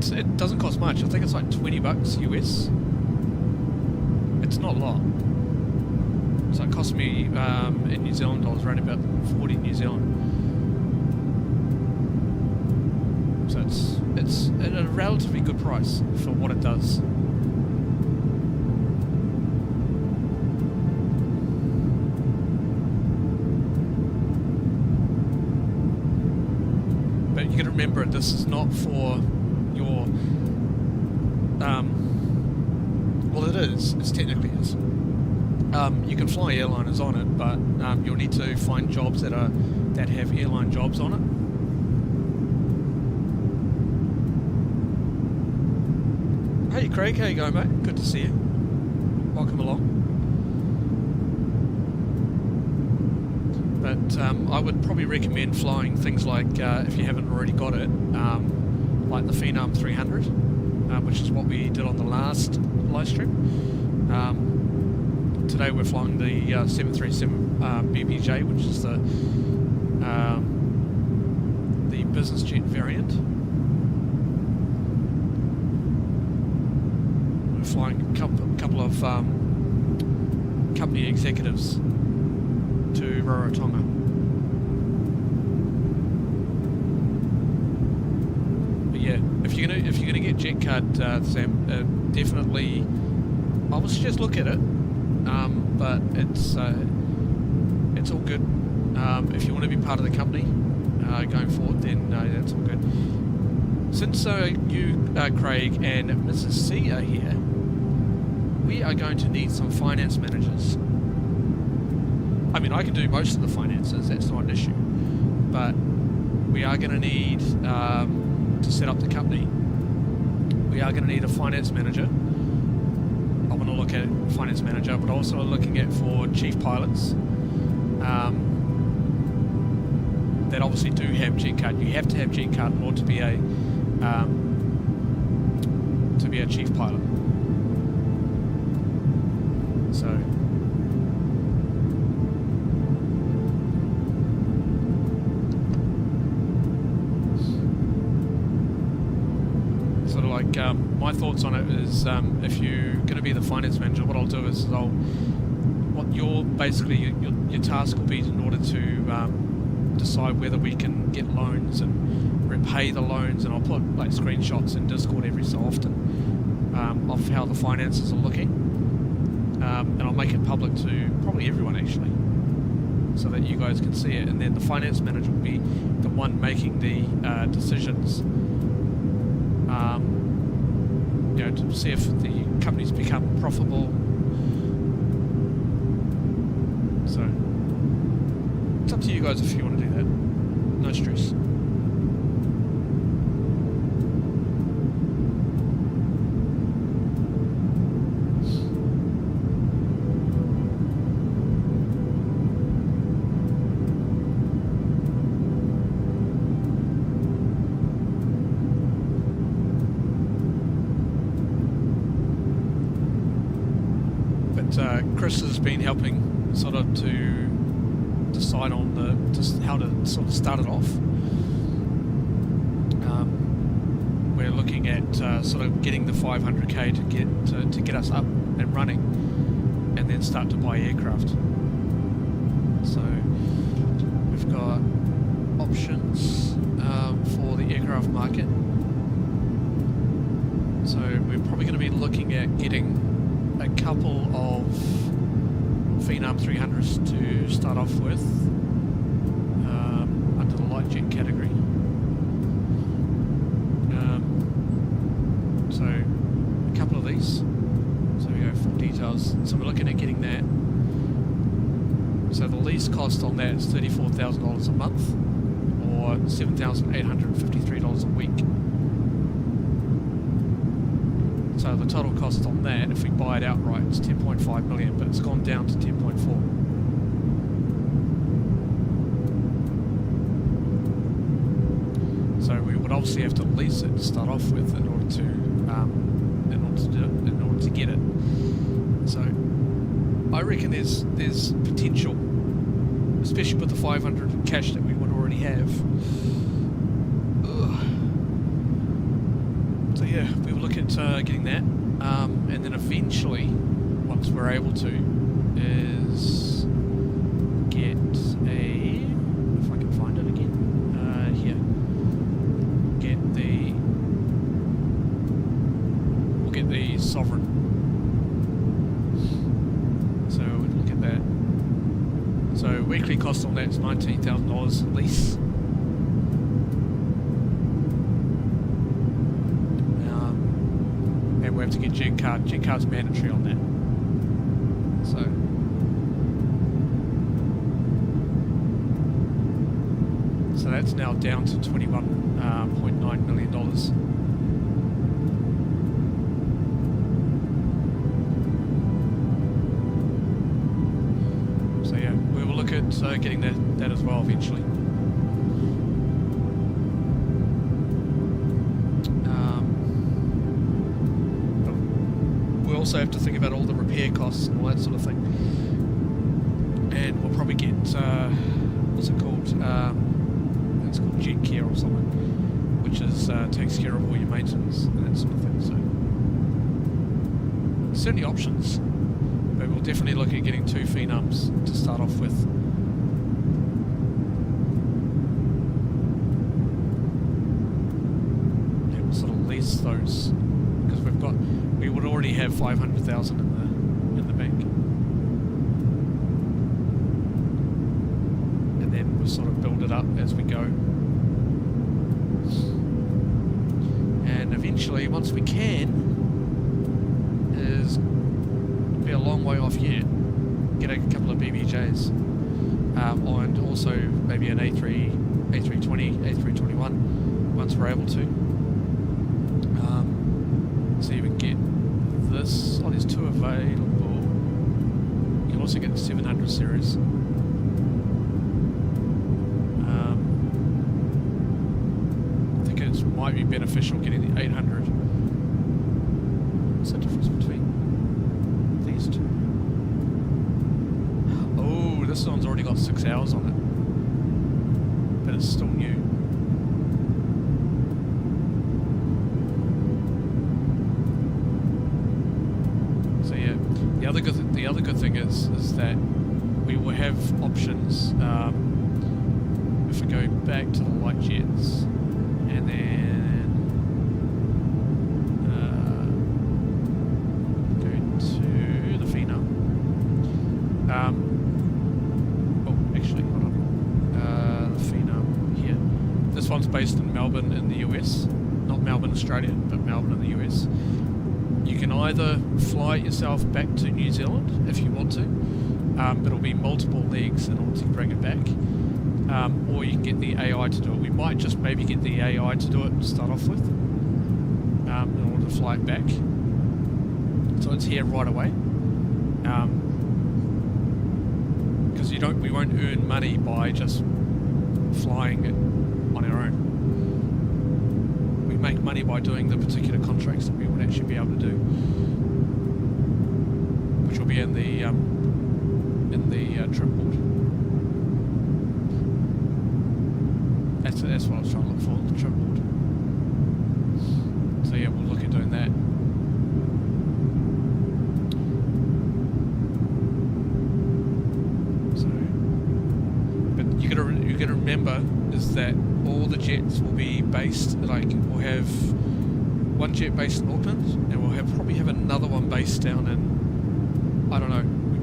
It doesn't cost much. I think it's like $20 US. It's not a lot. So it cost me in New Zealand dollars around about 40 New Zealand. So it's at a relatively good price for what it does. But you got to remember, this is not for your well, it is. It technically is. You can fly airliners on it, but you'll need to find jobs that have airline jobs on it. Hey Craig, how you going, mate? Good to see you. Welcome along. But I would probably recommend flying things like, if you haven't already got it, like the Phenom 300, which is what we did on the last live stream. Today we're flying the 737BBJ, which is the business jet variant. We're flying a couple of company executives to Rarotonga. If you're gonna get JetCard, Sam, definitely, I would suggest look at it. But it's all good. If you want to be part of the company going forward, then that's all good. Since you, Craig, and Mrs. C are here, we are going to need some finance managers. I mean, I can do most of the finances. That's not an issue. But we are going to need to set up the company. We are going to need a finance manager. I want to look at finance manager, but also looking at for chief pilots that obviously do have JetCard. You have to have JetCard in order to be a chief pilot. So. My thoughts on it is, if you're going to be the finance manager, what I'll do is what your task will be in order to decide whether we can get loans and repay the loans, and I'll put like screenshots in Discord every so often of how the finances are looking, and I'll make it public to probably everyone actually, so that you guys can see it, and then the finance manager will be the one making the decisions. To see if the company's become profitable. So it's up to you guys if you want to do that. No stress. Chris has been helping sort of to decide on how to sort of start it off. We're looking at sort of getting the 500k to get us up and running, and then start to buy aircraft. So we've got options for the aircraft market. So we're probably going to be looking at getting a couple of Phenom 300s to start off with under the light jet category. So a couple of these. So we go for DT details. So we're looking at getting that. So the lease cost on that is $34,000 a month, or $7,853 a week. So the total cost on that, if we buy it outright, is $10.5 million, but it's gone down to $10.4. So we would obviously have to lease it to start off with in order to get it. So I reckon there's potential, especially with the 500 cash that we would already have. Ugh. So yeah, we will look at getting that, and then eventually, once we're able to, is get a, if I can find it again, here, we'll get the Sovereign. So we'll look at that. So weekly cost on that is $19,000 lease. And we have to get JetCard. JetCard's mandatory on that. So that's now down to $21.9 million. So yeah, we will look at getting that as well eventually. We also have to think about all the repair costs and all that sort of thing. And we'll probably get, what's it called? It's called JetCare or something, which is takes care of all your maintenance and that sort of thing. So certainly options, but we'll definitely look at getting 2 phenoms to start off with. Yeah, we'll sort of lease those because we would already have 500,000 in the bank. Sort of build it up as we go, and eventually, once we can, is be a long way off yet, get a couple of BBJs, and also maybe an A320, A321 once we're able to. So you can get this. Oh, there's 2 available. You can also get the 700 series. Might be beneficial getting the 800. What's the difference between these 2? Oh, this one's already got 6 hours on it, but it's still new. So yeah, the other good thing is that we will have options if we go back to the light jets. And then go to the Phenom. Oh, actually, hold on. The Phenom here. This one's based in Melbourne in the US. Not Melbourne, Australia, but Melbourne in the US. You can either fly it yourself back to New Zealand if you want to, but it'll be multiple legs in order to bring it back. Or you can get the AI to do it. We might just maybe get the AI to do it to start off with, in order to fly it back. So it's here right away. Because we won't earn money by just flying it on our own. We make money by doing the particular contracts that we would actually be able to do, which will be in the trip board. That's what I was trying to look for, the trip board. So yeah, we'll look at doing that. So, but you gotta remember is that all the jets will be based, we'll have one jet based in Auckland, and we'll probably have another one based down in, I don't know, we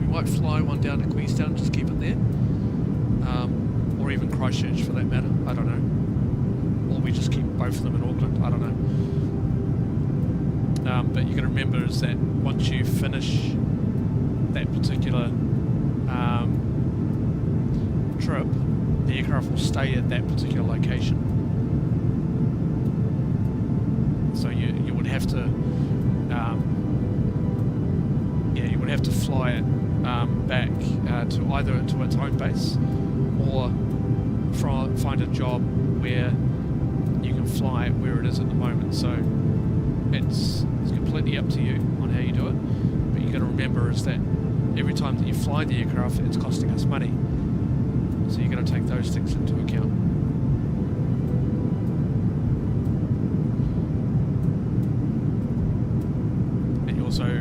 might fly one down to Queenstown, just keep it there. Or even Christchurch for that matter, I don't know. Or we just keep both of them in Auckland, I don't know. but you got to remember is that once you finish that particular trip, the aircraft will stay at that particular location. So you would have to you would have to fly it back to either to its home base or find a job where you can fly it where it is at the moment. So it's completely up to you on how you do it, but you got to remember is that every time that you fly the aircraft, it's costing us money. So you're going to take those things into account.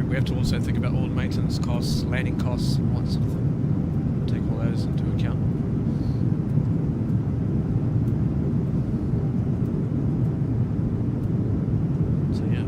We have to also think about all the maintenance costs, landing costs, and what sort of thing. Take all those into account. So yeah.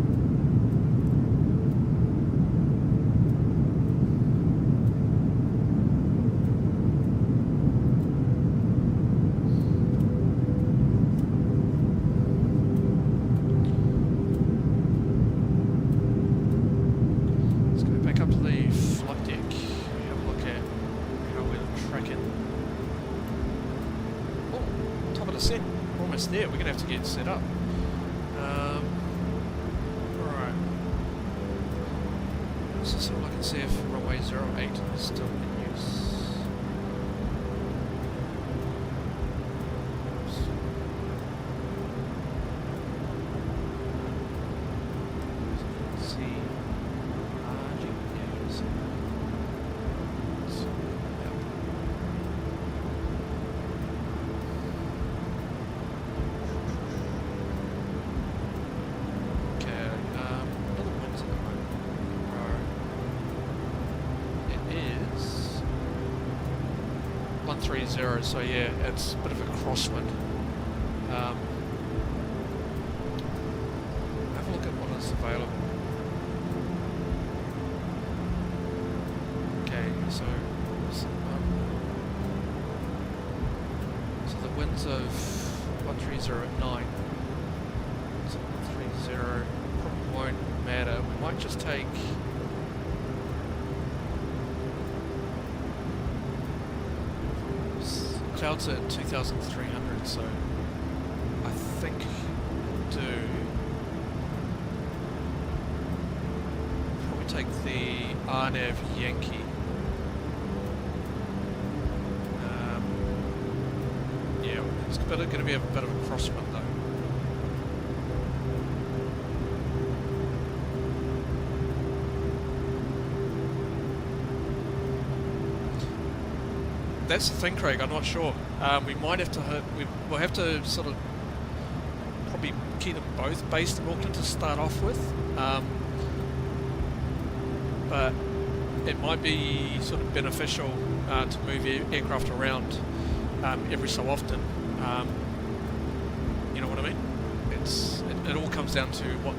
There, we're going to have to get set up. Alright. So I can see if runway 08 is still in use. Oops. See. So yeah, it's a bit of a crosswind. Have a look at what is available. Okay, so the winds of 130 at 9. So 130 probably won't matter. We might just take. Clouds at 2,300, so I think we'll do probably take the RNAV Yankee. Yeah, it's going to be a bit of a crosswind though. That's the thing, Craig. I'm not sure. We might have to we'll have to sort of probably keep them both based in Auckland to start off with, but it might be sort of beneficial to move aircraft around every so often. You know what I mean? It all comes down to what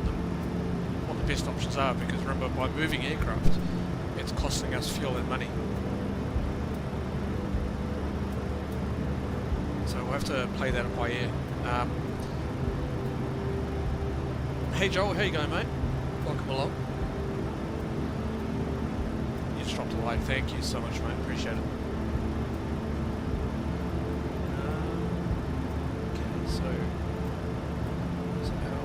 the best options are, because remember, by moving aircraft, it's costing us fuel and money. So we'll have to play that by ear. Hey Joel, how you going, mate? Welcome along. You just dropped a like. Thank you so much, mate. Appreciate it. Okay, so now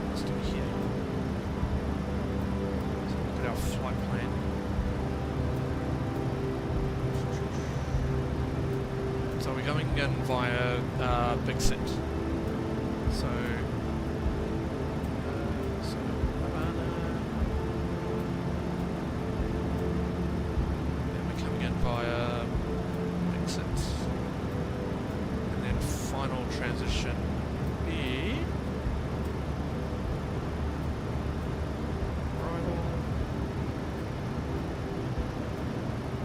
let's do it here. So look at our flight plan. So we're going in via Big Set. So Havana. Then we're coming in via Big Set. And then final transition be arrival.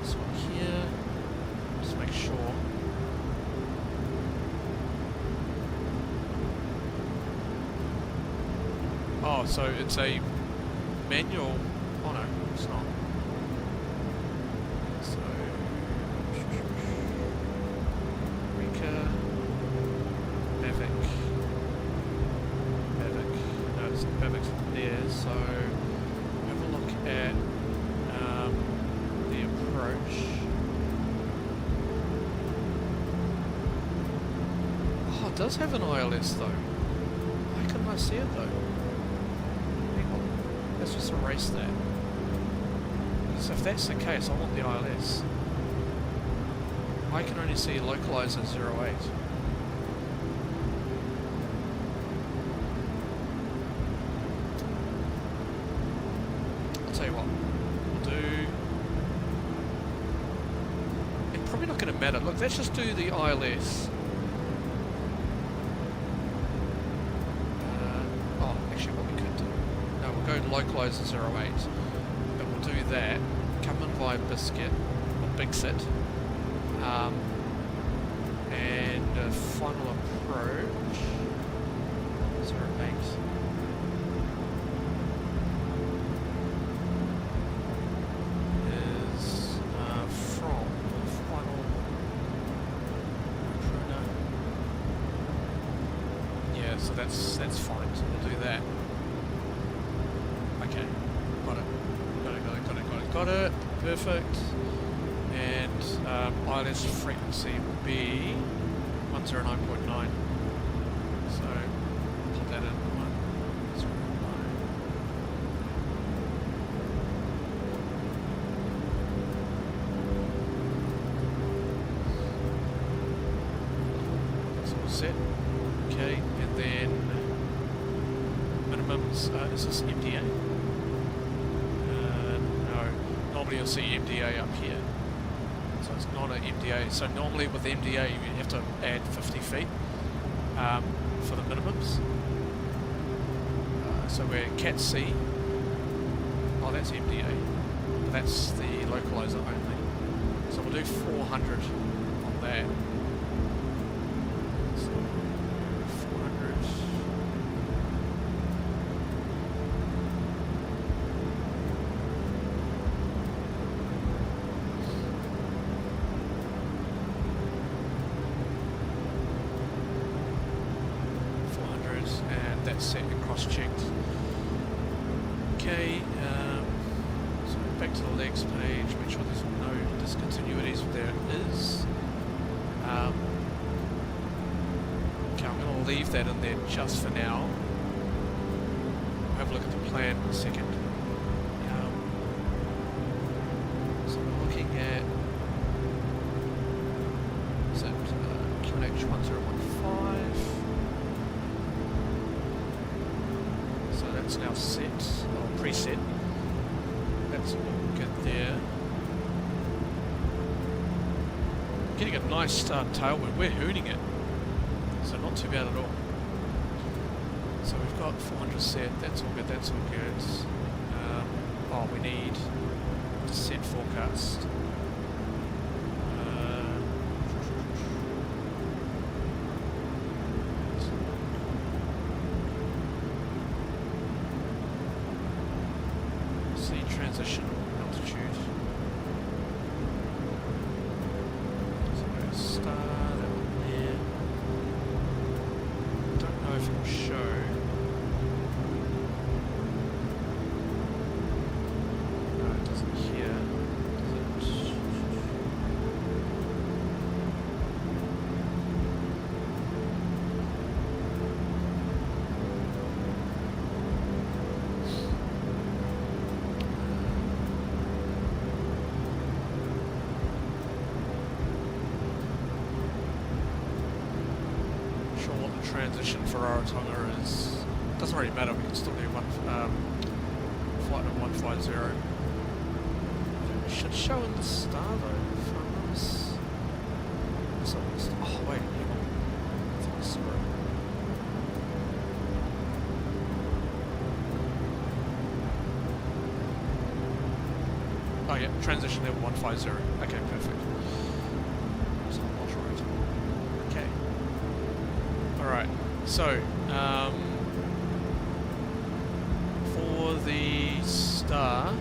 This one here. Just make sure. Oh, so it's a manual. Oh no, it's not. So Rika, Mavic. No, it's perfect there. So have a look at the approach. Oh, it does have an ILS though. Why couldn't I see it though? Hang on. Let's just erase that. So if that's the case, I want the ILS. I can only see localizer 08. I'll tell you what, we'll do... It's probably not going to matter. Look, let's just do the ILS. Oh, actually what we could do... No, we'll go to localizer 08. But we'll do that. Come in via Biscuit, or Big Sit. And final approach 08 is from final Rarotonga. Yeah, so that's fine. So we'll do that. Okay, got it. Got it. Perfect. And ILS frequency will be 109.9. So put that in 109. That's all set. Okay, and then minimums. Is this MDA? No. Normally you'll see MDA up here. So it's not an MDA. So normally with MDA you have to add 50 feet for the minimums. So we're Cat C. Oh, that's MDA. But that's the localizer only. So we'll do 400 on that. So 400. And that's set and cross-checked. Okay, so back to the legs page, make sure there's no discontinuities. There it is. Okay, I'm going to leave that in there just for now. We'll have a look at the plan in a second. So we're looking at, is that QNH 1015? It's now set, or preset. That's all good there. Getting a nice tailwind. We're hooning it, so not too bad at all. So we've got 400 set. That's all good. That's all good. Oh, we need to set forecast. Transition altitude. So we're going to start that one there. Don't know if it'll show. No, it doesn't here. Does it? Transition for Rarotonga is, doesn't really matter, we can still do one flight of 150. It should show in the star though, if I'm not oh wait, hang on. I think I saw it. Oh yeah, transition level 150. Okay, perfect. So I'm not right. Okay. Alright, so for the star,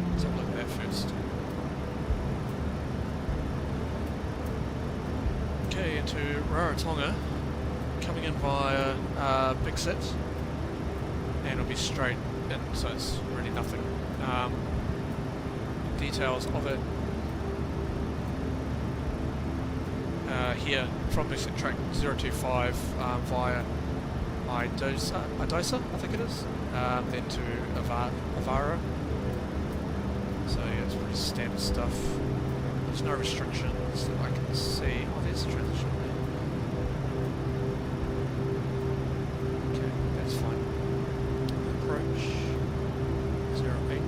let's have a look at that first. Okay, into Rarotonga, coming in via Big Sit. and it'll be straight in, so it's really nothing. Details of it here from Basic Track 025 via Idosa, I think it is, then to Avara. So yeah, it's pretty standard stuff. There's no restrictions that I can see. Oh, there's a transition there. Okay, that's fine. Approach 08.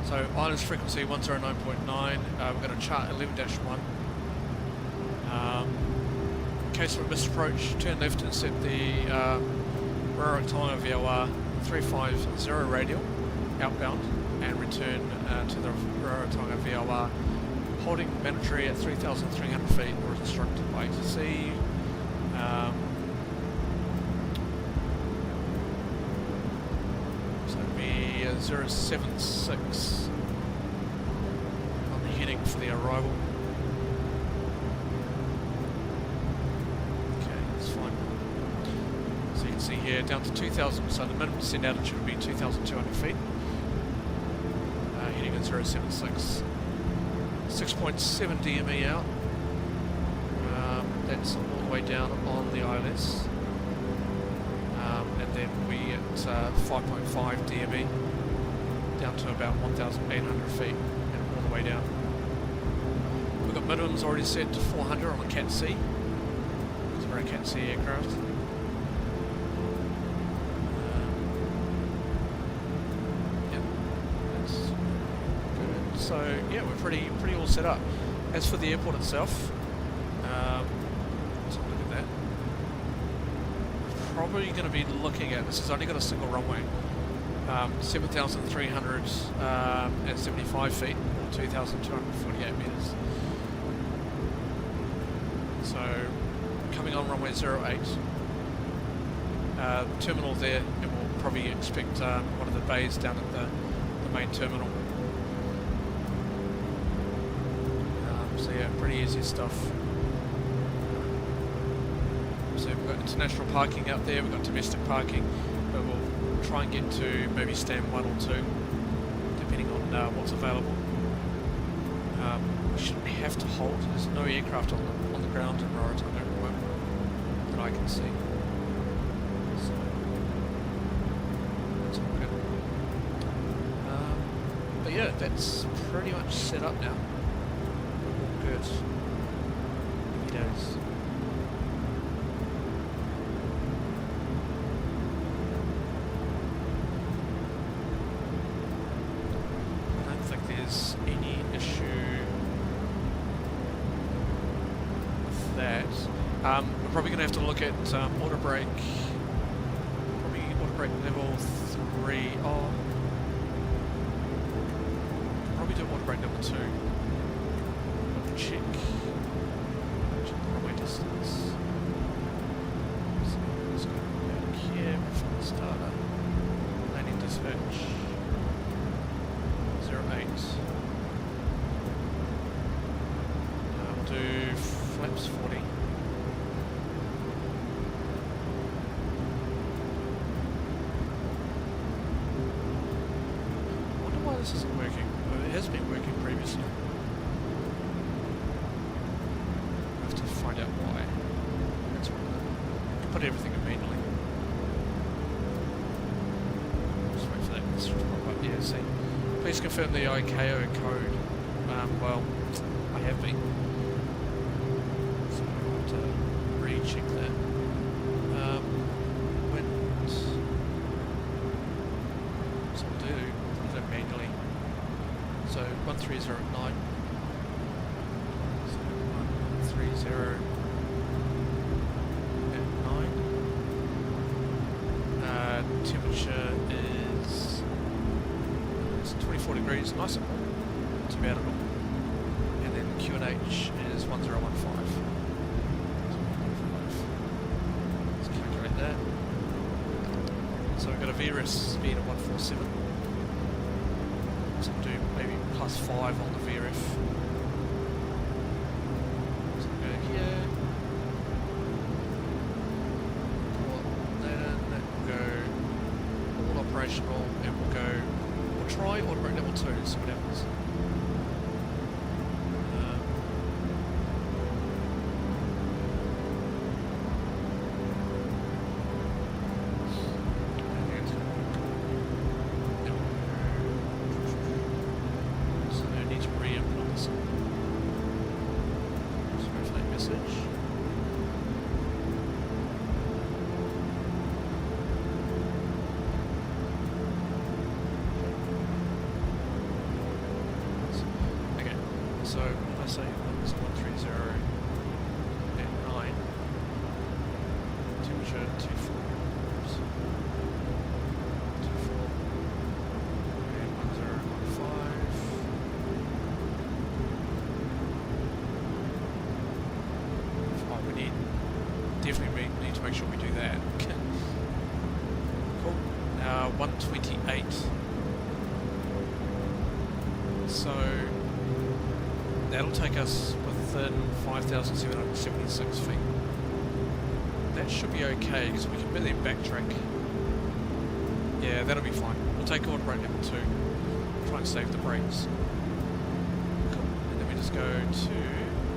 So islands frequency 109.9. We've got a chart 11-1. In case of a missed approach, turn left and set the Rarotonga VOR 350 radial outbound and return to the Rarotonga VOR, holding mandatory at 3,300 feet or instructed by ATC. So it'll be 076 on the heading for the arrival. See here, down to 2,000, so the minimum descent altitude will be 2,200 feet. Heading at 076. 6.7 DME out. That's all the way down on the ILS. And then we at 5.5 DME, down to about 1,800 feet, and all the way down. We've got minimums already set to 400 on a Cat C. Because we're a Cat C aircraft. So yeah, we're pretty all set up. As for the airport itself, let's have a look at that. Probably going to be looking at, this has only got a single runway, 7,375 feet, or 2,248 metres. So coming on runway 08, terminal there, and we'll probably expect one of the bays down at the main terminal. So yeah, pretty easy stuff. So we've got international parking out there, we've got domestic parking, but we'll try and get to maybe stand 1 or 2, depending on what's available. We shouldn't have to hold. There's no aircraft on the ground in Rarotonga at the moment that I can see. So that's all good. But yeah, that's pretty much set up now. Good. He does. I don't think there's any issue with that. We're probably going to have to look at auto brake. Probably auto brake level 3. Oh, probably do auto brake level 2. Check the runway distance. So let's go back here from the starter. Landing dispatch 08. We'll do flaps 40. I wonder why this isn't working. Well, it has been working previously. Find out why. That's one of them. Put everything in manually. Just wait for that message to pop up. Yeah, see. Please confirm the ICAO code. Well, I have been. So I'll have to recheck that. Wind. So we'll do that manually. So 1309. 30 at 9. Temperature is 24 degrees, nice and warm, not too bad at all. And then QNH is 1015. Let's calculate that. So we've got a VREF speed of 147. So we'll do maybe +5 on the VREF. operational, and we'll try autobrake level 2, see what happens. So I need to re-input this. So reflect message. So let's say it's 130 at 9. Temperature 24. Oops. 24. And 1015. Oh, we definitely need to make sure we do that. Cool. 128. So that'll take us within 5,776 feet. That should be okay, because we can then backtrack. Yeah, that'll be fine. We'll take autobrake level 2. Try and save the brakes. Cool. And then we just go to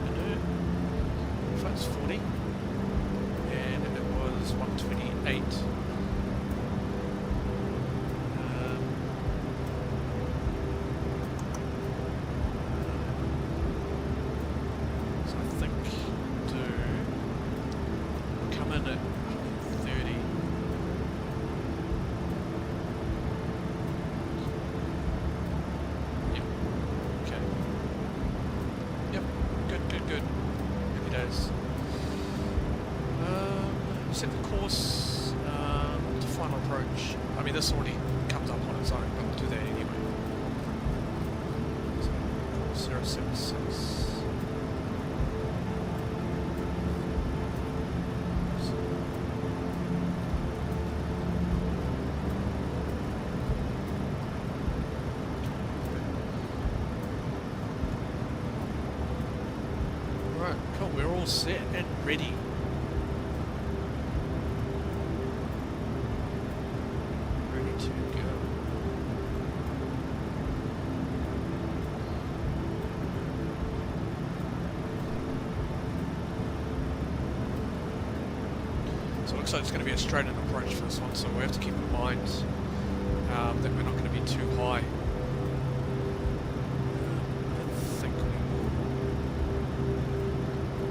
inert. Flight's 40. And it was 128. Set the course to final approach. I mean, this already comes up on its own, but we'll do that anyway. So, course 076. Right, cool, we're all set and ready. So it's going to be a straight-in approach for this one, so we have to keep in mind that we're not going to be too high. I think we will.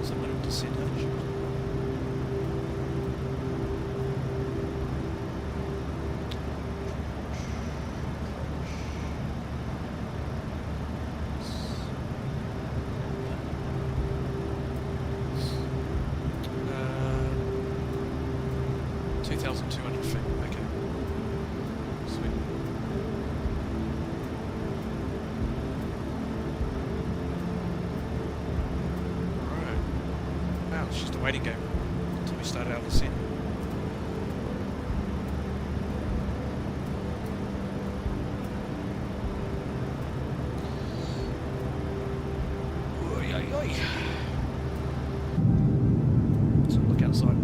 Is it minimum percentage? It's just a waiting game until we start out the scene. Oy, oy, oy. Let's have a look outside.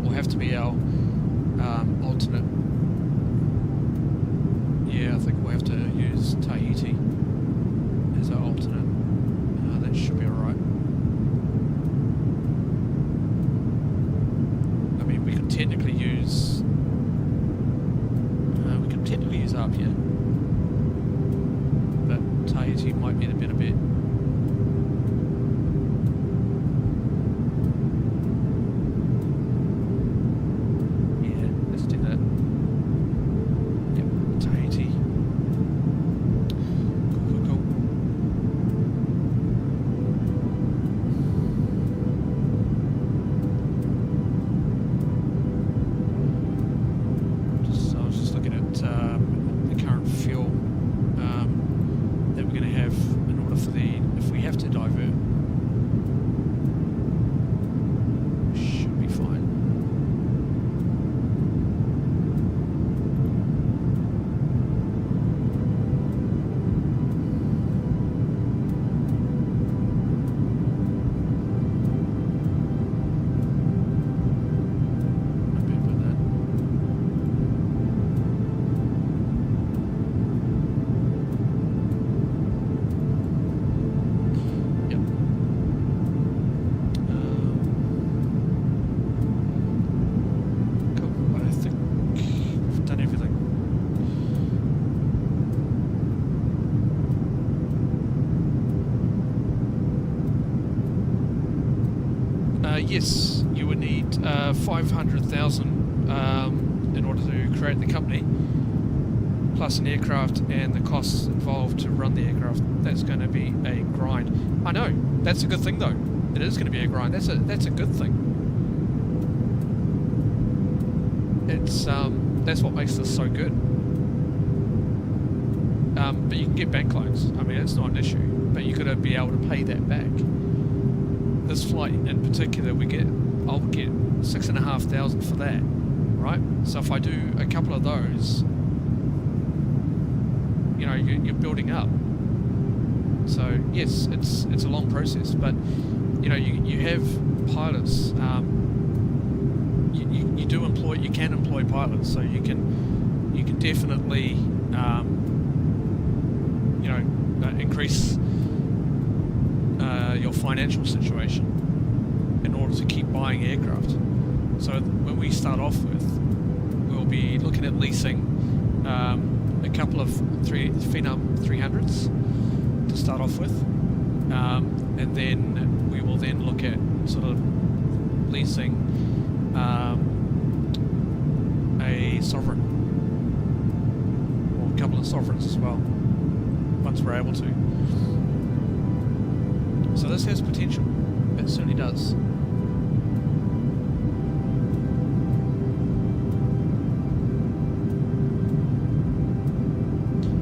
Will have to be our alternate. Yeah, I think we'll have to use Tahiti as our alternate. That should be alright. I mean, we could technically use Apia, but Tahiti might be the better bet. Yeah, let's do that. yes, you would need 500,000 in order to create the company, plus an aircraft and the costs involved to run the aircraft. That's going to be a grind. I know, that's a good thing though. It is going to be a grind. That's a good thing. It's that's what makes this so good. But you can get bank loans. I mean, it's not an issue. But you got to be able to pay that back. This flight in particular, I'll get 6,500 for that, right? So if I do a couple of those, you know, you're building up. So yes, it's a long process, but you know, you have pilots. You can employ pilots, so you can definitely increase your financial situation in order to keep buying aircraft. So when we start off with, we'll be looking at leasing a couple of Phenom 300s to start off with, and then we will then look at sort of leasing a Sovereign, or a couple of Sovereigns as well, once we're able to. So this has potential. It certainly does.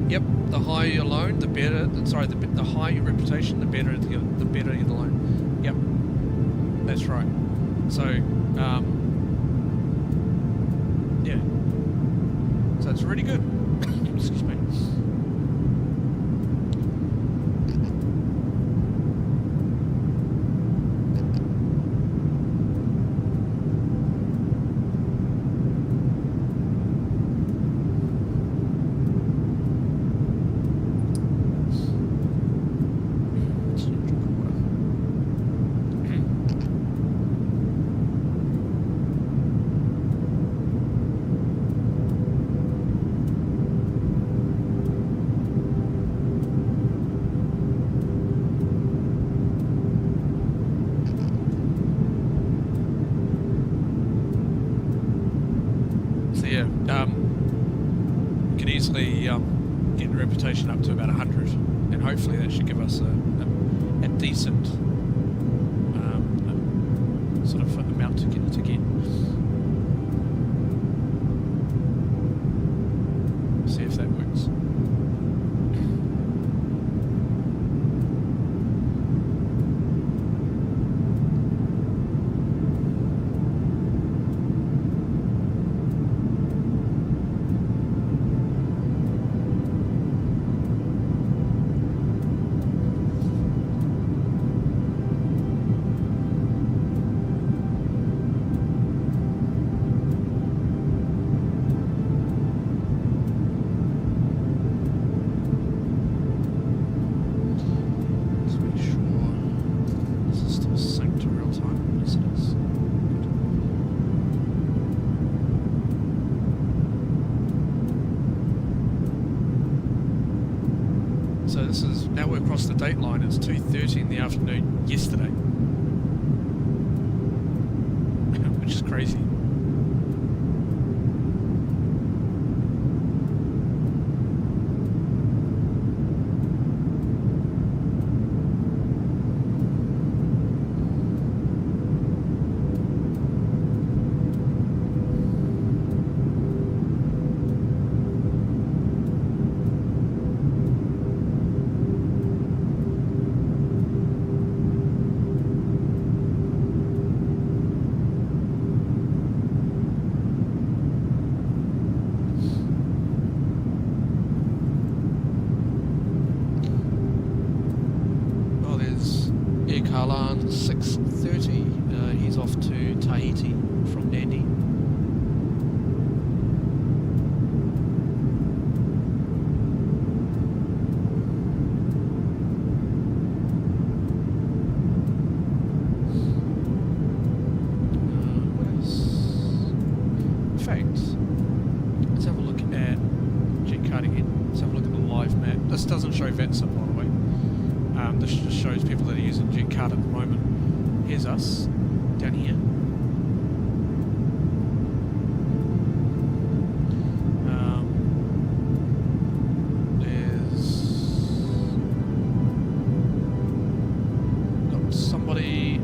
Yep, the higher your loan, the better. Sorry, the higher your reputation, the better the loan. Yep, that's right. So, yeah. So it's really good. Excuse me. Get the reputation up to about 100, and hopefully that should give us a decent sort of amount to get. See if that works. So this is, now we're across the date line, it's 2:30 in the afternoon yesterday. Which is crazy. Carlan 6:30. He's off to Tahiti from Nandi. What else? In fact, let's have a look at JetCard again. Let's have a look at the live map. This doesn't show VATSIM, by the way. This just shows people that are using JetCard at the moment. Here's us. down here. There's got somebody.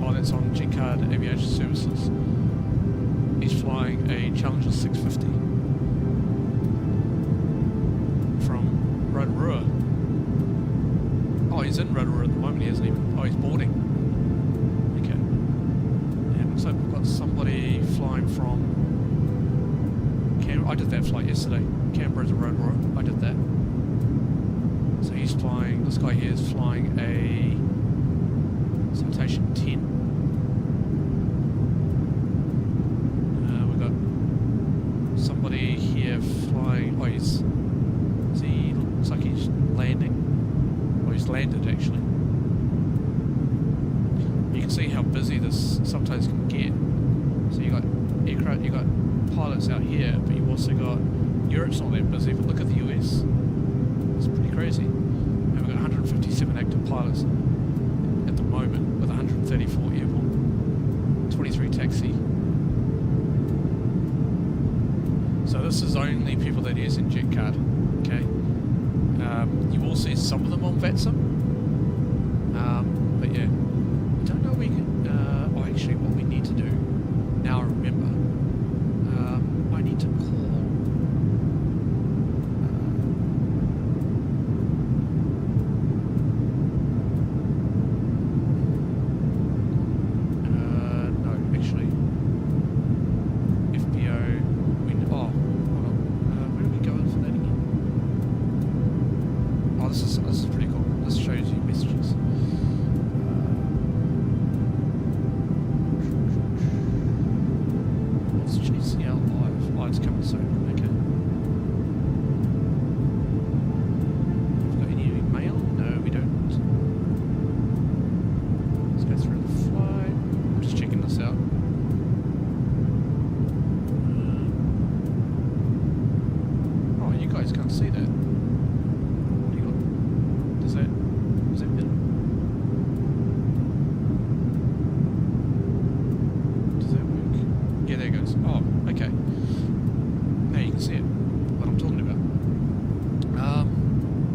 Oh, that's on JetCard Aviation Services. He's flying a Challenger 650 from Rotorua. Oh, he's in Rotorua at the moment, he isn't even. Oh, he's boarding. Okay. And looks like we've got somebody flying from I did that flight yesterday. Canberra to Rotorua. I did that. So he's flying, this guy here is flying a Citation 10. We've got somebody here flying, oh he looks like he's landing. Oh, he's landed actually. You can see how busy this sometimes can get. So you got aircraft, you got pilots out here, but you've also got Europe's not that busy, but look at the US. It's pretty crazy. And we've got 157 active pilots at the moment with 134 airborne, 23 taxi. So this is only people that are using JetCard. Okay. You will see some of them on Flightsim. But yeah, I don't know. We can. Oh, actually, what we need to do now. Remember, I need to call. No, actually, FBO. Oh, hold on. Where do we go in for that again? Oh, this is pretty cool. This shows you messages. What's GCL live? Oh, it's coming soon. Okay. Have we got any mail? No, we don't. Let's go through the flight. I'm just checking this out. Oh, you guys can't see that. Hang on. Is that better? Does that work? Yeah, there it goes. Oh, okay. Now you can see it. What I'm talking about.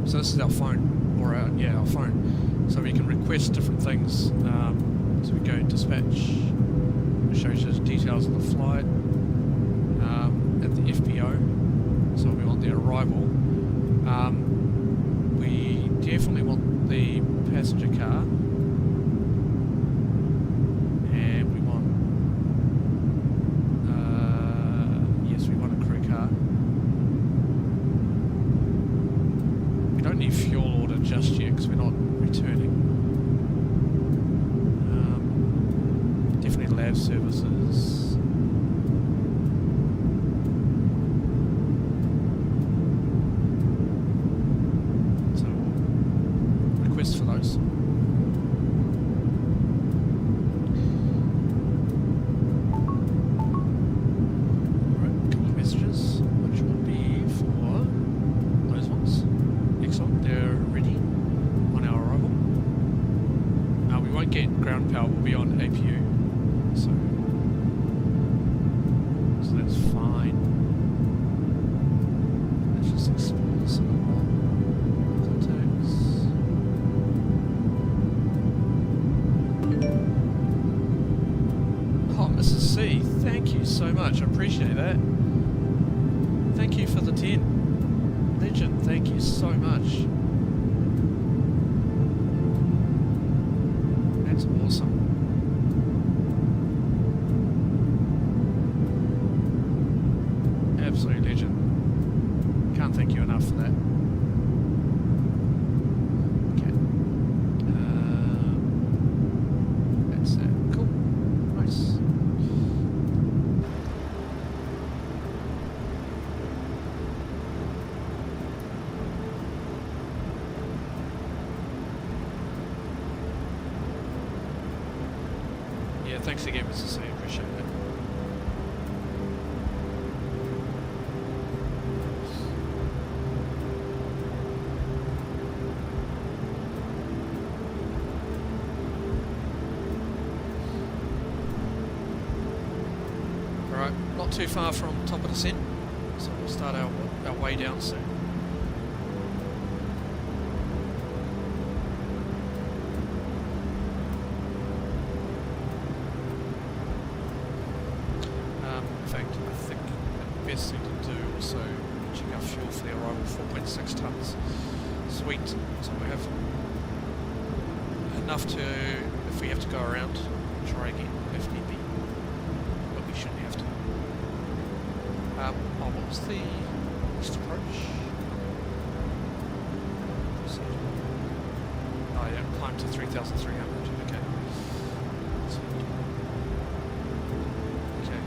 So this is our phone, or our phone. So we can request different things. So we go dispatch. It shows you the details of the flight at the FBO. So we want the arrival. We definitely want the passenger car, and we want yes, we want a crew car. We don't need fuel order just yet because we're not returning. Definitely lab services. So request for those. Alright, a couple of messages, which will be for those ones. Excellent, they're ready on our arrival. We won't get ground power, we'll be on APU. So that's fine. Let's just explore some more contacts. Oh, Mrs. C, thank you so much. I appreciate that. Thank you for the 10. Legend, thank you so much. That's awesome. Absolute legend. Can't thank you enough for that. Okay. That's that. Cool. Nice. Yeah, thanks again, Mr. C. Appreciate that. not too far from top of descent, so we'll start our way down soon. In fact, I think the best thing to do also check our fuel for the arrival, 4.6 tonnes. Sweet, so we have enough to, if we have to go around, try again if need be, but we shouldn't have to. What was the next approach? Oh yeah, climb to 3,300, okay. Sweet. Okay.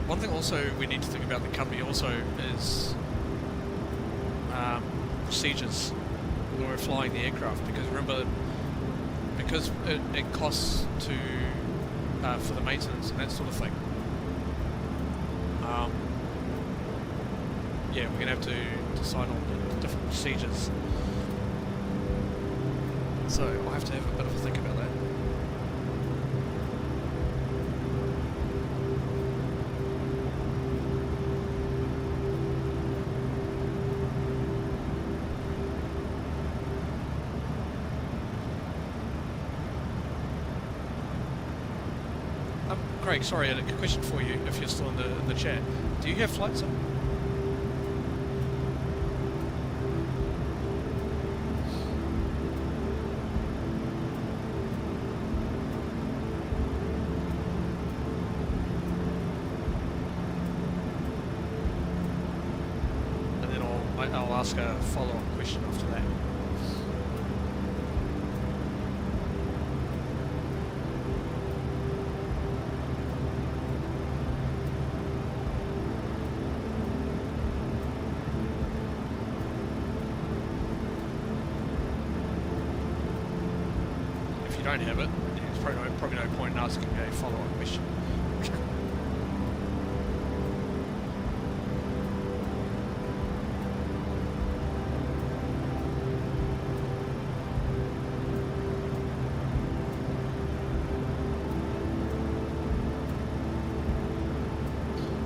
One thing also we need to think about the company also is procedures when we're flying the aircraft, because remember, because it costs to for the maintenance and that sort of thing. Yeah, we're gonna have to decide on the different procedures. So I'll have to have a bit of a think about that. Craig, sorry, a question for you if you're still in the chat. Do you have Flightsim? And then I'll ask a follow-up question after that. Don't have it, there's probably no point in asking a follow-up question.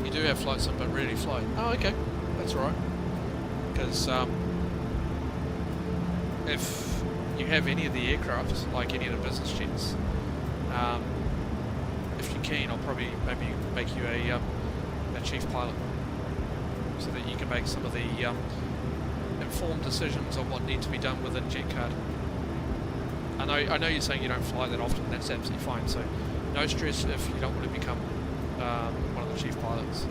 You do have Flightsim, but rarely fly. Oh, okay, that's all right. Because if you have any of the aircraft, like any of the business jets, if you're keen, I'll probably maybe make you a chief pilot, so that you can make some of the informed decisions on what needs to be done within JetCard. I know you're saying you don't fly that often. That's absolutely fine. So no stress if you don't want to become one of the chief pilots.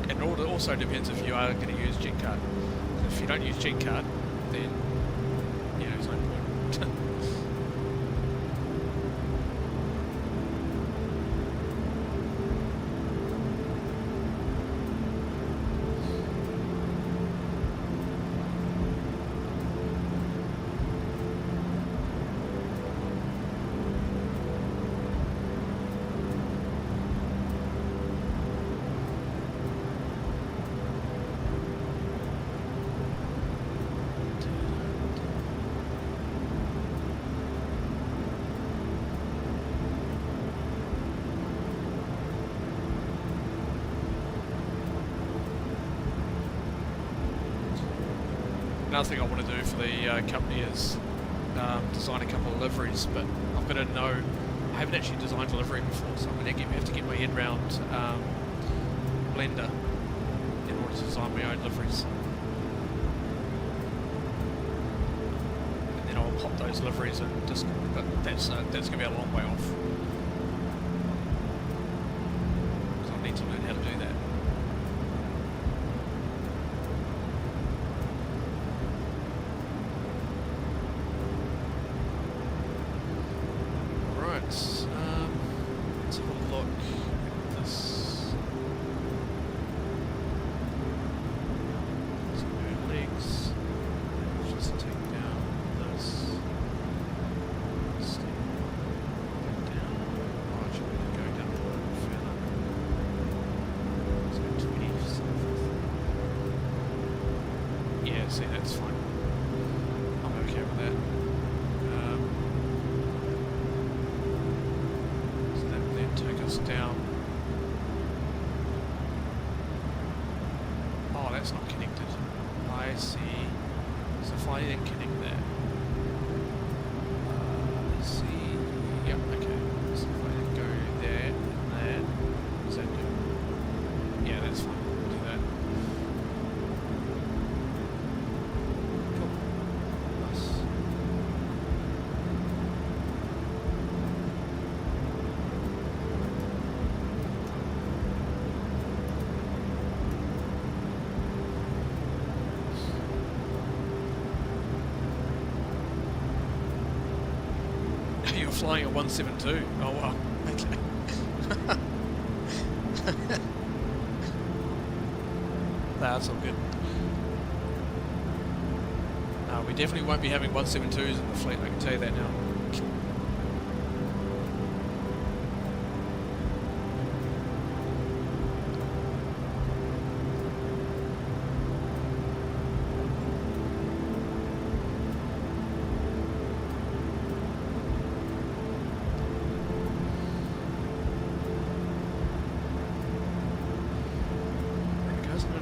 It also depends if you are going to use JetCard. If you don't use JetCard, then there's no point. Another thing I want to do for the company is design a couple of liveries, but I've got to know, I haven't actually designed a livery before, so I'm going to have to get my head around Blender in order to design my own liveries. And then I'll pop those liveries in Discord, but that's going to be a long way off. So I need to learn how to do that. Let's have a look at this. Some new legs. see, that's fine. I'm okay with that. So that will then take us down. Oh, that's not connected. I see. So if I then connect that. Let's see. Yep, okay. So if I then go there and there. Is that good? Yeah, that's fine. We'll do that. Cool. Nice. You're flying a 172. Oh wow. Okay. That's all good. No, we definitely won't be having 172s in the fleet, I can tell you that now.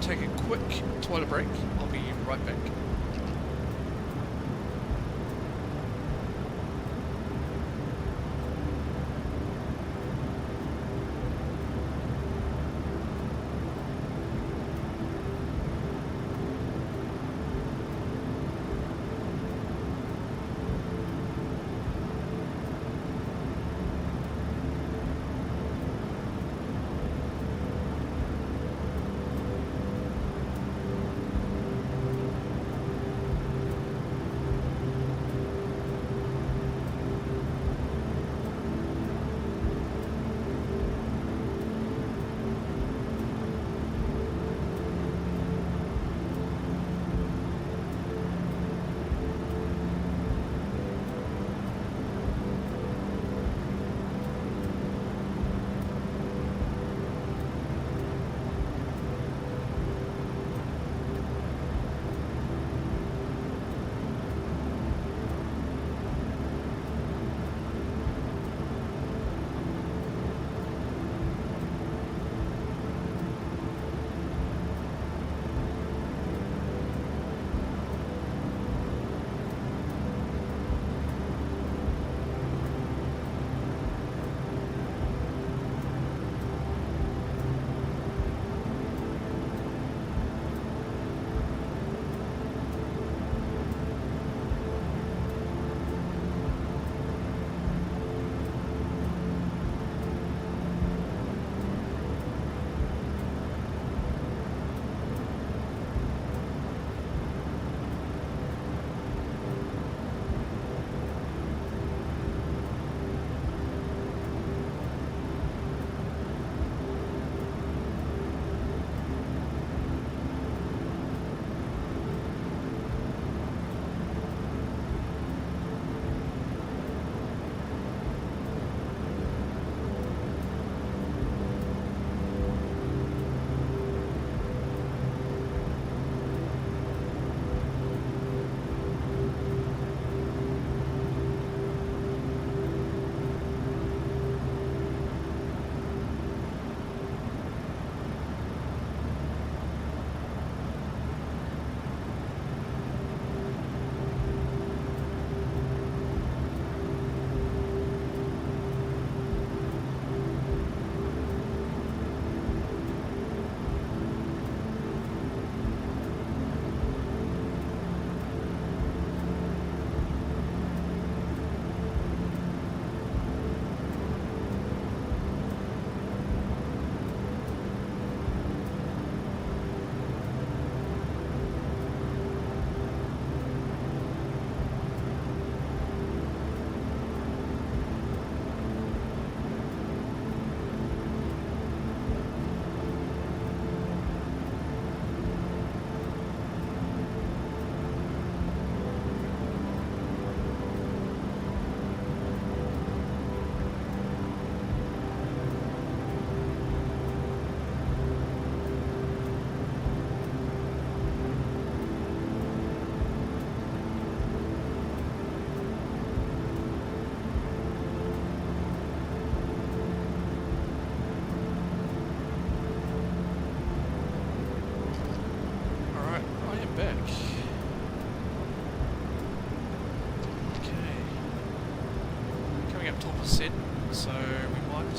Take a quick toilet break. I'll be right back.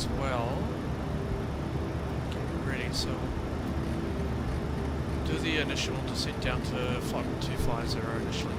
as well. Get ready, so do the initial descent down to flight 250 initially.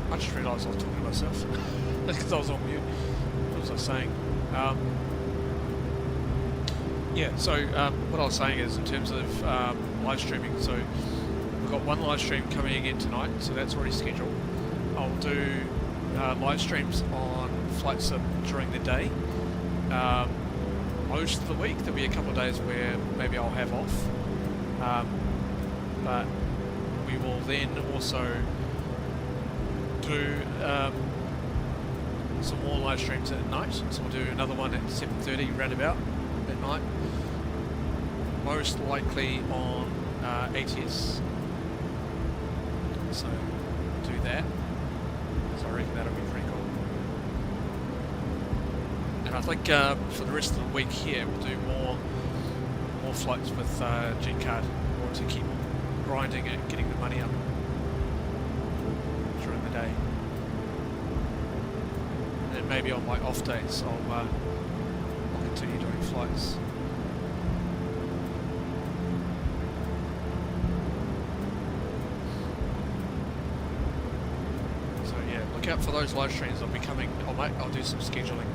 I just realised I was talking to myself because I was on mute. What was I saying? Yeah, so what I was saying is in terms of live streaming, so we've got one live stream coming in tonight, so that's already scheduled. I'll do live streams on Flightsim during the day. Most of the week, there'll be a couple of days where maybe I'll have off. But we will then also do some more live streams at night. So we'll do another one at 7:30 roundabout at night. Most likely on ATS. So do that. So I reckon that'll be pretty cool. And I think for the rest of the week here we'll do more flights with JetCard, or to keep grinding and getting the money up during the day. And then maybe on my off days I'll continue doing flights. So yeah, look out for those live streams. I'll be coming. I'll do some scheduling.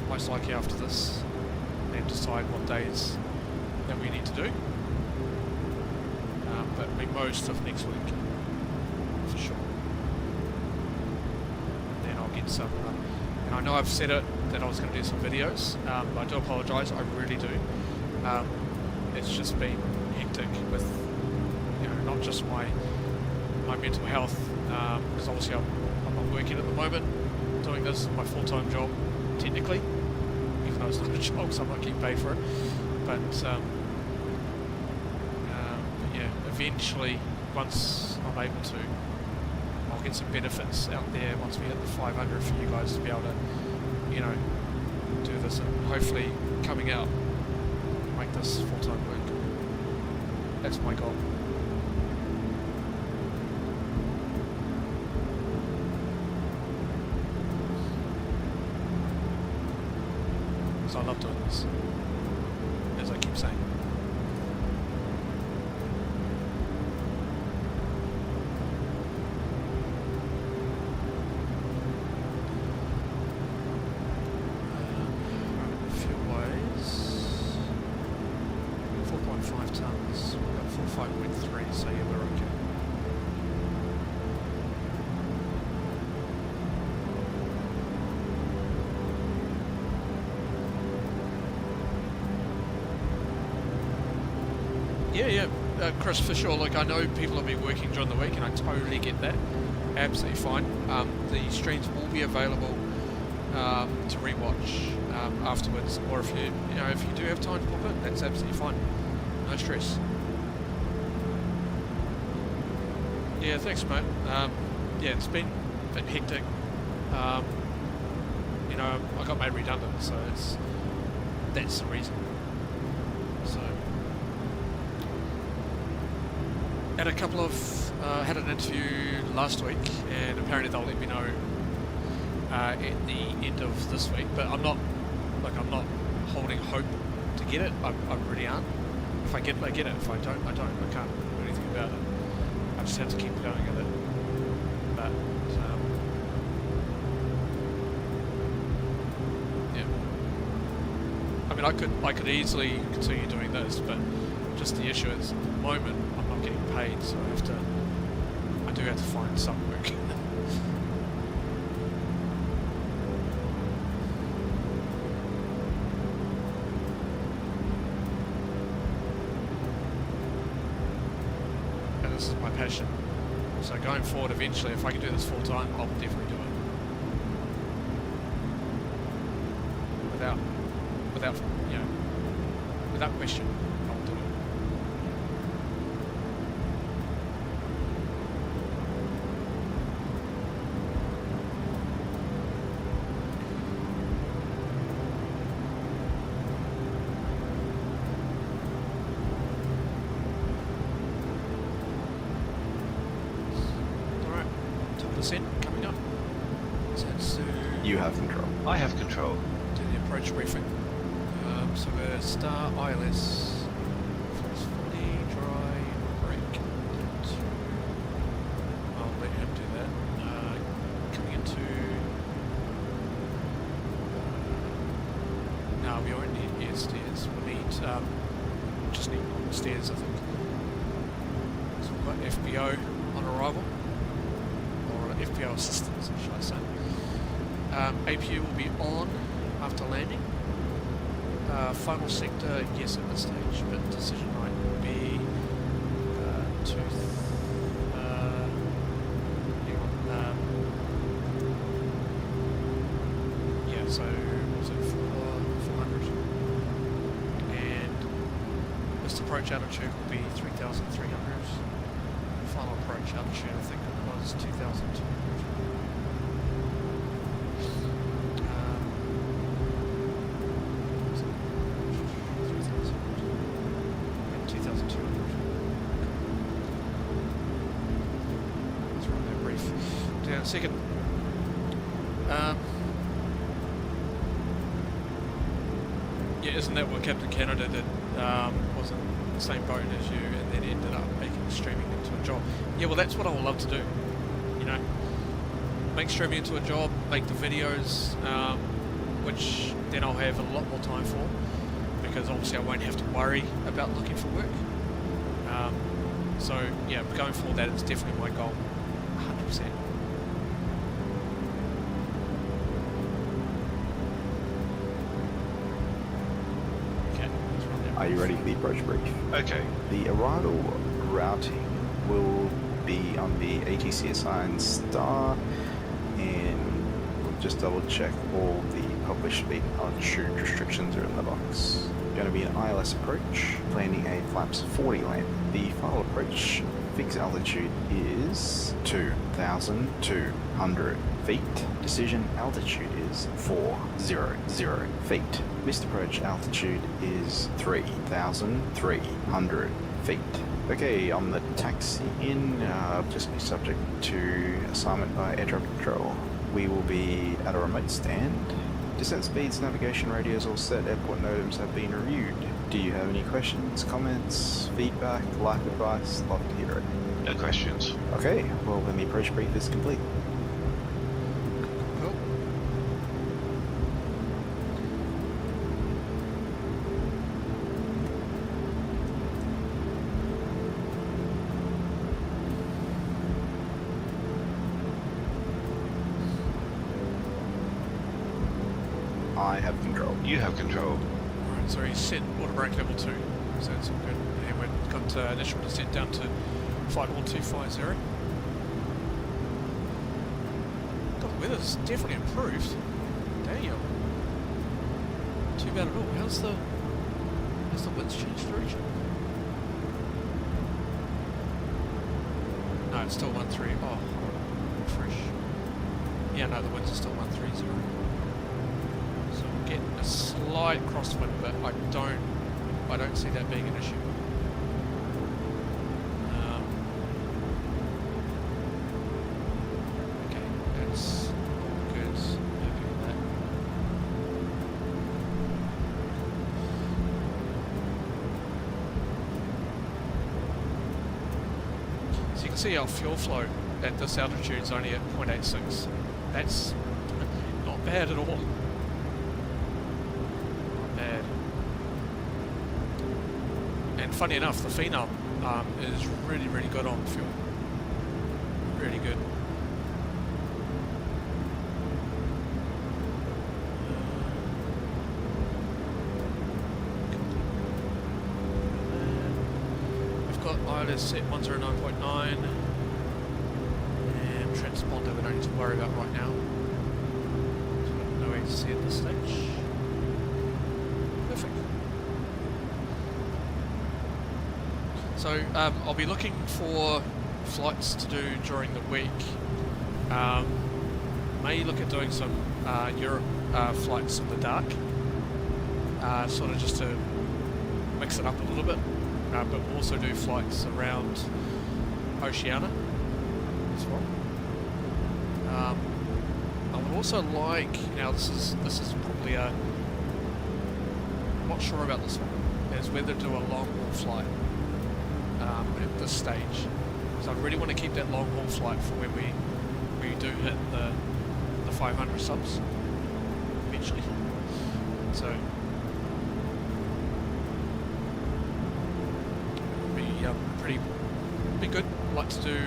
Most likely after this, and decide what days that we need to do. But it'll be most of next week for sure. Then I'll get some. And I know I've said it that I was going to do some videos. I do apologise. I really do. It's just been hectic with, not just my mental health. Because obviously I'm not working at the moment, doing this my full-time job technically, even though it's not a job, so I'm not getting paid for it. But yeah, eventually, once I'm able to, I'll get some benefits out there once we hit the 500 for you guys to be able to, do this, and hopefully coming out, make this full-time work. That's my goal. Because I love doing this, as I keep saying. Fuel-wise, 4.5 tons. We've got 5.3, so yeah, we're okay. Yeah, Chris, for sure. Look, I know people have been working during the week, and I totally get that. Absolutely fine. The streams will be available to rewatch afterwards, or if you do have time to pop it, that's absolutely fine. No stress. Yeah, thanks, mate. Yeah, it's been a bit hectic. I got made redundant, so that's the reason. So. Had a couple of had an interview last week, and apparently they'll let me know at the end of this week. But I'm not holding hope to get it. I really aren't. If I get it, I get it. If I don't, I don't. I can't do anything about it. I just have to keep going at it. But yeah, I mean, I could easily continue doing this, but just the issue is at the moment I'm not getting paid, so I do have to find some work. And this is my passion. So going forward, eventually, if I can do this full time, I'll definitely do it. Without question, I'll do it. Alright, top of the set coming up. So You have control. I have control. do the approach briefing. So we're star ILS, first 40, dry, brake. I'll let him do that. Coming into... no, we won't need air stairs. We'll need, just need normal stairs, I think. So we've got FBO on arrival, or FBO assistance, should I say. APU will be on after landing. Final sector, yes at this stage, but decision height will be yeah, so what was it, 400, and this approach altitude will be 3,300. Final approach altitude, I think it was 2,200. down in a second. Yeah, isn't that what Captain Canada did? Was in the same boat as you, and then ended up making streaming into a job. Yeah, well, that's what I would love to do. You know, make streaming into a job, make the videos, which then I'll have a lot more time for, because obviously I won't have to worry about looking for work. So yeah, going forward, that is definitely my goal, 100%. Okay, let's run down. Are you ready for the approach brief? Okay. The arrival routing will be on the ATC assigned star, and we'll just double check all the published speed and altitude restrictions are in the box. Going to be an ILS approach, planning a flaps 40 land. The final approach fixed altitude is 2,200 feet. Decision altitude is 400 feet. Missed approach altitude is 3,300 feet. Okay, on the taxi in, just be subject to assignment by air traffic control. We will be at a remote stand. Descent speeds, navigation radios all set, airport notims have been reviewed. Do you have any questions, comments, feedback, life advice? Love to hear it. No questions. Okay, well then the approach brief is complete. Cool. I have control. You have control. Alright, so he's set auto brake level 2, so that's all good. And we've got initial descent down to flight 1250. God, the weather's definitely improved. Damn. Not too bad at all. How's the winds changed direction? No, it's still 1-3. Oh, fresh. Yeah, no, the winds are still 130. So we'll get a slight crosswind, but I don't see that being an issue. Okay, that's good. Happy with that. So you can see our fuel flow at this altitude is only at 0.86. That's not bad at all. Not bad. And funny enough, the Phenom is really, really good on fuel. Really good. We've got ILS set 109.9 and transponder we don't need to worry about right now. So no ATC at this stage. Perfect. So I'll be looking for flights to do during the week. May look at doing some Europe flights in the dark, sort of just to mix it up a little bit, but we'll also do flights around Oceania as well. I would also like, now this is probably a, I'm not sure about this one, is whether to do a long haul flight at this stage. So I really want to keep that long haul flight for when we do hit the 500 subs eventually. So be good. I'd like to do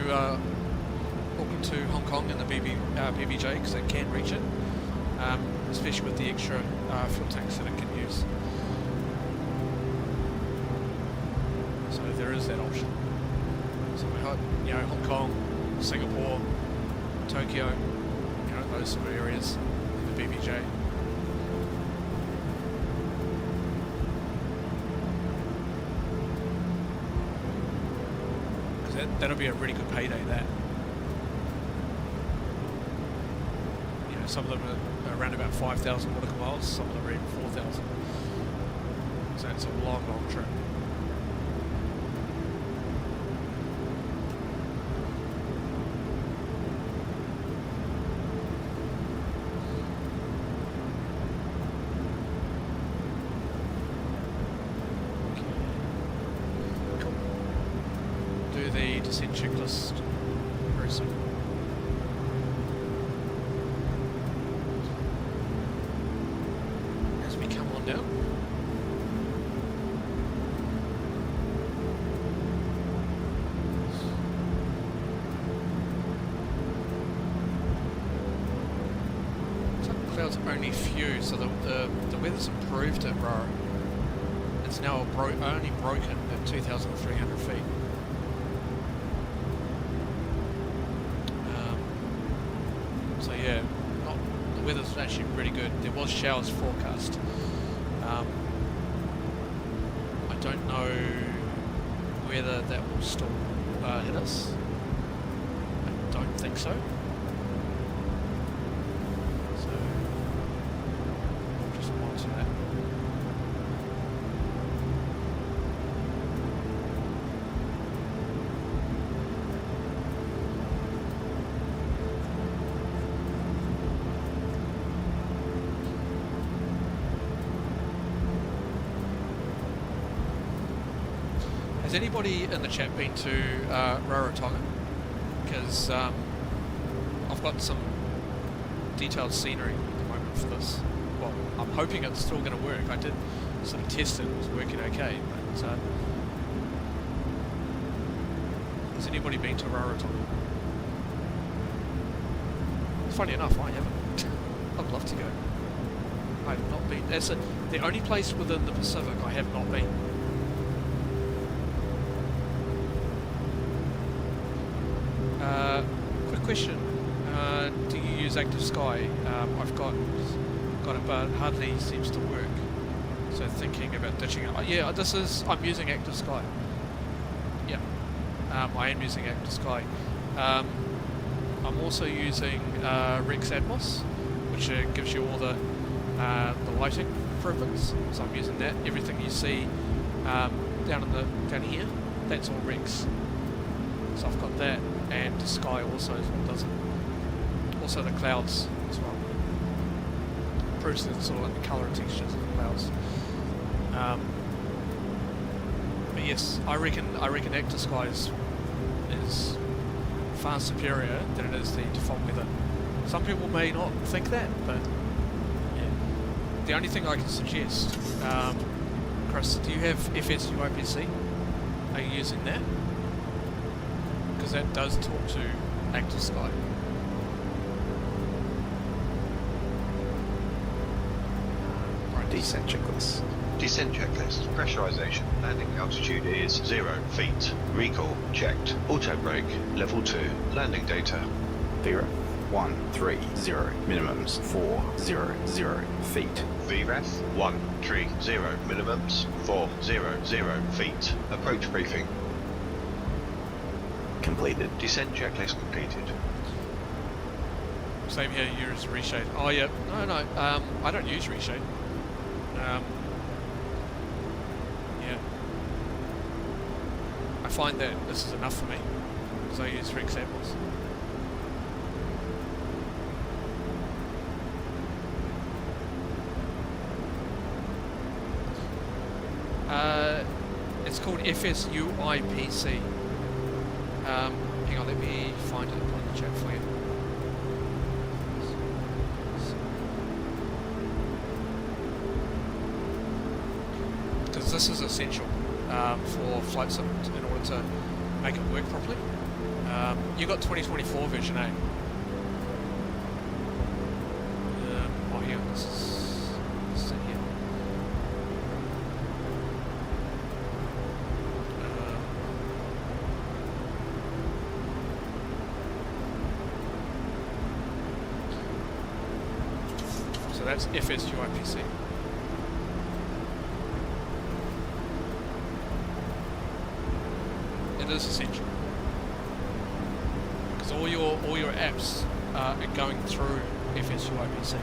Auckland to Hong Kong in the BBJ because they can reach it, especially with the extra fuel tanks that it can use. So there is that option. So we hope, you know, Hong Kong, Singapore, Tokyo, you know, those sort of areas in the BBJ. Because that'll be a really good payday, that. You know, some of them are around about 5,000 nautical miles, some of them are even 4,000. So it's a long, long trip. checklist very soon. As we come on down. Clouds are only few, so the weather's improved at Rara. It's now only broken at 2,300 feet. So yeah, the weather's actually pretty good. There was showers forecast. I don't know whether that will still hit us. I don't think so. Has anybody in the chat been to Rarotonga? Because I've got some detailed scenery at the moment for this. Well, I'm hoping it's still going to work. I did sort of test it, it was working okay. But has anybody been to Rarotonga? Funny enough, I haven't. I'd love to go. I have not been. That's the only place within the Pacific I have not been. Quick question, do you use Active Sky? I've got it, but hardly seems to work. So thinking about ditching it. Yeah, I'm using Active Sky. Yeah, I am using Active Sky. I'm also using Rex Atmos, which gives you all the lighting improvements. So I'm using that. Everything you see down here, that's all Rex. So I've got that, and Sky also is what does it. Also the clouds as well. Improves the sort of like the colour and textures of the clouds. But yes, I reckon Active Sky is far superior than it is the default weather. Some people may not think that, but yeah. The only thing I can suggest, Chris, do you have FSUIPC? Are you using that? Because that does talk to Active Sky. Descent checklist. Descent checklist. Pressurization. Landing altitude is 0 feet. Recall checked. Auto brake level 2. Landing data. VREF 130. Minimums 400 feet. VREF 130. Minimums 400 feet. Approach briefing. Completed. Descent checklist completed. Same here, use reshade. Oh yeah, no, I don't use reshade. Yeah. I find that this is enough for me, because I use Rex Atmos. It's called FSUIPC. Hang on, let me find it and put it in the chat for you. Because this is essential for Flightsim in order to make it work properly. You got 2024 version 8. Oh, here, this is in here. So that's FSUIPC. It is essential because all your apps are going through FSUIPC.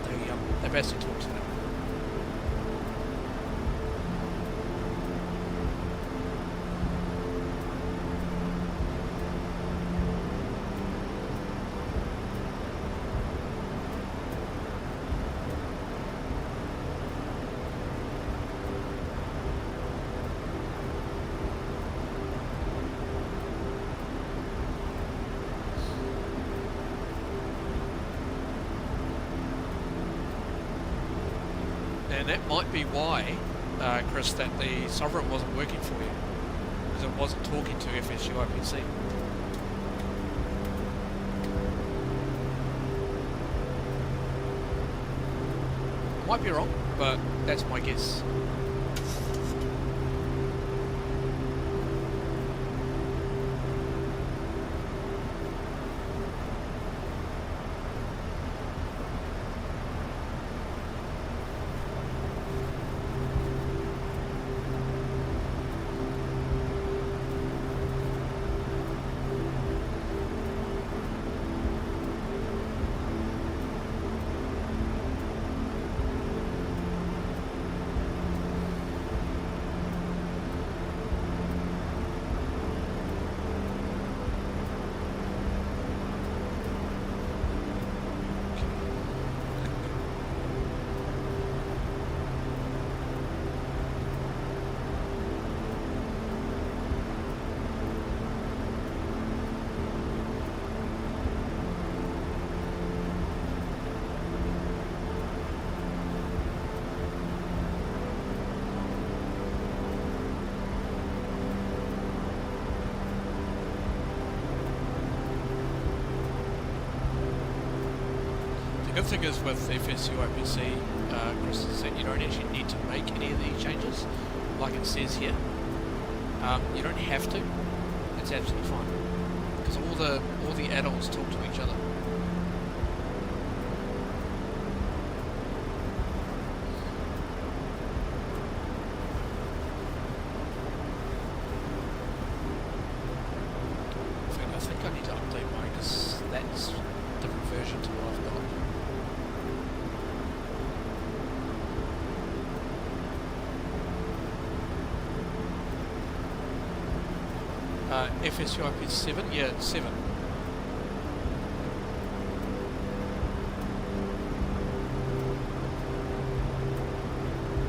There you go. That basically talks to that. And that might be why, Chris, that the Sovereign wasn't working for you. Because it wasn't talking to FSU IPC. Might be wrong, but that's my guess. The good thing is with FSU IPC, Chris, is that you don't actually need to make any of these changes, like it says here. You don't have to. It's absolutely fine, because all the add-ons talk to each other. In fact, I think I need to update mine because that's a different version to what I've got. FSU IP 7? Yeah, it's 7.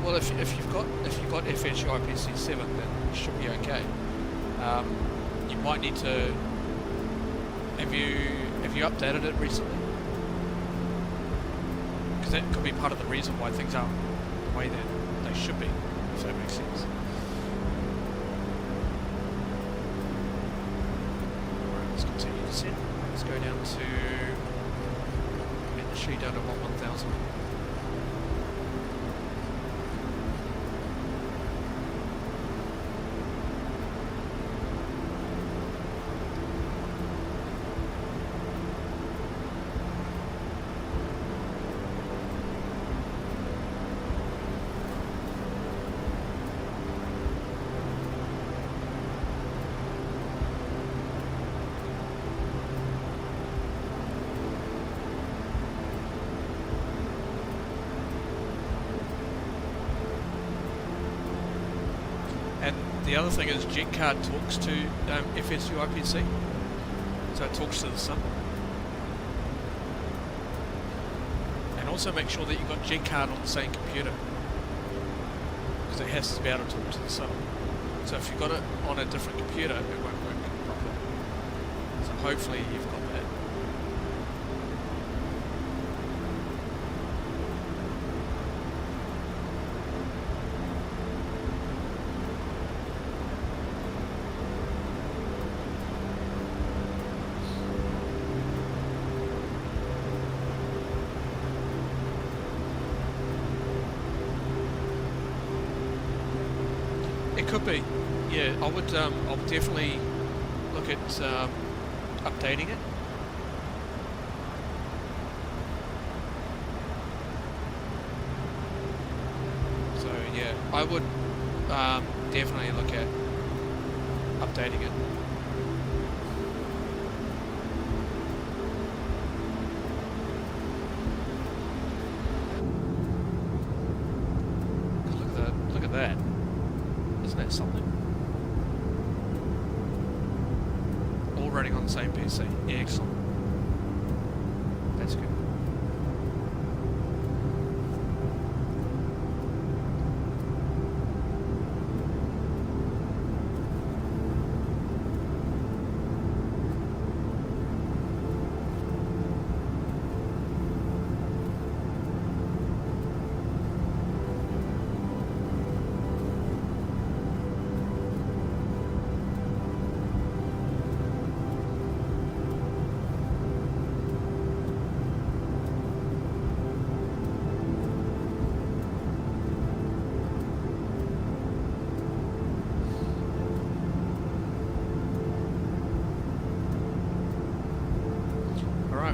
Well, if you've got FSU IPC 7, then it should be okay. You might need to. Have you updated it recently? Because that could be part of the reason why things aren't the way that they should be, if that makes sense. Let's go down to get the sheet down to 1000. The other thing is JetCard talks to FSU IPC, so it talks to the sun. And also make sure that you've got JetCard on the same computer, because it has to be able to talk to the sun. So if you've got it on a different computer, it won't work properly. So hopefully you've got that. It could be, yeah. I would definitely look at updating it. So yeah, I would definitely look at updating it. Look at that. Isn't that something? All running on the same PC. Yeah, excellent. That's good.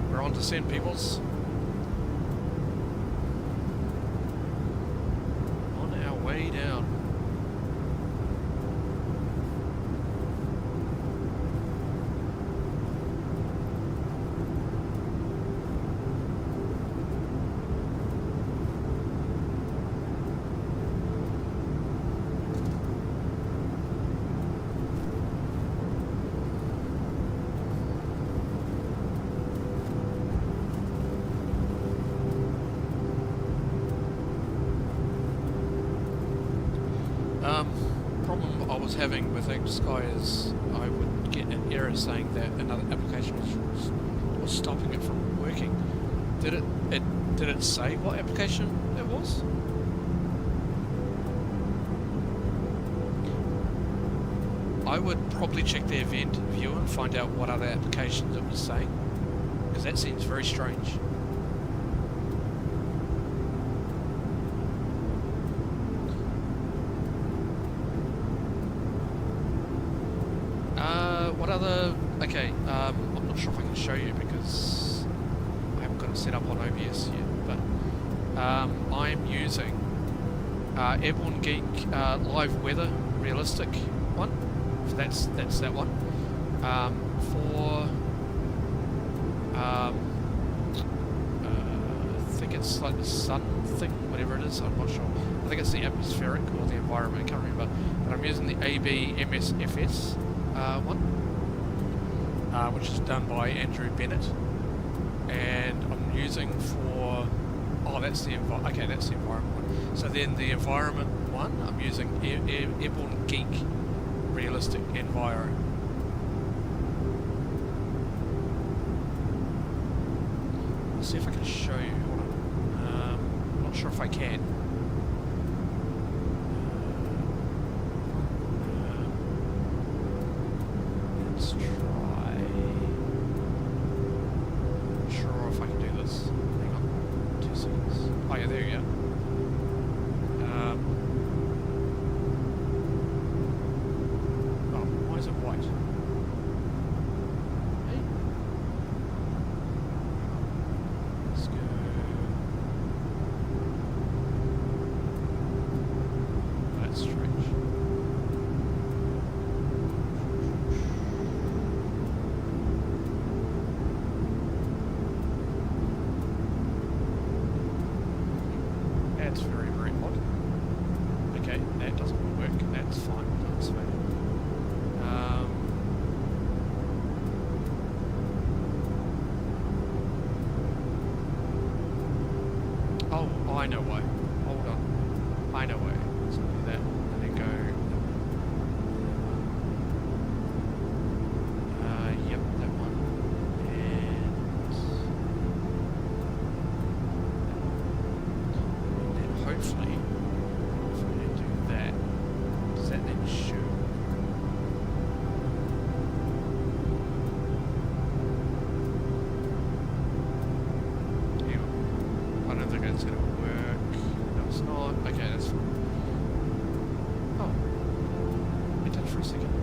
Right, we're on to send peoples. On our way down. Problem I was having with Sky is I would get an error saying that another application was stopping it from working. Did it say what application it was? I would probably check the event viewer and find out what other applications it was saying, because that seems very strange. What other... Okay, I'm not sure if I can show you because I haven't got it set up on OBS yet, but I'm using Airborne Geek Live Weather Realistic one. So that's that one. For I think it's like the sun thing, whatever it is, I'm not sure. I think it's the atmospheric or the environment, I can't remember. But I'm using the AB MSFS one, which is done by Andrew Bennett, and I'm using for that's the okay, that's the environment one. So then the environment one, I'm using Airborne Geek Realistic Enviro. Let's see if I can show you. Hold on. I'm not sure if I can. Let's try. Not sure if I can do this. Hang on. 2 seconds. Oh yeah, there you go. Oh, why is it white? Hey? Let's go. That's strange. That's very, very odd. Okay, that doesn't work. That's fine. That's fine. Oh, I know why. Hold on. I know why. So do that, and then go. Yep, that one. And then hopefully, if we do that, does that then show? I don't think it's going to work. No, it's not. Okay, that's fine. Oh. It did for a second.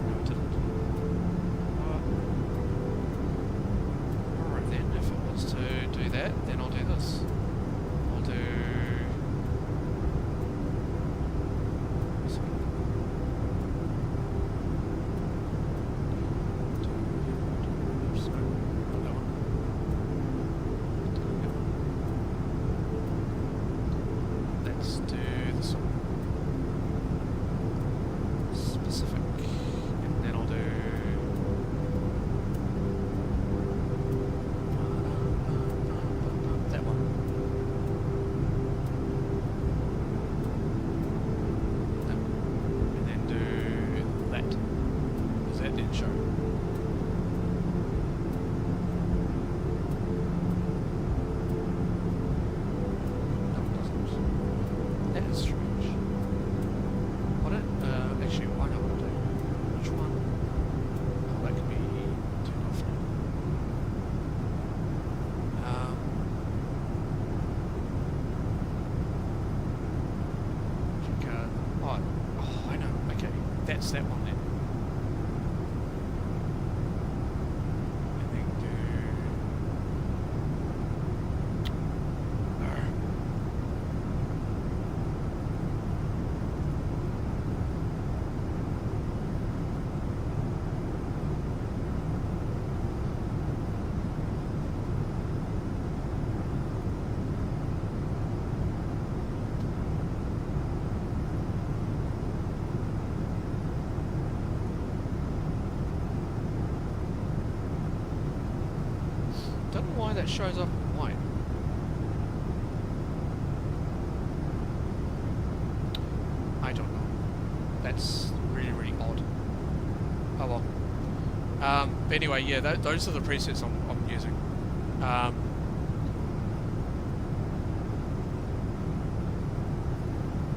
No, it didn't. Alright then, if it wants to do that, then I'll do this. I'll do... this one. Oops, no, not that one. Let's do this one. Specific. And then I'll do... that one. No. And then do that. Because that didn't show. No, it doesn't. That is strange. What it? Actually, I know what to do. Which one? Oh, that could be turned off now. JetCard. Oh, I know. Okay, that's that one then. why that shows up white. I don't know. That's really, really odd. Oh well. But anyway, yeah, those are the presets I'm using.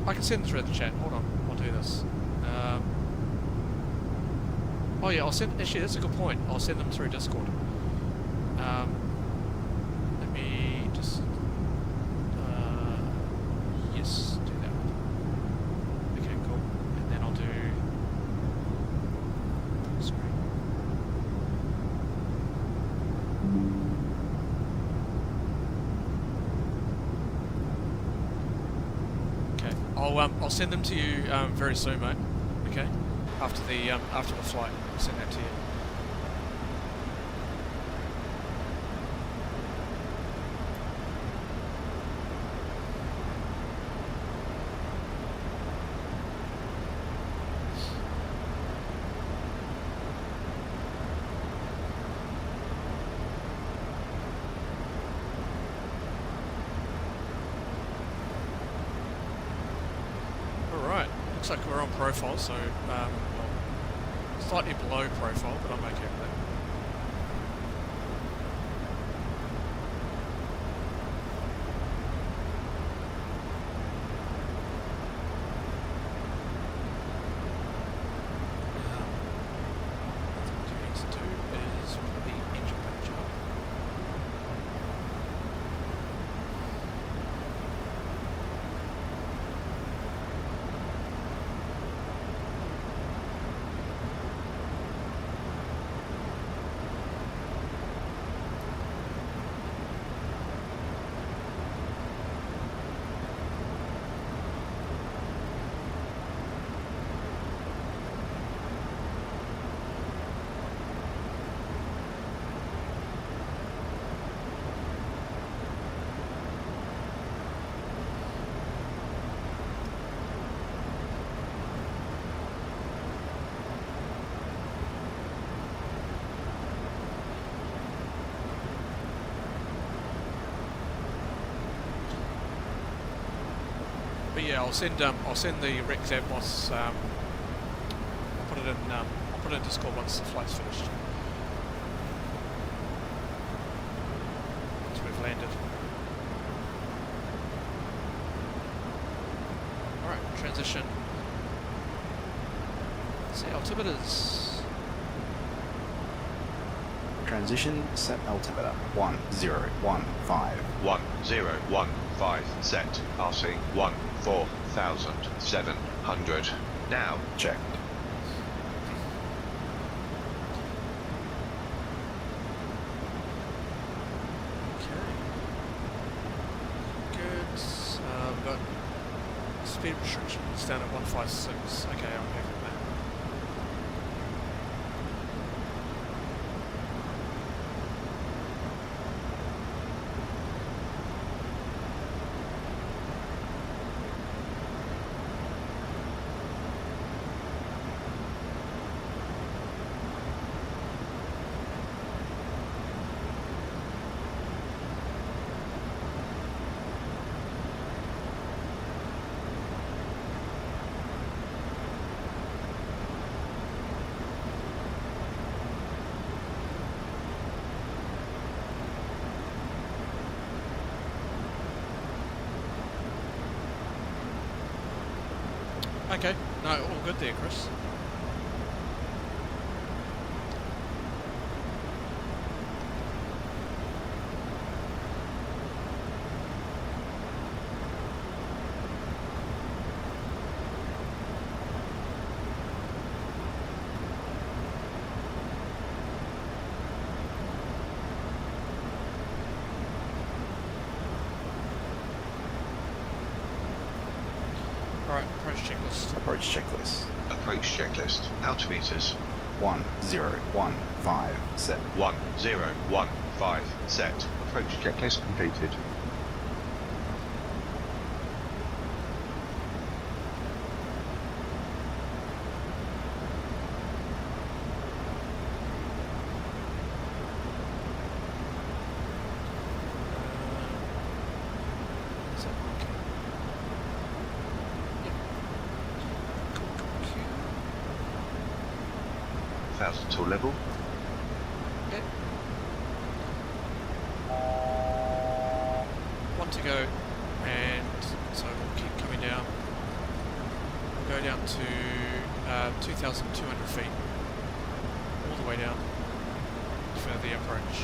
I can send them through the chat. Hold on, I'll do this. Oh yeah, I'll send. Actually, that's a good point. I'll send them through Discord. Let me just. Yes, do that. Okay, cool. And then I'll do. Screen. Okay, I'll send them to you very soon, mate. Okay, after the flight, I'll send that to you. Looks like we're on profile, so well, slightly below profile, but I'm okay with that. What we need to do is put the engine page up. But yeah, I'll send the Rex Atmos. I'll put it in Discord once the flight's finished. Once we've landed. All right, transition. Let's see, altimeters. Transition set altimeter 1015. 1015 set, passing 14,700. Now Checked. Okay. Good. We've got speed restrictions down at 156. Okay, I'm happy with that. Okay, no, all good there, Chris. Alright, approach checklist. Approach checklist. approach checklist. Altimeters 1015 set. 1015 set. Approach checklist completed. 10,000 till level. Okay. One to go, and so we'll keep coming down. We'll go down to 2,200 feet, all the way down for the approach.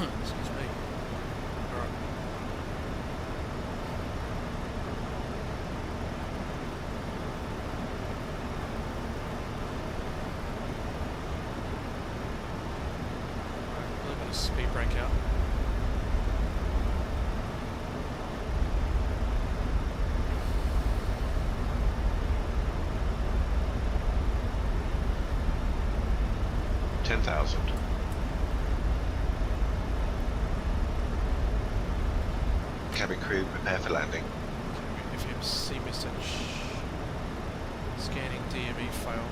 Excuse me. Alright. A little bit of speed breakout. $10,000. Cabin crew, prepare for landing. FMC message. Scanning DME fail.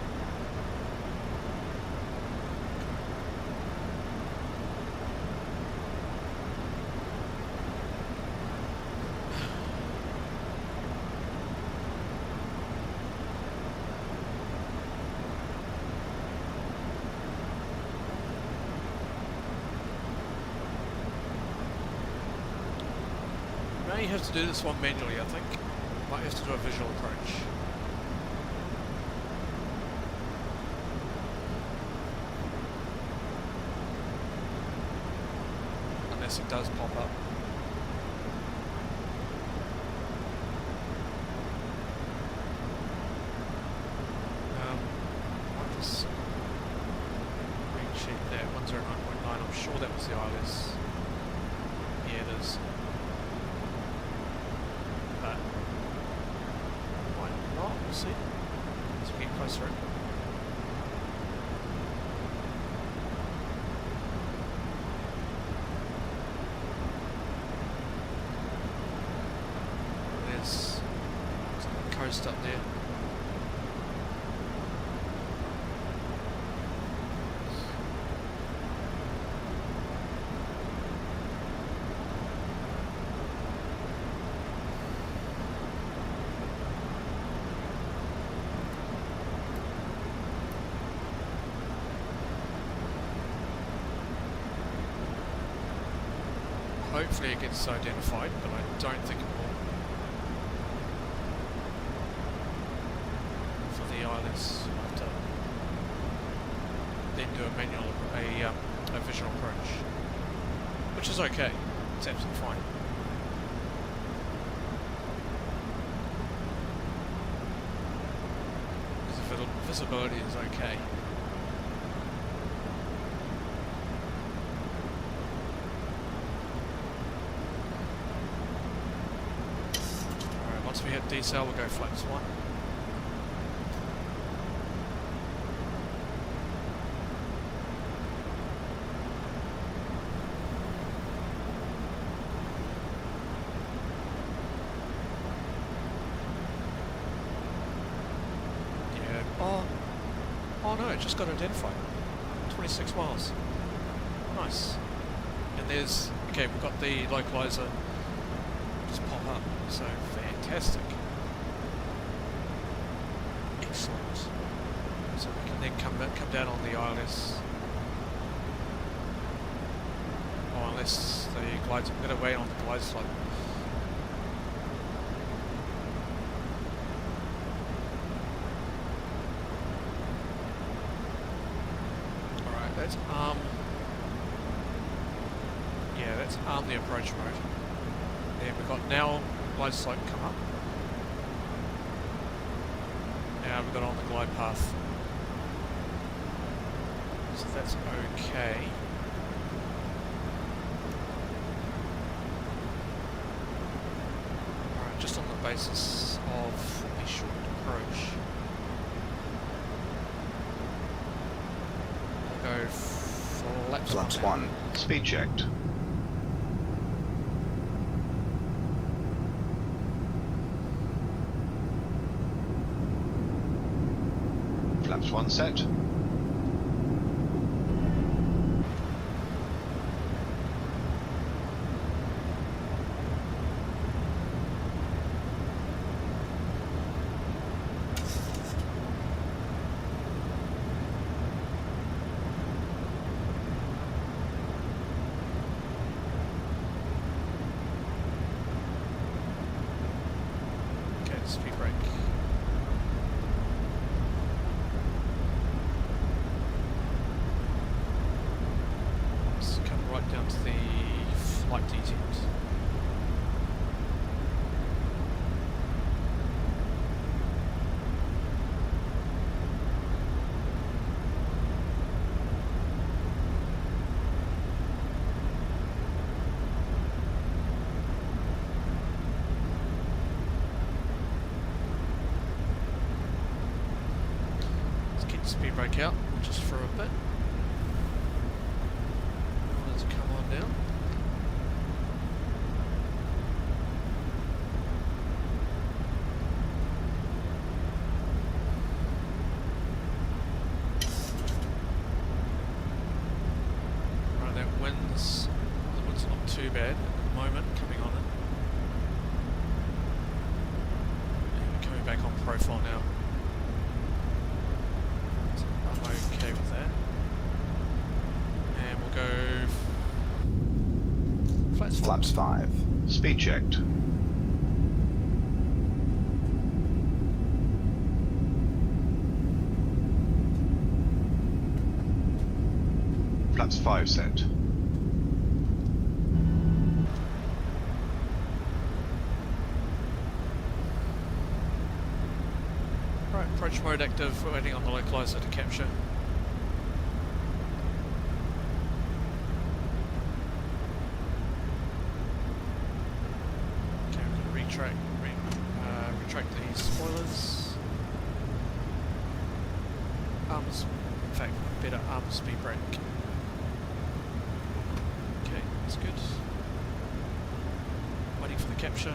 May have to do this one manually, I think. Might have to do a visual approach. Unless it does pop up. What was green sheet there? 109.9. I'm sure that was the ILS. Yeah, it is. We'll see as we get closer in. There's a coast up there. Hopefully it gets identified, but I don't think it will. For the ILS, I'll have to then do a manual, a visual approach, which is okay. It's absolutely fine. Because the visibility is okay. Once we hit decel, we'll go flaps 1. Yeah. Oh no, it just got identified. 26 miles. Nice. And there's, okay, we've got the localizer just pop up, so fantastic. Excellent. So we can then come down on the ILS. Oh, unless the glides, I'm going to wait on the glide slope. Alright, let's arm. Yeah, let's arm the approach mode. Then we've got now glide slope come up. Now we've got on the glide path. So that's okay. Alright, just on the basis of a short approach. We'll go flaps 1. Speed checked. Flaps 1 set. Okay, speed brake. Let's come right down to the flight detent. Let's keep the speed brake out just for a bit. Let's come on down. Right, that wind's, the wind's not too bad at the moment coming on it. And we're coming back on profile now. So I'm okay with that. And we'll go flaps 5. Flaps 5. Speed checked. Flaps 5 set. Right, approach mode active, we're waiting on the localizer to capture. Okay, we're going to retract the spoilers. Arms, in fact, better arm speed brake. Okay, that's good. Waiting for the capture.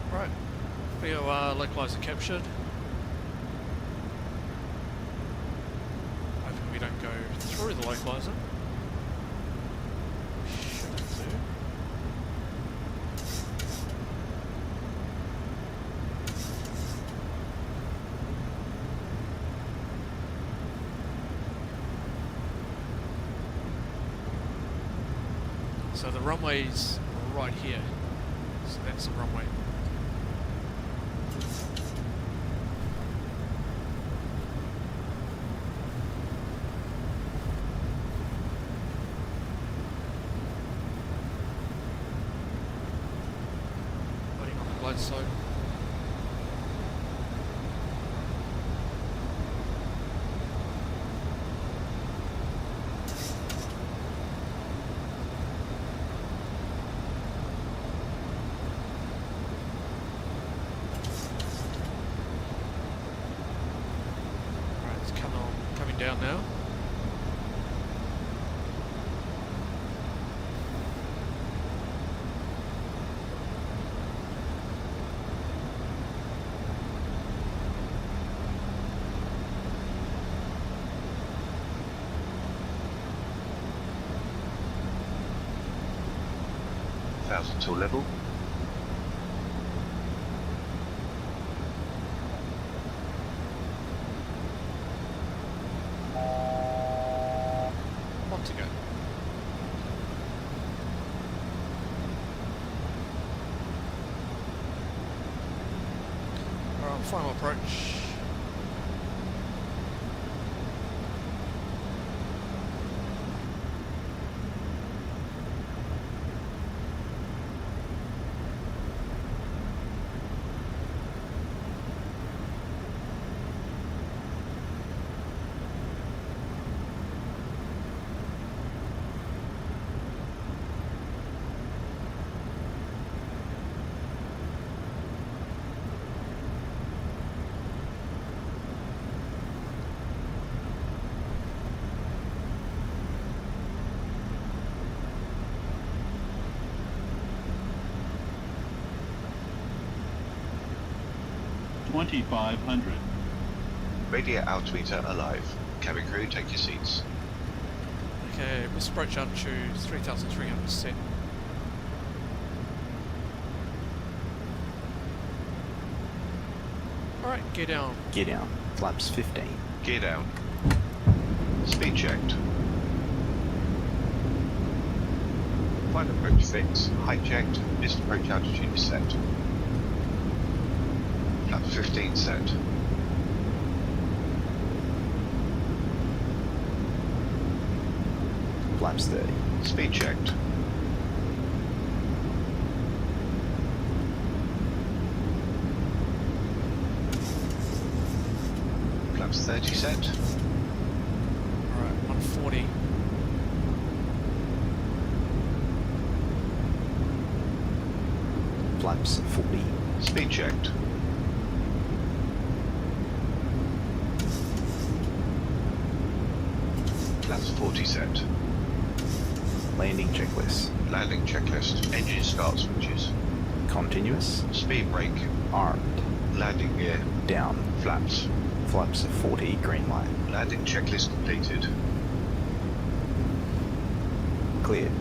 Right, VOR localizer captured. Hoping we don't go through the localizer. Shouldn't do. So the runway's right here. So that's the runway. Waiting on the glide slope. Alright, it's coming down now. Thousand till level. final approach. $2,500. Radio altimeter alive. Cabin crew, take your seats. Okay, let's approach altitude 3,300 set. Alright, gear down. Gear down. Flaps 15. Gear down. Speed checked. Final approach fixed. Height checked. Missed approach altitude is set. Flaps 15 set. Flaps 30. Speed checked. Flaps 30 set. Alright, 140. Flaps 40. Speed checked. Flaps 40 set. Landing checklist. Landing checklist. Engine start switches. Continuous. Speed brake. Armed. Landing gear. Down. Flaps. Flaps 40. Green light. Landing checklist completed. Cleared.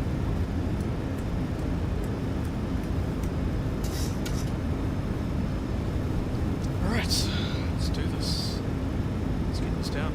Alright, let's do this. Let's get this down.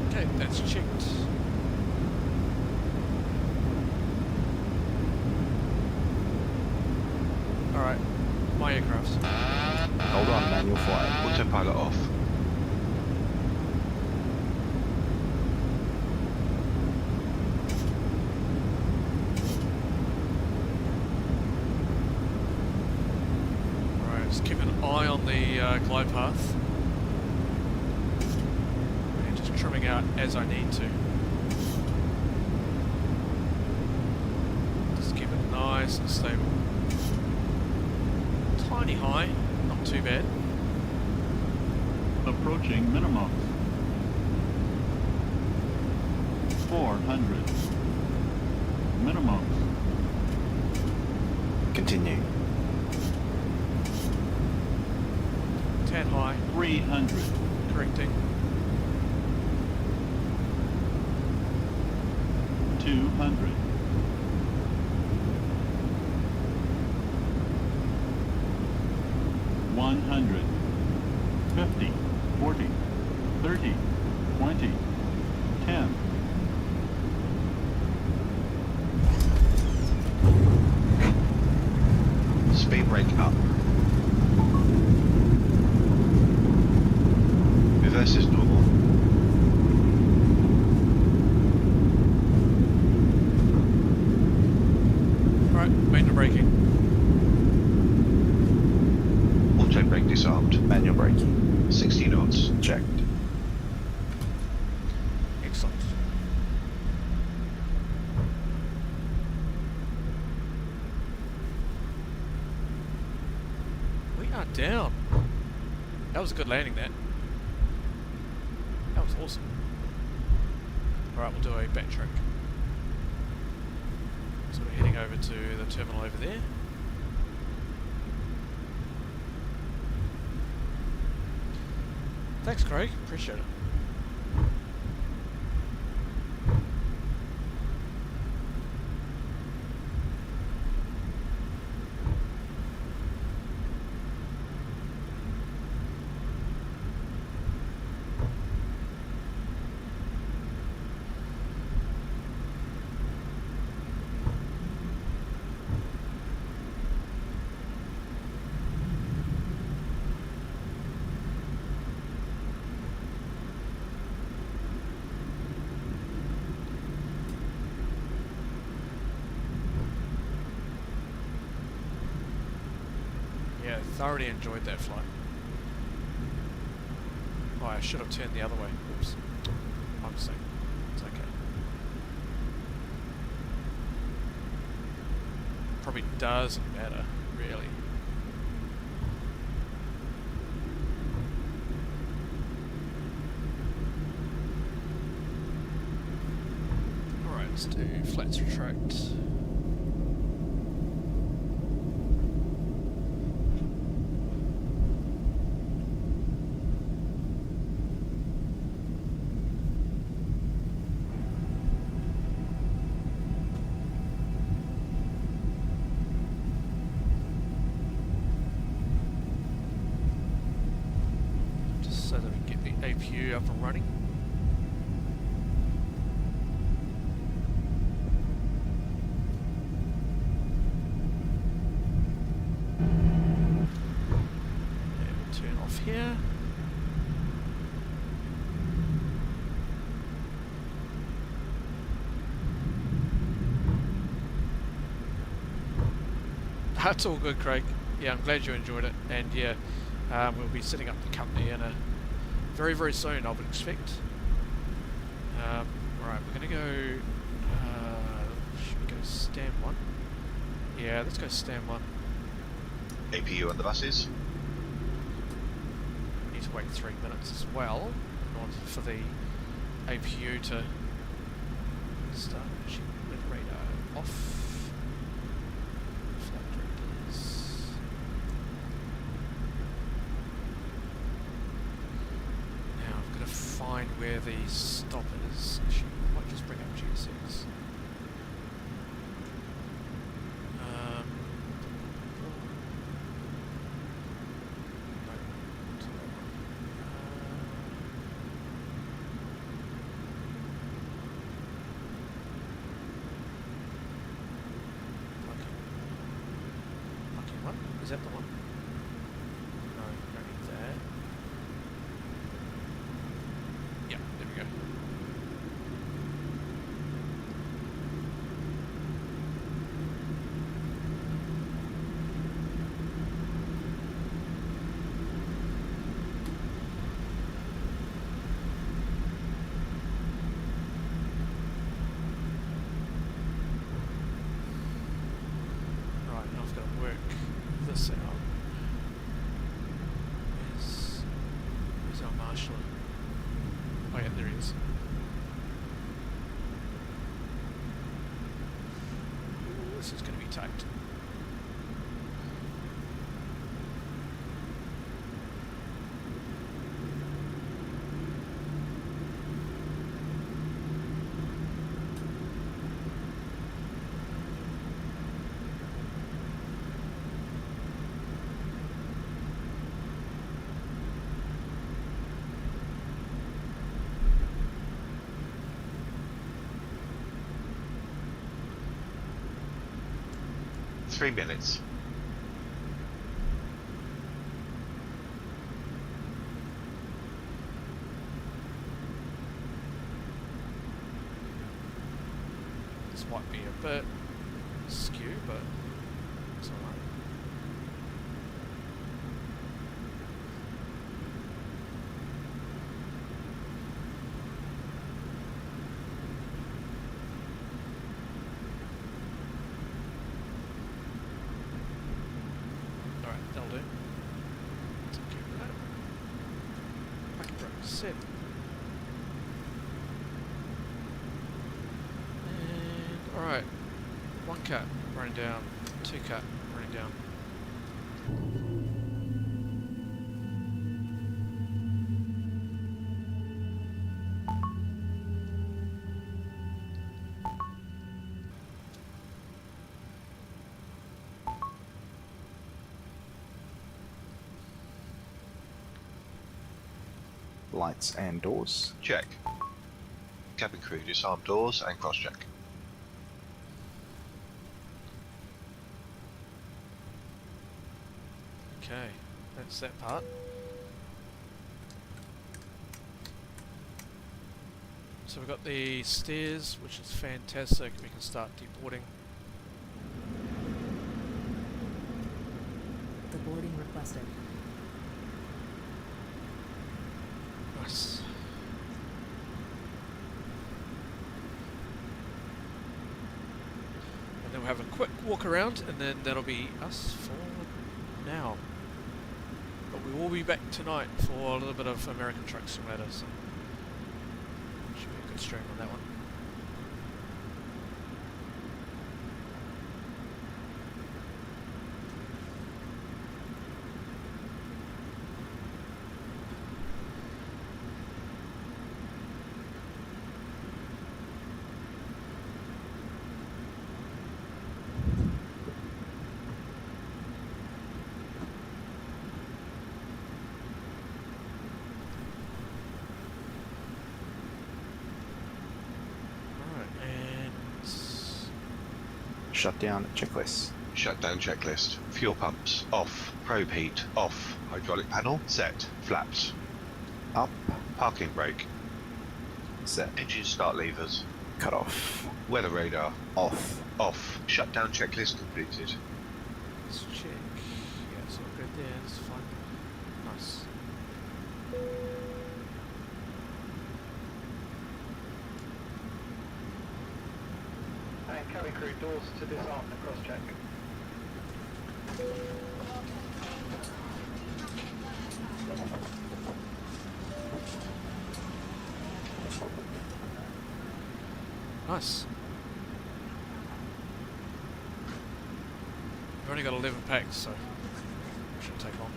Okay, that's checked. Alright, my aircraft. Hold on, manual flight. Autopilot off. Alright, just keep an eye on the glide path. And just trimming out as I need to. Just keep it nice and stable. Tiny high, not too bad. Approaching minimum. 400. Minimum. Continue. Tad high, 300. correcting. 200. 100. 50. 40. 30. 20. 10. Speed brake up. Reverse is normal. Alright, manual braking. Auto brake disarmed. Manual braking. 60 knots. Checked. Excellent. We are down. That was a good landing, that. That was awesome. Alright, we'll do a backtrack. So we're heading over to the terminal over there. Thanks, Craig. Appreciate it. Yeah, thoroughly enjoyed that flight. Oh, I should have turned the other way. Oops. My mistake. It's okay. Probably doesn't matter, really. Alright, let's do flats retract. So that we can get the APU up and running. And we'll turn off here. That's all good, Craig. Yeah, I'm glad you enjoyed it. And yeah, we'll be setting up the company in a very, very soon, I would expect. Right, we're going to go... should we go stand 1? Yeah, let's go stand 1. APU on the buses. Need to wait 3 minutes as well in order for the APU to start. Actually, with radar off. Flight directors. Now I've got to find where the stop is. Actually, I might just bring up GSX. Is that the one? No, don't need that. Yeah, there we go. Right, now I've got to work this out. Where's our marshal? Oh yeah, there he is. Ooh, this is going to be tight. Three minutes. This might be a bit skew, but it's alright. Alright, that'll do. Take care of that. Fucking broke. Set. And alright. 1 cut running down. 2 cut running down. lights and doors. Check. Cabin crew, disarm doors and cross-check. Okay, that's that part. So we've got the stairs, which is fantastic. We can start deboarding. Deboarding requested. Nice. And then we'll have a quick walk around, and then that'll be us for now. But we will be back tonight for a little bit of American Truck Simulator, so should be a good stream on that one. Shutdown checklist. Shutdown checklist. Fuel pumps off. Probe heat off. Hydraulic panel set. Flaps Up. parking brake. Set. Engine start levers. Cut off. Weather radar Off. off. Shutdown checklist completed. Let's check. Yeah, it's all good there. It's fine. Nice. And cabin crew, doors to disarm and cross-check. Nice. We've only got 11 packs, so shouldn't take long.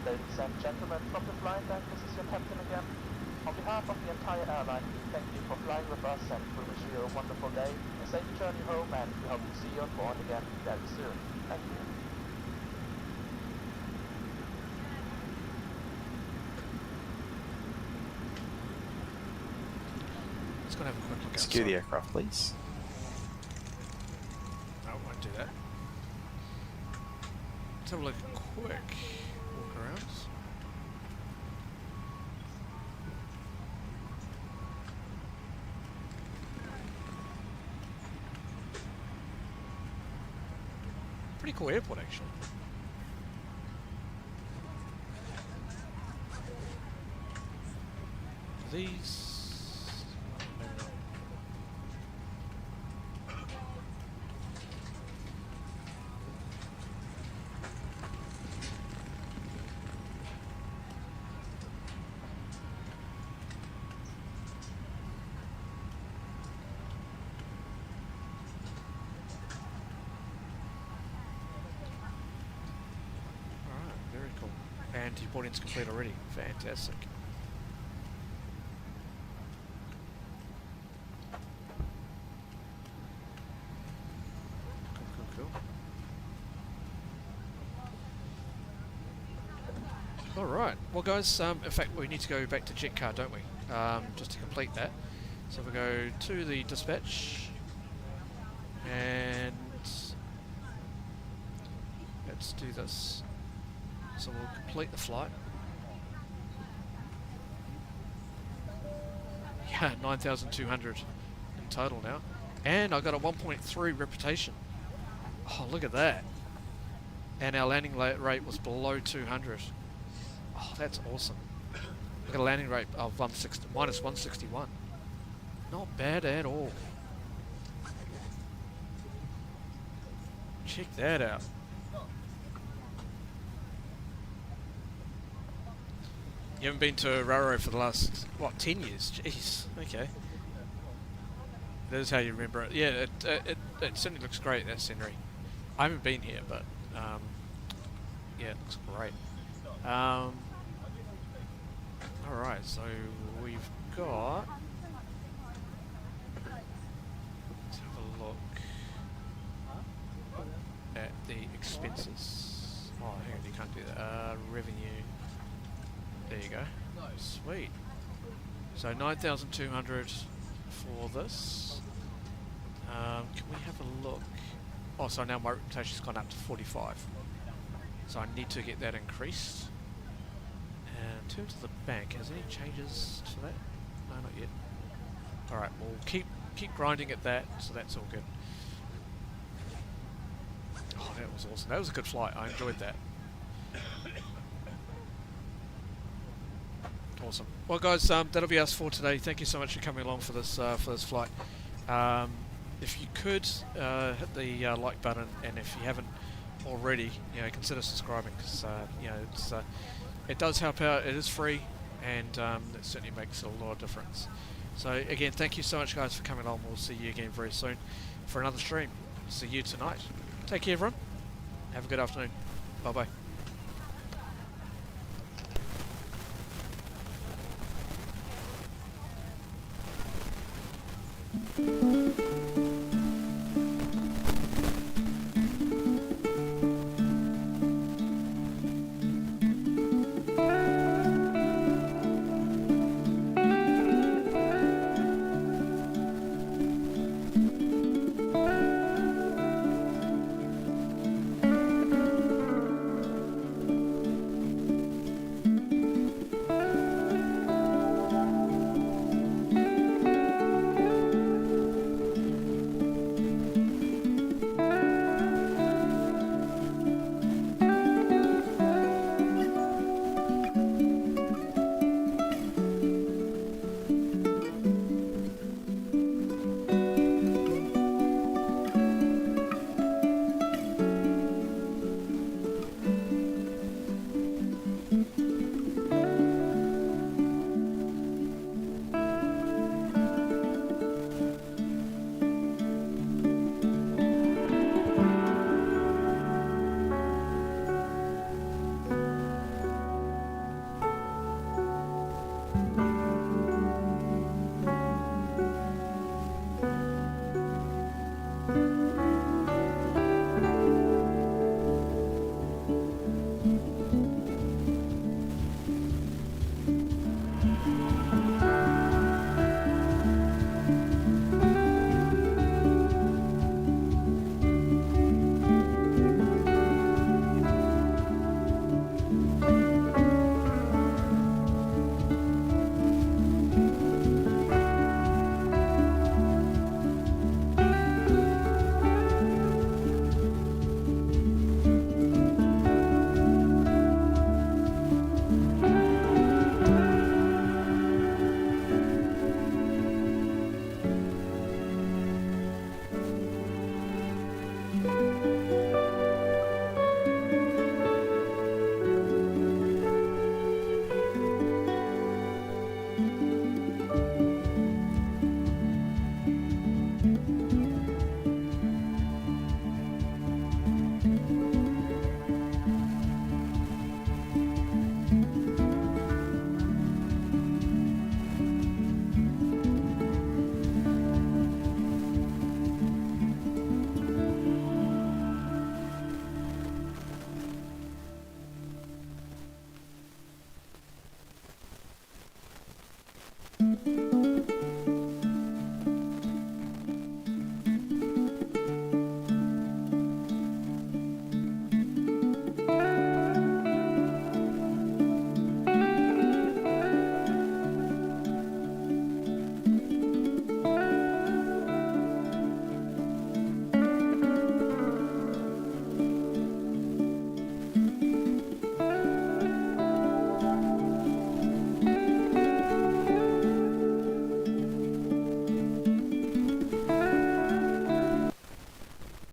Ladies and gentlemen from the flight deck, this is your captain again. On behalf of the entire airline, we thank you for flying with us and we wish you a wonderful day, a safe journey home, and we hope to see you on board again very soon. Thank you. Let's go and have a quick look outside. Secure the aircraft, please. No, I won't do that. Let's have a look quick. Walk around. Pretty cool airport, actually. These... maybe not. Alright, very cool. And deboarding's complete already. Fantastic. Cool. Alright, well guys, in fact we need to go back to JetCard, don't we? Just to complete that. So we go to the dispatch and let's do this. So we'll complete the flight. Yeah, 9,200 in total now. And I got a 1.3 reputation. Oh, look at that. And our landing rate was below 200. Oh, that's awesome. Look at a landing rate of minus 161. Not bad at all. Check that out. You haven't been to Raro for the last, what, 10 years? Jeez, okay. That is how you remember it. Yeah, it certainly looks great, that scenery. I haven't been here, but yeah, it looks great. Alright, so we've got expenses. Oh, hang on, you can't do that. Revenue. There you go. Sweet. So 9,200 for this. Can we have a look? Oh, so now my reputation's gone up to 45. So I need to get that increased. And in terms of the bank, has any changes to that? No, not yet. Alright, we'll keep grinding at that, so that's all good. Oh, that was awesome. That was a good flight. I enjoyed that. Awesome. Well, guys, that'll be us for today. Thank you so much for coming along for this flight. If you could hit the like button, and if you haven't already, consider subscribing, because it does help out. It is free, and it certainly makes a lot of difference. So again, thank you so much, guys, for coming along. We'll see you again very soon for another stream. See you tonight. Take care, everyone. Have a good afternoon. Bye bye.